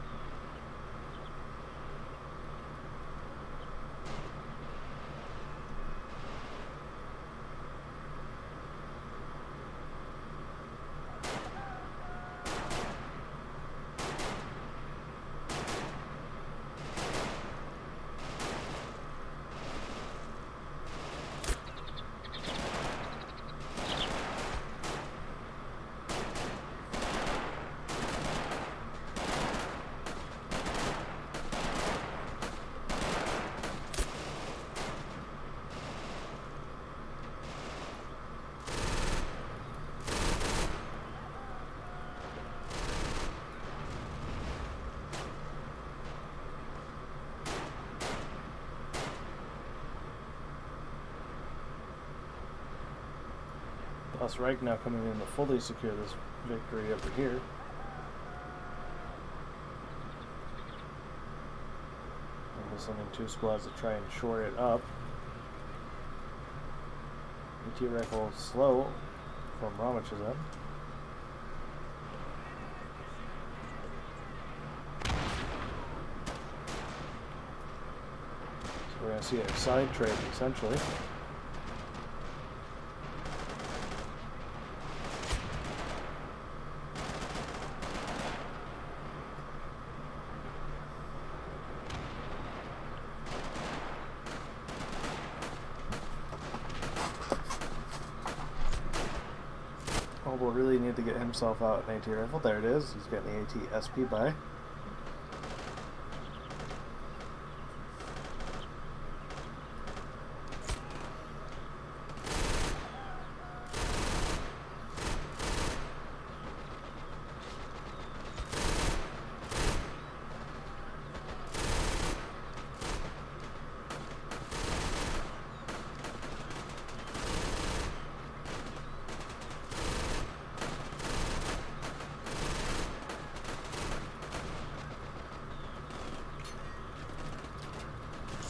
[SPEAKER 1] Plus Reich now coming in to fully secure this victory over here. And we're sending 2 squads to try and shore it up. AT rifle slow from Romich's end. So we're going to see a side trade essentially. Will really need to get himself out an AT rifle. There it is. He's getting the AT SP by.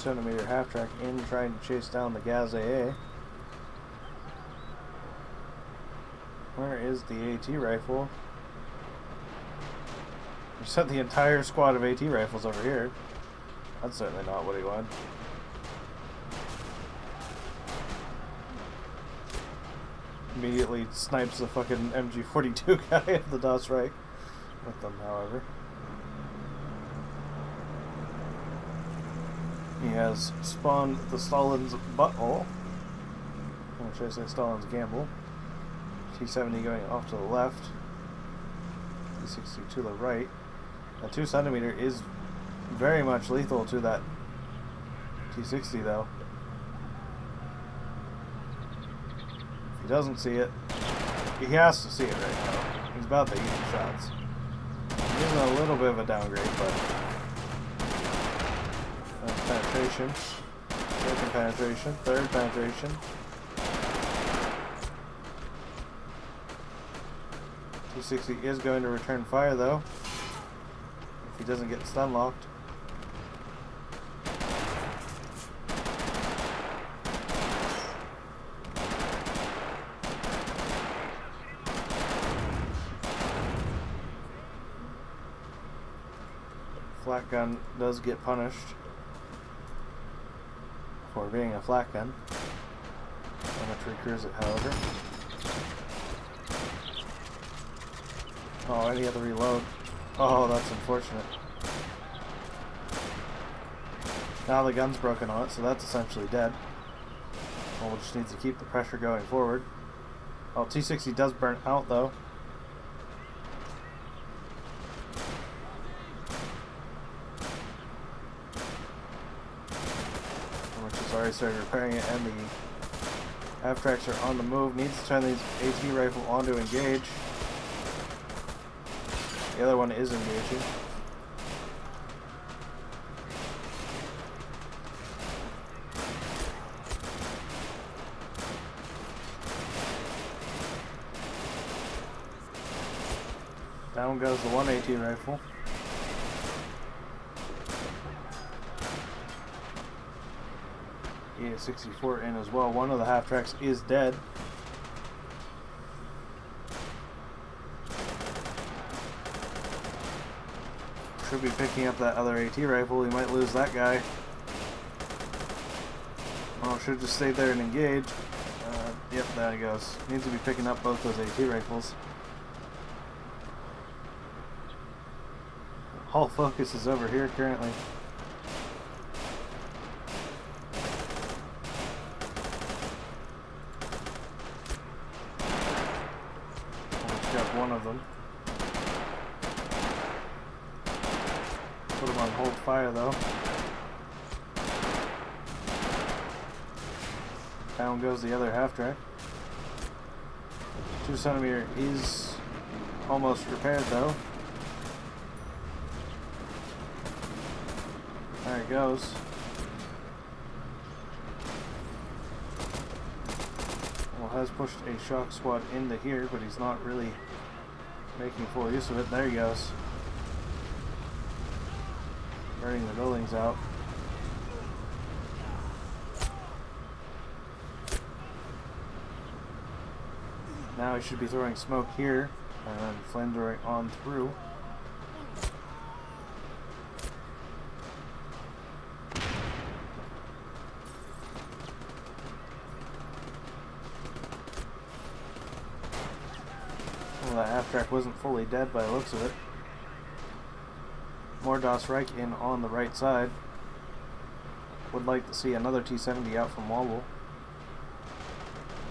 [SPEAKER 1] Centimeter half track in trying to chase down the Gaz AA. Where is the AT rifle? You sent the entire squad of AT rifles over here. That's certainly not what he wanted. Immediately snipes the fucking MG42 guy of the Das Reich with them, however. He has spawned the Stalin's butthole. Or should I say Stalin's gamble. T70 going off to the left. T60 to the right. That 2cm is very much lethal to that T60 though. If he doesn't see it, he has to see it right now. He's about to eat the shots. He's a little bit of a downgrade, but that's penetration. Second penetration. Third penetration. T60 is going to return fire though. If he doesn't get stun locked. Flat gun does get punished for being a flat gun. Telemetry cruise it, however. Oh, and he had to reload. Oh, that's unfortunate. Now the gun's broken on it, so that's essentially dead. Well, we'll just need to keep the pressure going forward. Oh, T60 does burn out though. Which is already started repairing it, and the half-tracks are on the move. Needs to turn these AT rifle on to engage. The other one is engaging. Down goes the one AT rifle. EA-64 in as well. One of the half-tracks is dead. Should be picking up that other AT rifle. He might lose that guy. Oh, should just stay there and engage. Yep, there he goes. Needs to be picking up both those AT rifles. All focus is over here currently. Almost got one of them. Put him on hold fire though. Down goes the other half-track. 2cm is almost repaired though. There he goes. Well, has pushed a shock squad into here, but he's not really making full use of it. There he goes. Burning the buildings out. Now he should be throwing smoke here and flamethrowing on through. Well, that half-track wasn't fully dead by the looks of it. More Das Reich in on the right side. Would like to see another T-70 out from Wobble.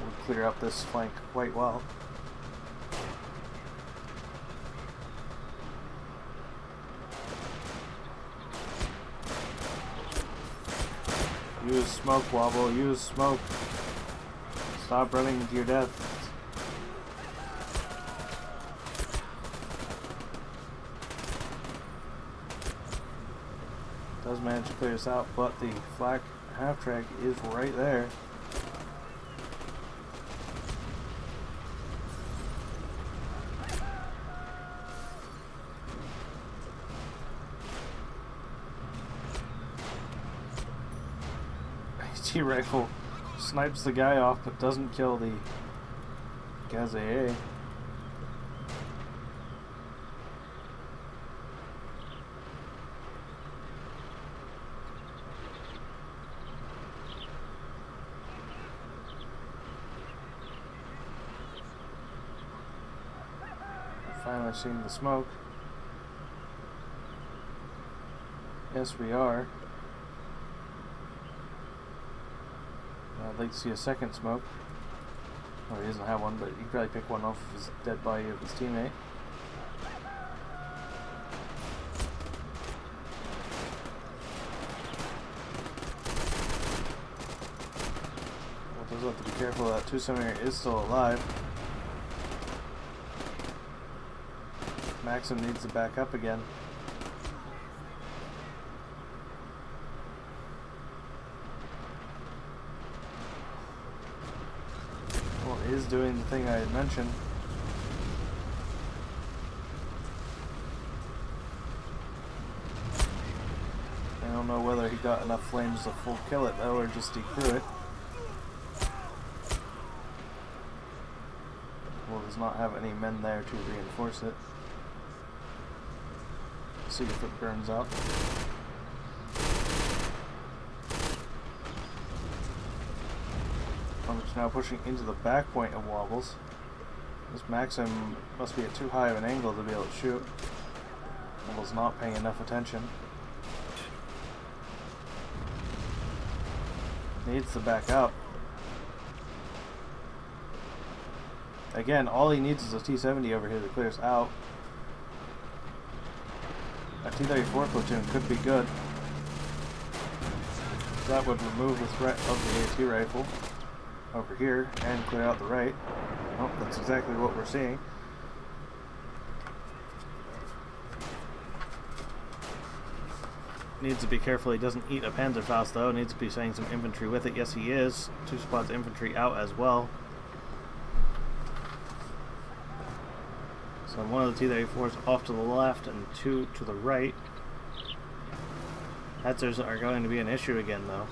[SPEAKER 1] Would clear up this flank quite well. Use smoke, Wobble, use smoke. Stop running to your death. Does manage to clear us out, but the flak half-track is right there. AT rifle snipes the guy off, but doesn't kill the Gazette. Finally seeing the smoke. Yes, we are. I'd like to see a second smoke. Oh, he doesn't have one, but he could probably pick one off of his dead body of his teammate. Well, does have to be careful that 2cm is still alive. Maxim needs to back up again. Well, he is doing the thing I had mentioned. I don't know whether he got enough flames to full kill it though, or just decrew it. Well, does not have any men there to reinforce it. See if it burns up. It's now pushing into the back point of Wobbles. This Maxim must be at too high of an angle to be able to shoot. Wobbles not paying enough attention. Needs to back up. Again, all he needs is a T-70 over here that clears out. A T-34 platoon could be good. That would remove the threat of the AT rifle over here and clear out the right. Oh, that's exactly what we're seeing. Needs to be careful he doesn't eat a Panzerfaust though. Needs to be sending some infantry with it. Yes, he is. 2 squads infantry out as well. So one of the T-34s off to the left and two to the right. Hetzers are going to be an issue again, though.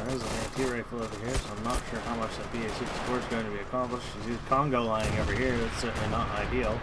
[SPEAKER 1] There's an anti-rifle over here, so I'm not sure how much that BA-64 is going to be accomplished. He's Congo lining over here, that's certainly not ideal.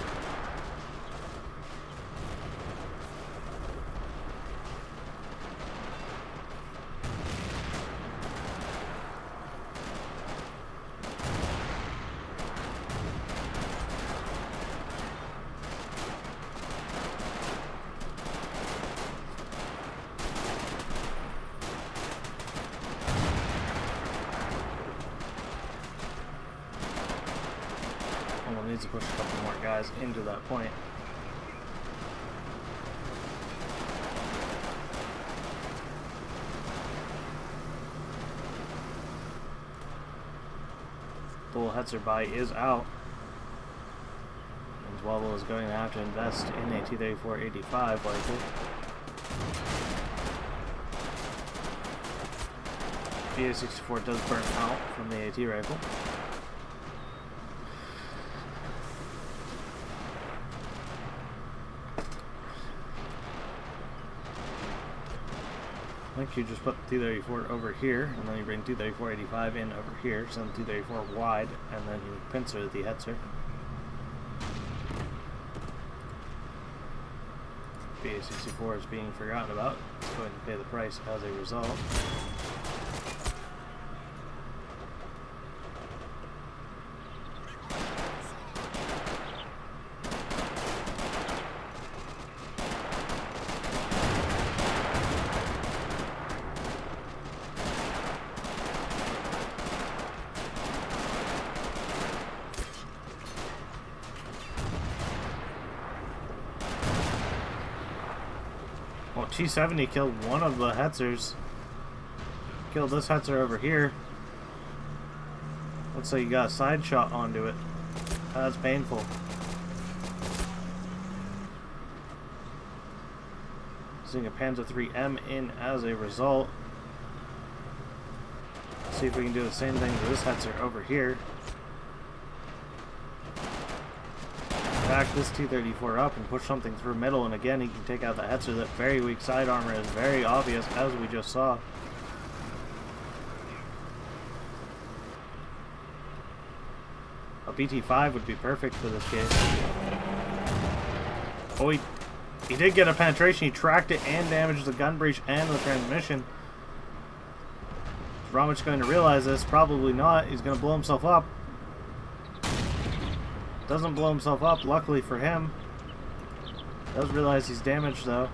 [SPEAKER 1] Needs to push a couple more guys into that point. The little Hetzer buy is out. And Wobble is going to have to invest in a T-34-85 likely. BA-64 does burn out from the AT rifle. I think you just put the T-34 over here, and then you bring T-34-85 in over here, send the T-34 wide, and then you pincer the Hetzer. BA-64 is being forgotten about. It's going to pay the price as a result. Well, T-70 killed one of the Hetzers. Killed this Hetzer over here. Looks like you got a side shot onto it. That's painful. Seeing a Panzer IIIM in as a result. See if we can do the same thing to this Hetzer over here. Back this T-34 up and push something through middle, and again he can take out the Hetzer. That very weak side armor is very obvious, as we just saw. A BT-5 would be perfect for this case. Oh, he did get a penetration. He tracked it and damaged the gun breech and the transmission. Is Roma going to realize this? Probably not. He's going to blow himself up. Doesn't blow himself up, luckily for him. Does realize he's damaged, though.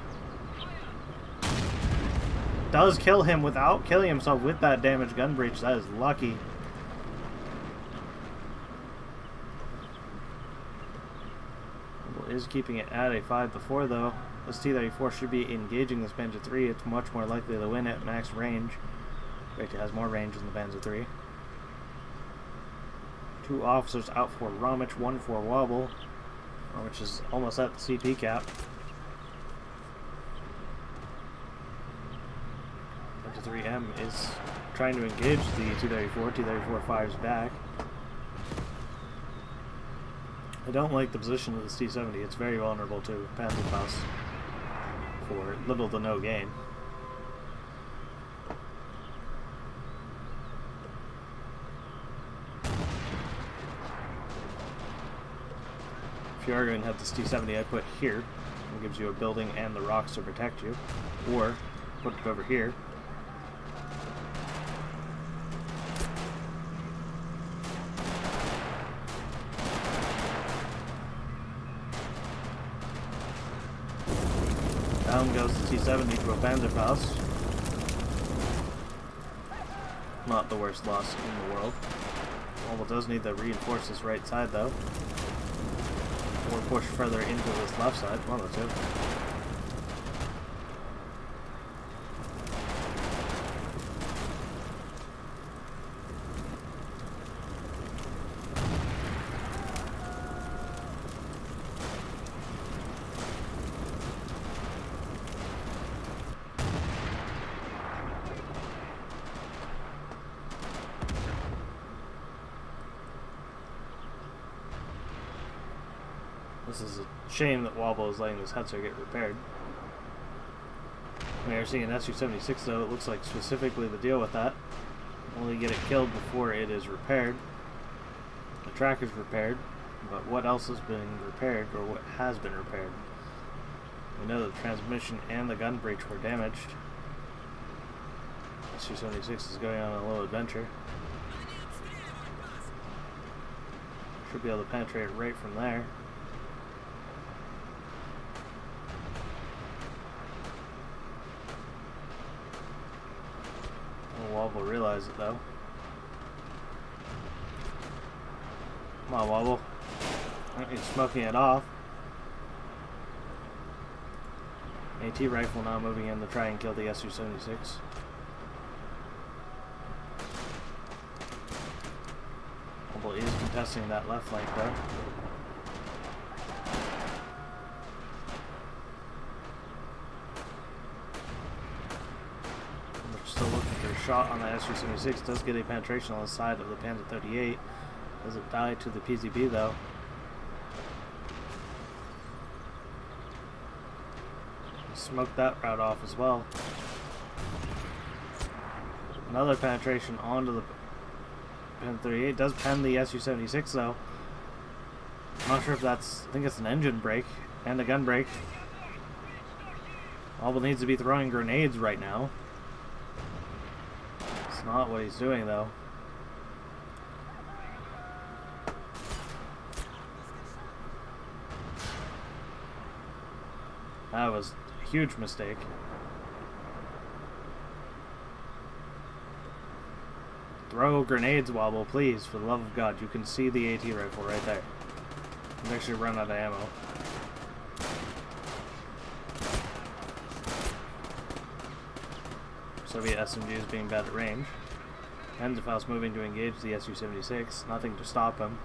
[SPEAKER 1] Does kill him without killing himself with that damaged gun breech. That is lucky. Is keeping it at a 5-4, though. This T-34 should be engaging this Panzer III. It's much more likely to win at max range. In fact, it has more range than the Panzer III. 2 officers out for Romich, 1 for Wobble. Romich is almost at the CP cap. Panzer IIIM is trying to engage the T-34. T-34 fires back. I don't like the position of this T-70. It's very vulnerable to Panzerfaust for little to no gain. If you are going to have this T-70, I put here. It gives you a building and the rocks to protect you. Or put it over here. down goes the T-70 to a Panzerfaust. Not the worst loss in the world. Wobble does need to reinforce this right side though. Or push further into this left side, one of the two. This is a shame that Wobble is letting this Hetzer get repaired. We are seeing an Su-76 though, it looks like specifically the deal with that. Only get it killed before it is repaired. The track is repaired, but what else is being repaired, or what has been repaired? We know the transmission and the gun breech were damaged. Su-76 is going on a little adventure. Should be able to penetrate it right from there. Wobble will realize it though. Come on, Wobble. He's smoking it off. AT rifle now moving in to try and kill the Su-76. Wobble is contesting that left flank though. Still looking for a shot on the Su-76. Does get a penetration on the side of the Panzer 38. Does it die to the PZB though? Smoked that route off as well. Another penetration onto the Panzer 38. Does pen the Su-76 though. I'm not sure if that's, I think it's an engine brake and a gun brake. Wobble needs to be throwing grenades right now. Not what he's doing though. That was a huge mistake. Throw grenades, Wobble, please, for the love of God. You can see the AT rifle right there. You've actually run out of ammo. Soviet SMGs being bad at range. Panzerfaust moving to engage the Su-76. Nothing to stop him.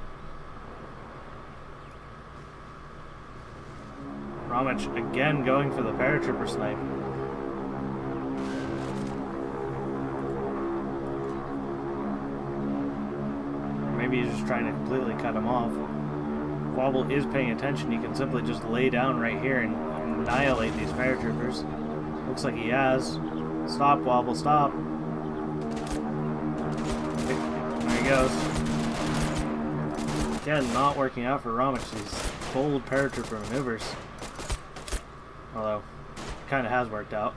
[SPEAKER 1] Romich again going for the paratrooper snipe. Maybe he's just trying to completely cut him off. If Wobble is paying attention, he can simply just lay down right here and annihilate these paratroopers. Looks like he has. Stop, Wobble, stop. There he goes. Again, not working out for Romich, these bold paratrooper maneuvers. Although, kind of has worked out.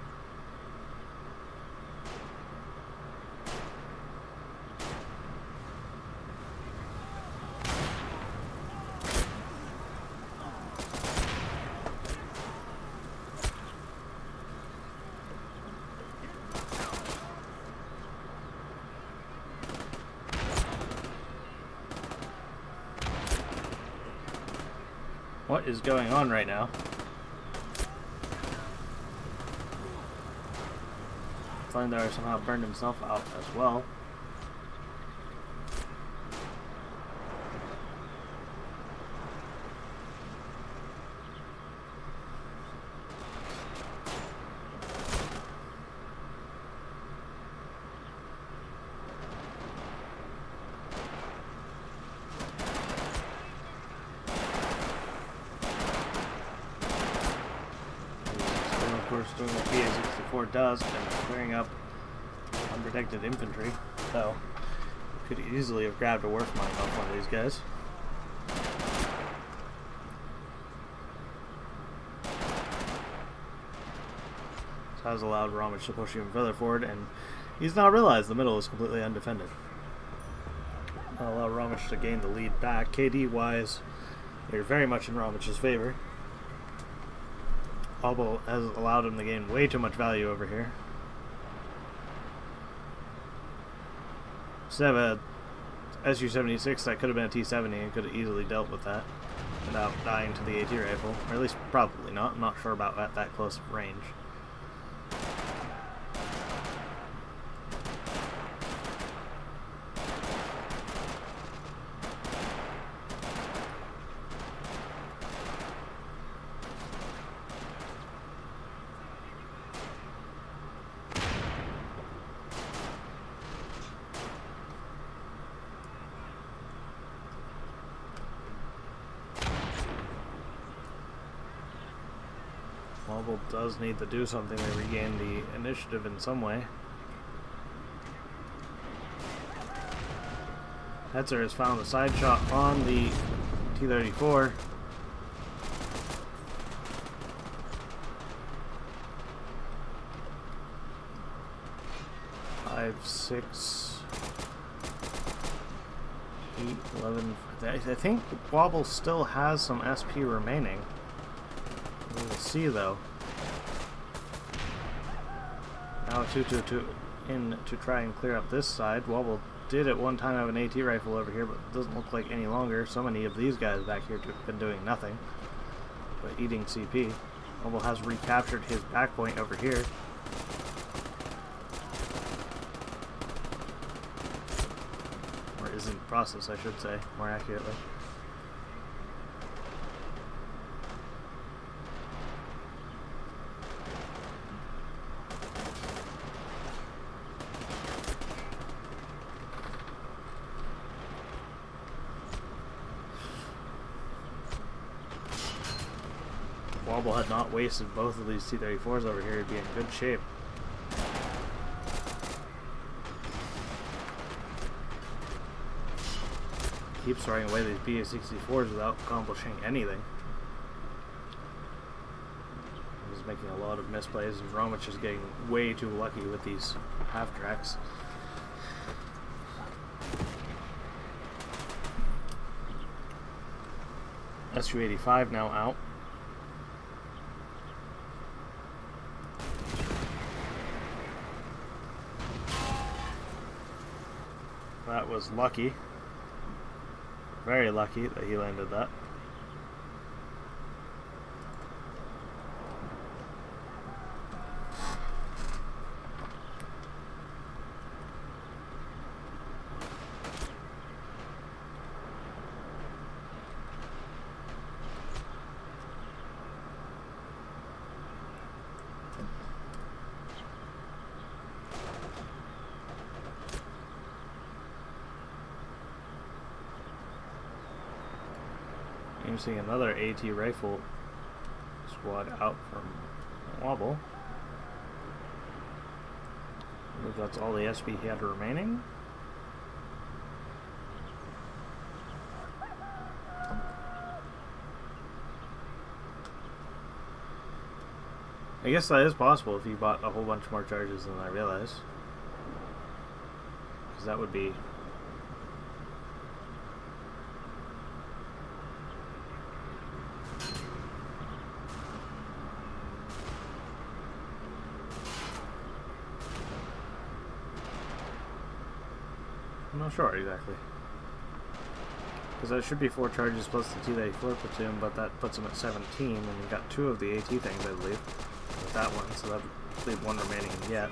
[SPEAKER 1] What is going on right now? Flandauer somehow burned himself out as well. Doing what PA-64 does, and clearing up unprotected infantry. So, could easily have grabbed a work mine off one of these guys. This has allowed Romich to push even further forward, and he's now realized the middle is completely undefended. That'll allow Romich to gain the lead back. KD-wise, they're very much in Romich's favor. Wobble has allowed him to gain way too much value over here. Instead of a SU-76, that could have been a T-70 and could have easily dealt with that without dying to the AT rifle. Or at least probably not. I'm not sure about at that close of range. Wobble does need to do something to regain the initiative in some way. Hetzer has found a side shot on the T-34. Five, 6, 8, 11. I think Wobble still has some SP remaining. We'll see though. Now 2-2-2 in to try and clear up this side. Wobble did at one time have an AT rifle over here, but it doesn't look like any longer. So many of these guys back here have been doing nothing but eating CP. Wobble has recaptured his back point over here. Or is in process, I should say, more accurately. Wobble had not wasted both of these T-34s over here, he'd be in good shape. Keeps throwing away these BA-64s without accomplishing anything. He's making a lot of misplays, and Roma is getting way too lucky with these half-tracks. SU-85 now out. That was lucky. Very lucky that he landed that. I'm seeing another AT rifle squad out from Wobble. I believe that's all the SP he had remaining. I guess that is possible if he bought a whole bunch more charges than I realized. Because that would be... I'm not sure exactly. Because that should be 4 charges plus the T-34 platoon, but that puts him at 17, and he got 2 of the AT things, I believe, with that one, so that would leave 1 remaining yet.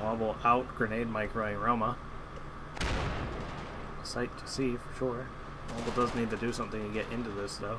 [SPEAKER 1] Wobble out, grenade microing Roma. A sight to see for sure. Wobble does need to do something to get into this, though.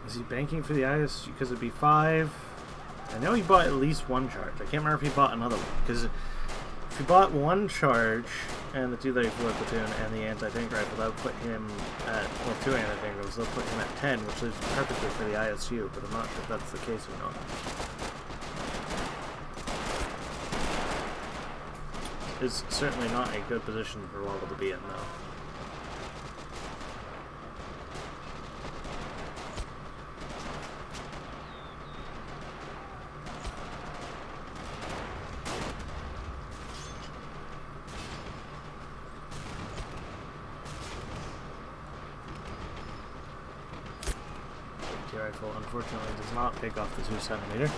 [SPEAKER 1] Is he banking for the IS? Because it'd be 5. I know he bought at least one charge. I can't remember if he bought another one. Because if he bought one charge and the 234 platoon and the anti-tank rifle, that would put him at, well, 2 anti-tank rifles, that would put him at 10, which leaves him perfectly for the ISU, but I'm not sure if that's the case or not. It's certainly not a good position for Wobble to be in, though. The rifle unfortunately does not pick off the 2cm.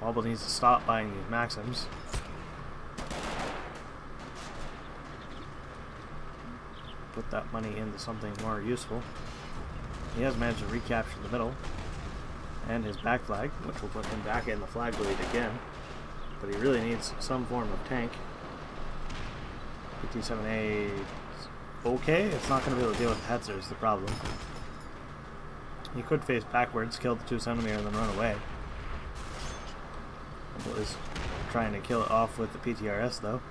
[SPEAKER 1] Wobble needs to stop buying these Maxims. Put that money into something more useful. He has managed to recapture the middle and his back flag, which will put him back in the flag lead again. But he really needs some form of tank. PT-7A is okay. It's not going to be able to deal with Hetzer is the problem. He could face backwards, kill the 2cm, and then run away. Wobble is trying to kill it off with the PTRS, though.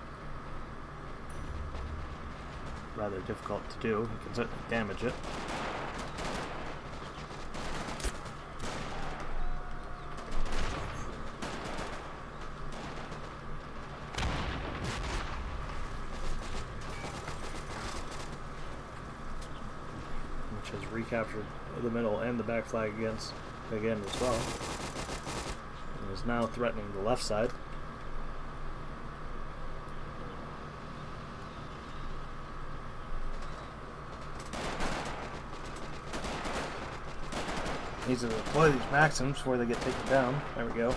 [SPEAKER 1] Rather difficult to do. He can certainly damage it. Which has recaptured the middle and the back flag again as well. And is now threatening the left side. Needs to deploy these Maxims before they get taken down. There we go.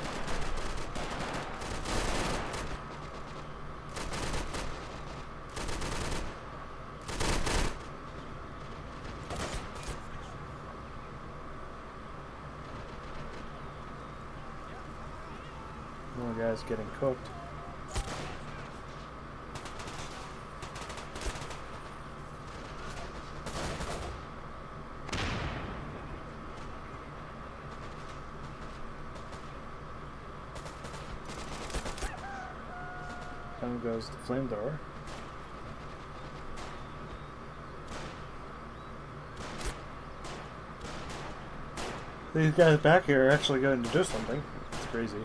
[SPEAKER 1] More guys getting cooked. Down goes the flamethrower. These guys back here are actually going to do something. It's crazy.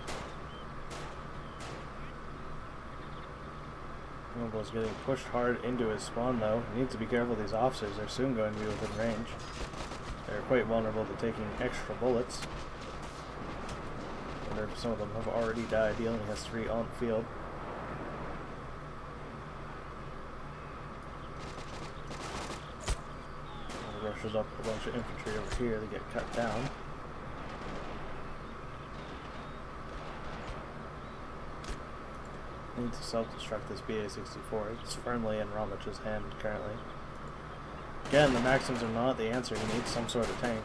[SPEAKER 1] Wobble's getting pushed hard into his spawn though. He needs to be careful. These officers are soon going to be within range. They're quite vulnerable to taking extra bullets. I wonder if some of them have already died. He only has 3 on the field. Rushes up a bunch of infantry over here to get cut down. Needs to self-destruct this BA-64. It's firmly in Romich's hand currently. Again, the Maxims are not the answer. He needs some sort of tank.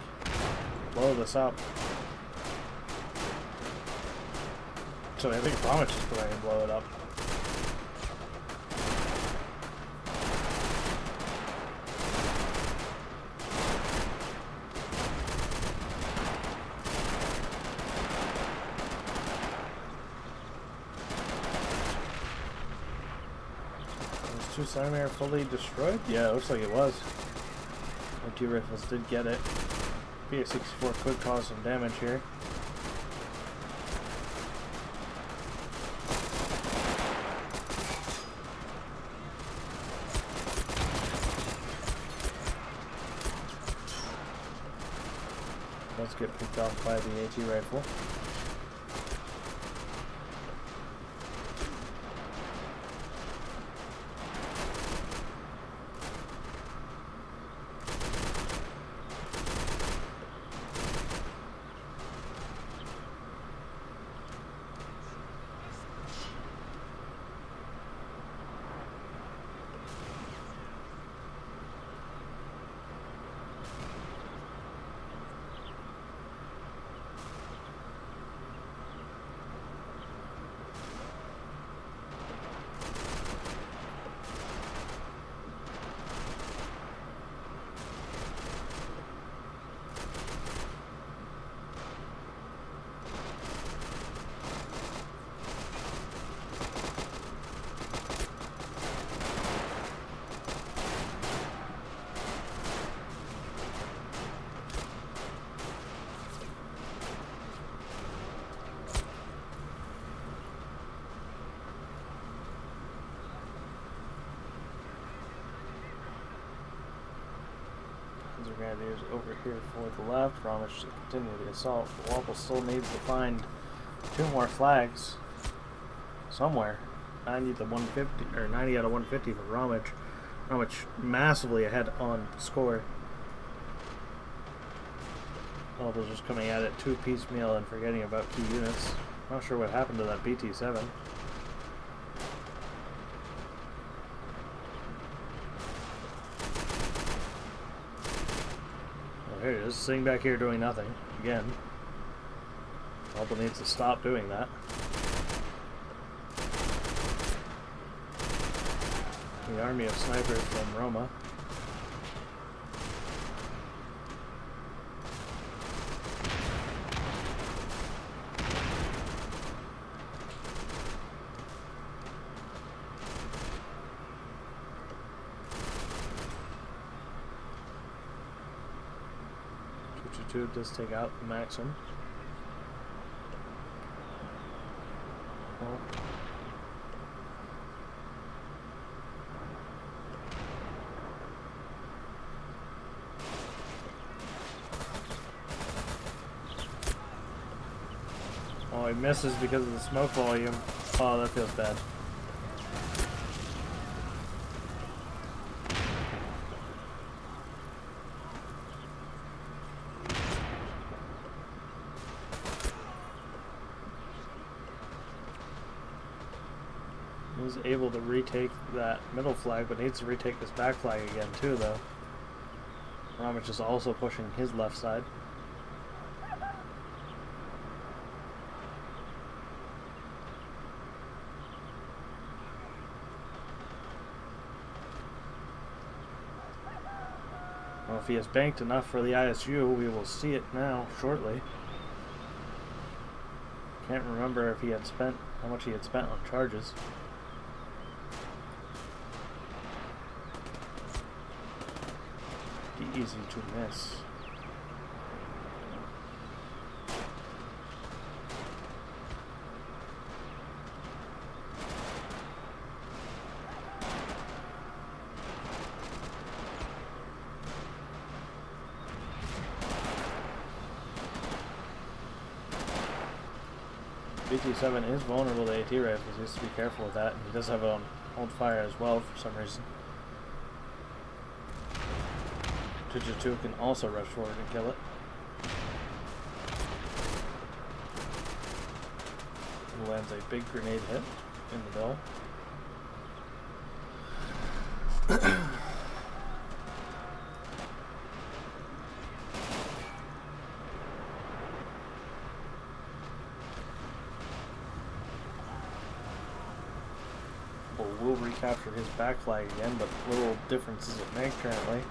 [SPEAKER 1] Blow this up. So I think Romich is going to blow it up. Was 2cm fully destroyed? Yeah, it looks like it was. The 2 rifles did get it. BA-64 could cause some damage here. Let's get picked off by the AT rifle. Panzer Grenadiers over here for the left. Roma should continue the assault. Wobble still needs to find 2 more flags somewhere. 90 to 150, or 90 out of 150 for Roma. Roma massively ahead on score. Wobble's just coming at it too piecemeal and forgetting about key units. Not sure what happened to that BT-7. Oh, here it is, sitting back here doing nothing again. Wobble needs to stop doing that. The army of snipers from Roma. Two does take out the Maxim. Oh, he misses because of the smoke volume. Oh, that feels bad. He's able to retake that middle flag, but needs to retake this back flag again too, though. Ramich is also pushing his left side. Well, if he has banked enough for the ISU, we will see it now shortly. Can't remember if he had spent how much he had spent on charges. Be easy to miss. BT-7 is vulnerable to AT rifles. He has to be careful with that, and he does have it on hold fire as well for some reason. Tuja-2 can also rush forward and kill it. He lands a big grenade hit in the middle. Will recapture his back flag again, but little differences it makes currently.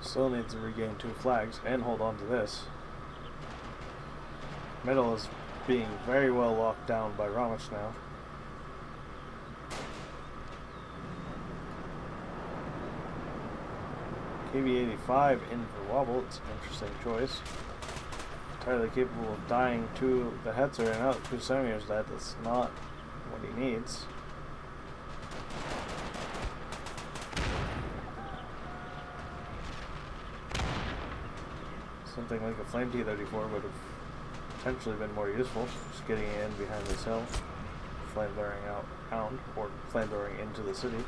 [SPEAKER 1] Still needs to regain 2 flags and hold on to this. Middle is being very well locked down by Ramich now. KV-85 in for Wobble. It's an interesting choice. Entirely capable of dying to the Hetzer and out 2 centimeters. That's not what he needs. Something like a Flame T-34 would have potentially been more useful. Just getting in behind this hill, flamethrowing out Hound, or flamethrowing into the city.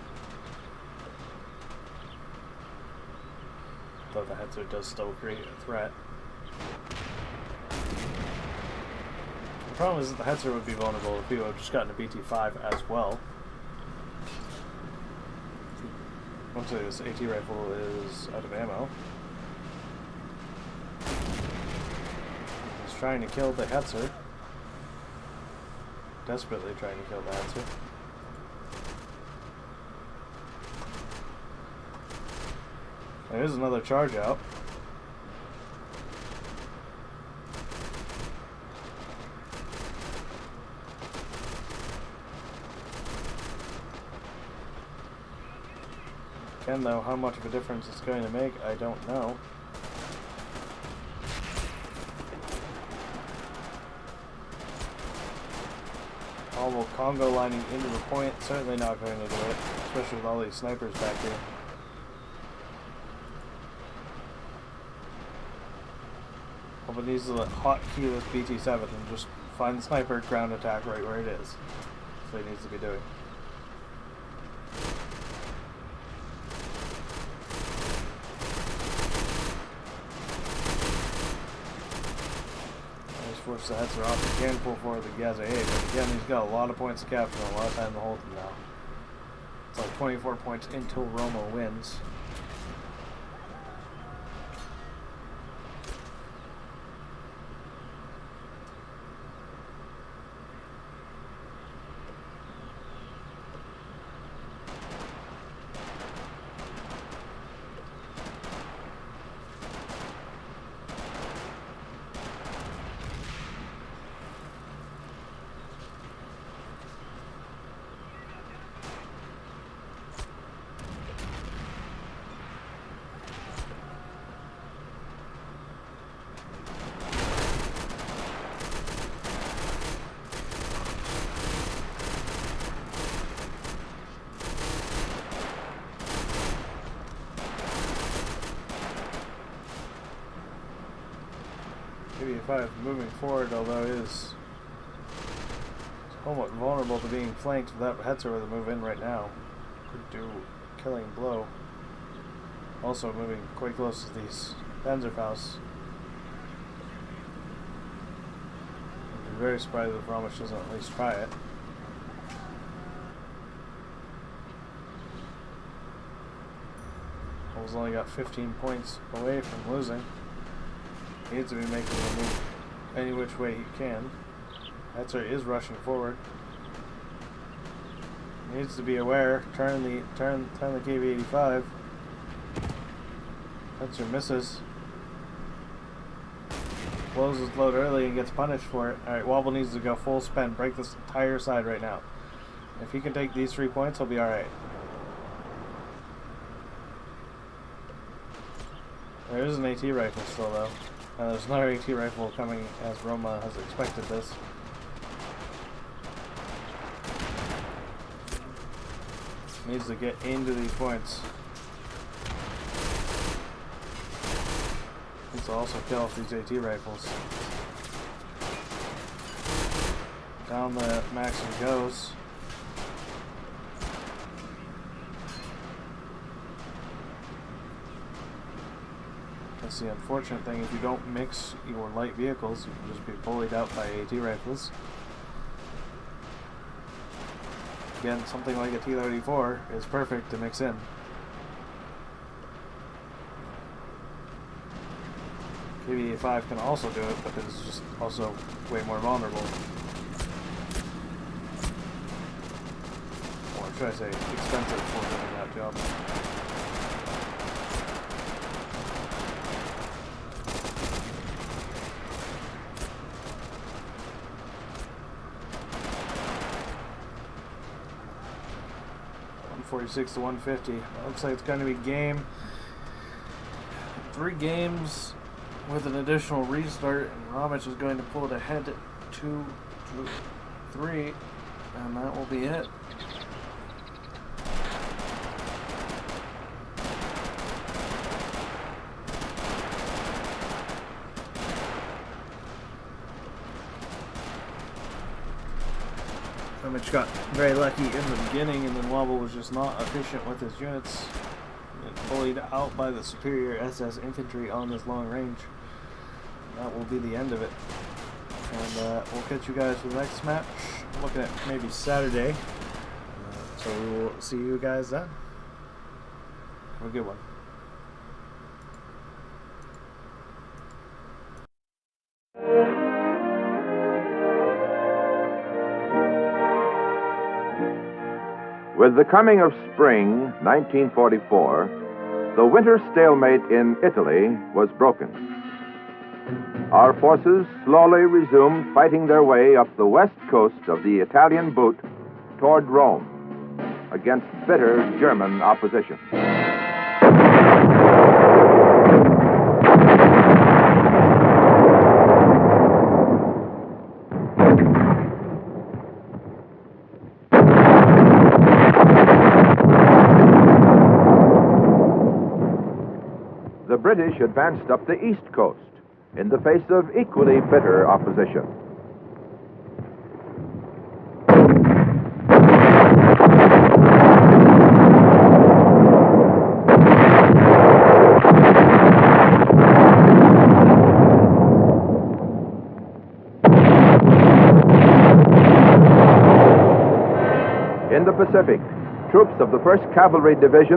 [SPEAKER 1] Though the Hetzer does still create a threat. The problem is that the Hetzer would be vulnerable if he would have just gotten a BT-5 as well. Once this AT rifle is out of ammo. Trying to kill the Hetzer. Desperately trying to kill the Hetzer. There's another charge out. Again, though, how much of a difference it's going to make, I don't know. Wobble Congo lining into the point, certainly not going to do it, especially with all these snipers back here. Wobble needs to hot key this BT-7 and just find the sniper ground attack right where it is. That's what he needs to be doing. Force the heads are off. He can pull forward the Gaza 8, but again, he's got a lot of points to capture and a lot of time to hold them now. It's like 24 points until Roma wins. KV-5 moving forward, although it is somewhat vulnerable to being flanked. If that Hetzer were to move in right now, could do a killing blow. Also moving quite close to these Panzerfaust. I'd be very surprised if Roma doesn't at least try it. He's only got 15 points away from losing. He needs to be making a move any which way he can. Hetzer is rushing forward. He needs to be aware. Turn the KV-85. Hetzer misses. Blows his load early and gets punished for it. Alright, Wobble needs to go full spend. Break this entire side right now. If he can take these 3 points, he'll be alright. There is an AT rifle still, though. And there's another AT rifle coming as Roma has expected this. Needs to get into these points. Needs to also kill off these AT rifles. Down the Maxim goes. That's the unfortunate thing. If you don't mix your light vehicles, you can just be bullied out by AT rifles. Again, something like a T-34 is perfect to mix in. KV-5 can also do it, but it's just also way more vulnerable. Or should I say, expensive for doing that job. .46 to 150. Looks like it's going to be game. 3 games with an additional restart, and Robz is going to pull it ahead 2-3, and that will be it. Romich got very lucky in the beginning, and then Wobble was just not efficient with his units. And bullied out by the superior SS infantry on this long range. That will be the end of it. And we'll catch you guys for the next match. I'm looking at maybe Saturday. So we will see you guys then. Have a good one.
[SPEAKER 2] With the coming of spring, 1944, the winter stalemate in Italy was broken. Our forces slowly resumed fighting their way up the west coast of the Italian boot toward Rome against bitter German opposition. The British advanced up the east coast in the face of equally bitter opposition. In the Pacific, troops of the 1st Cavalry Division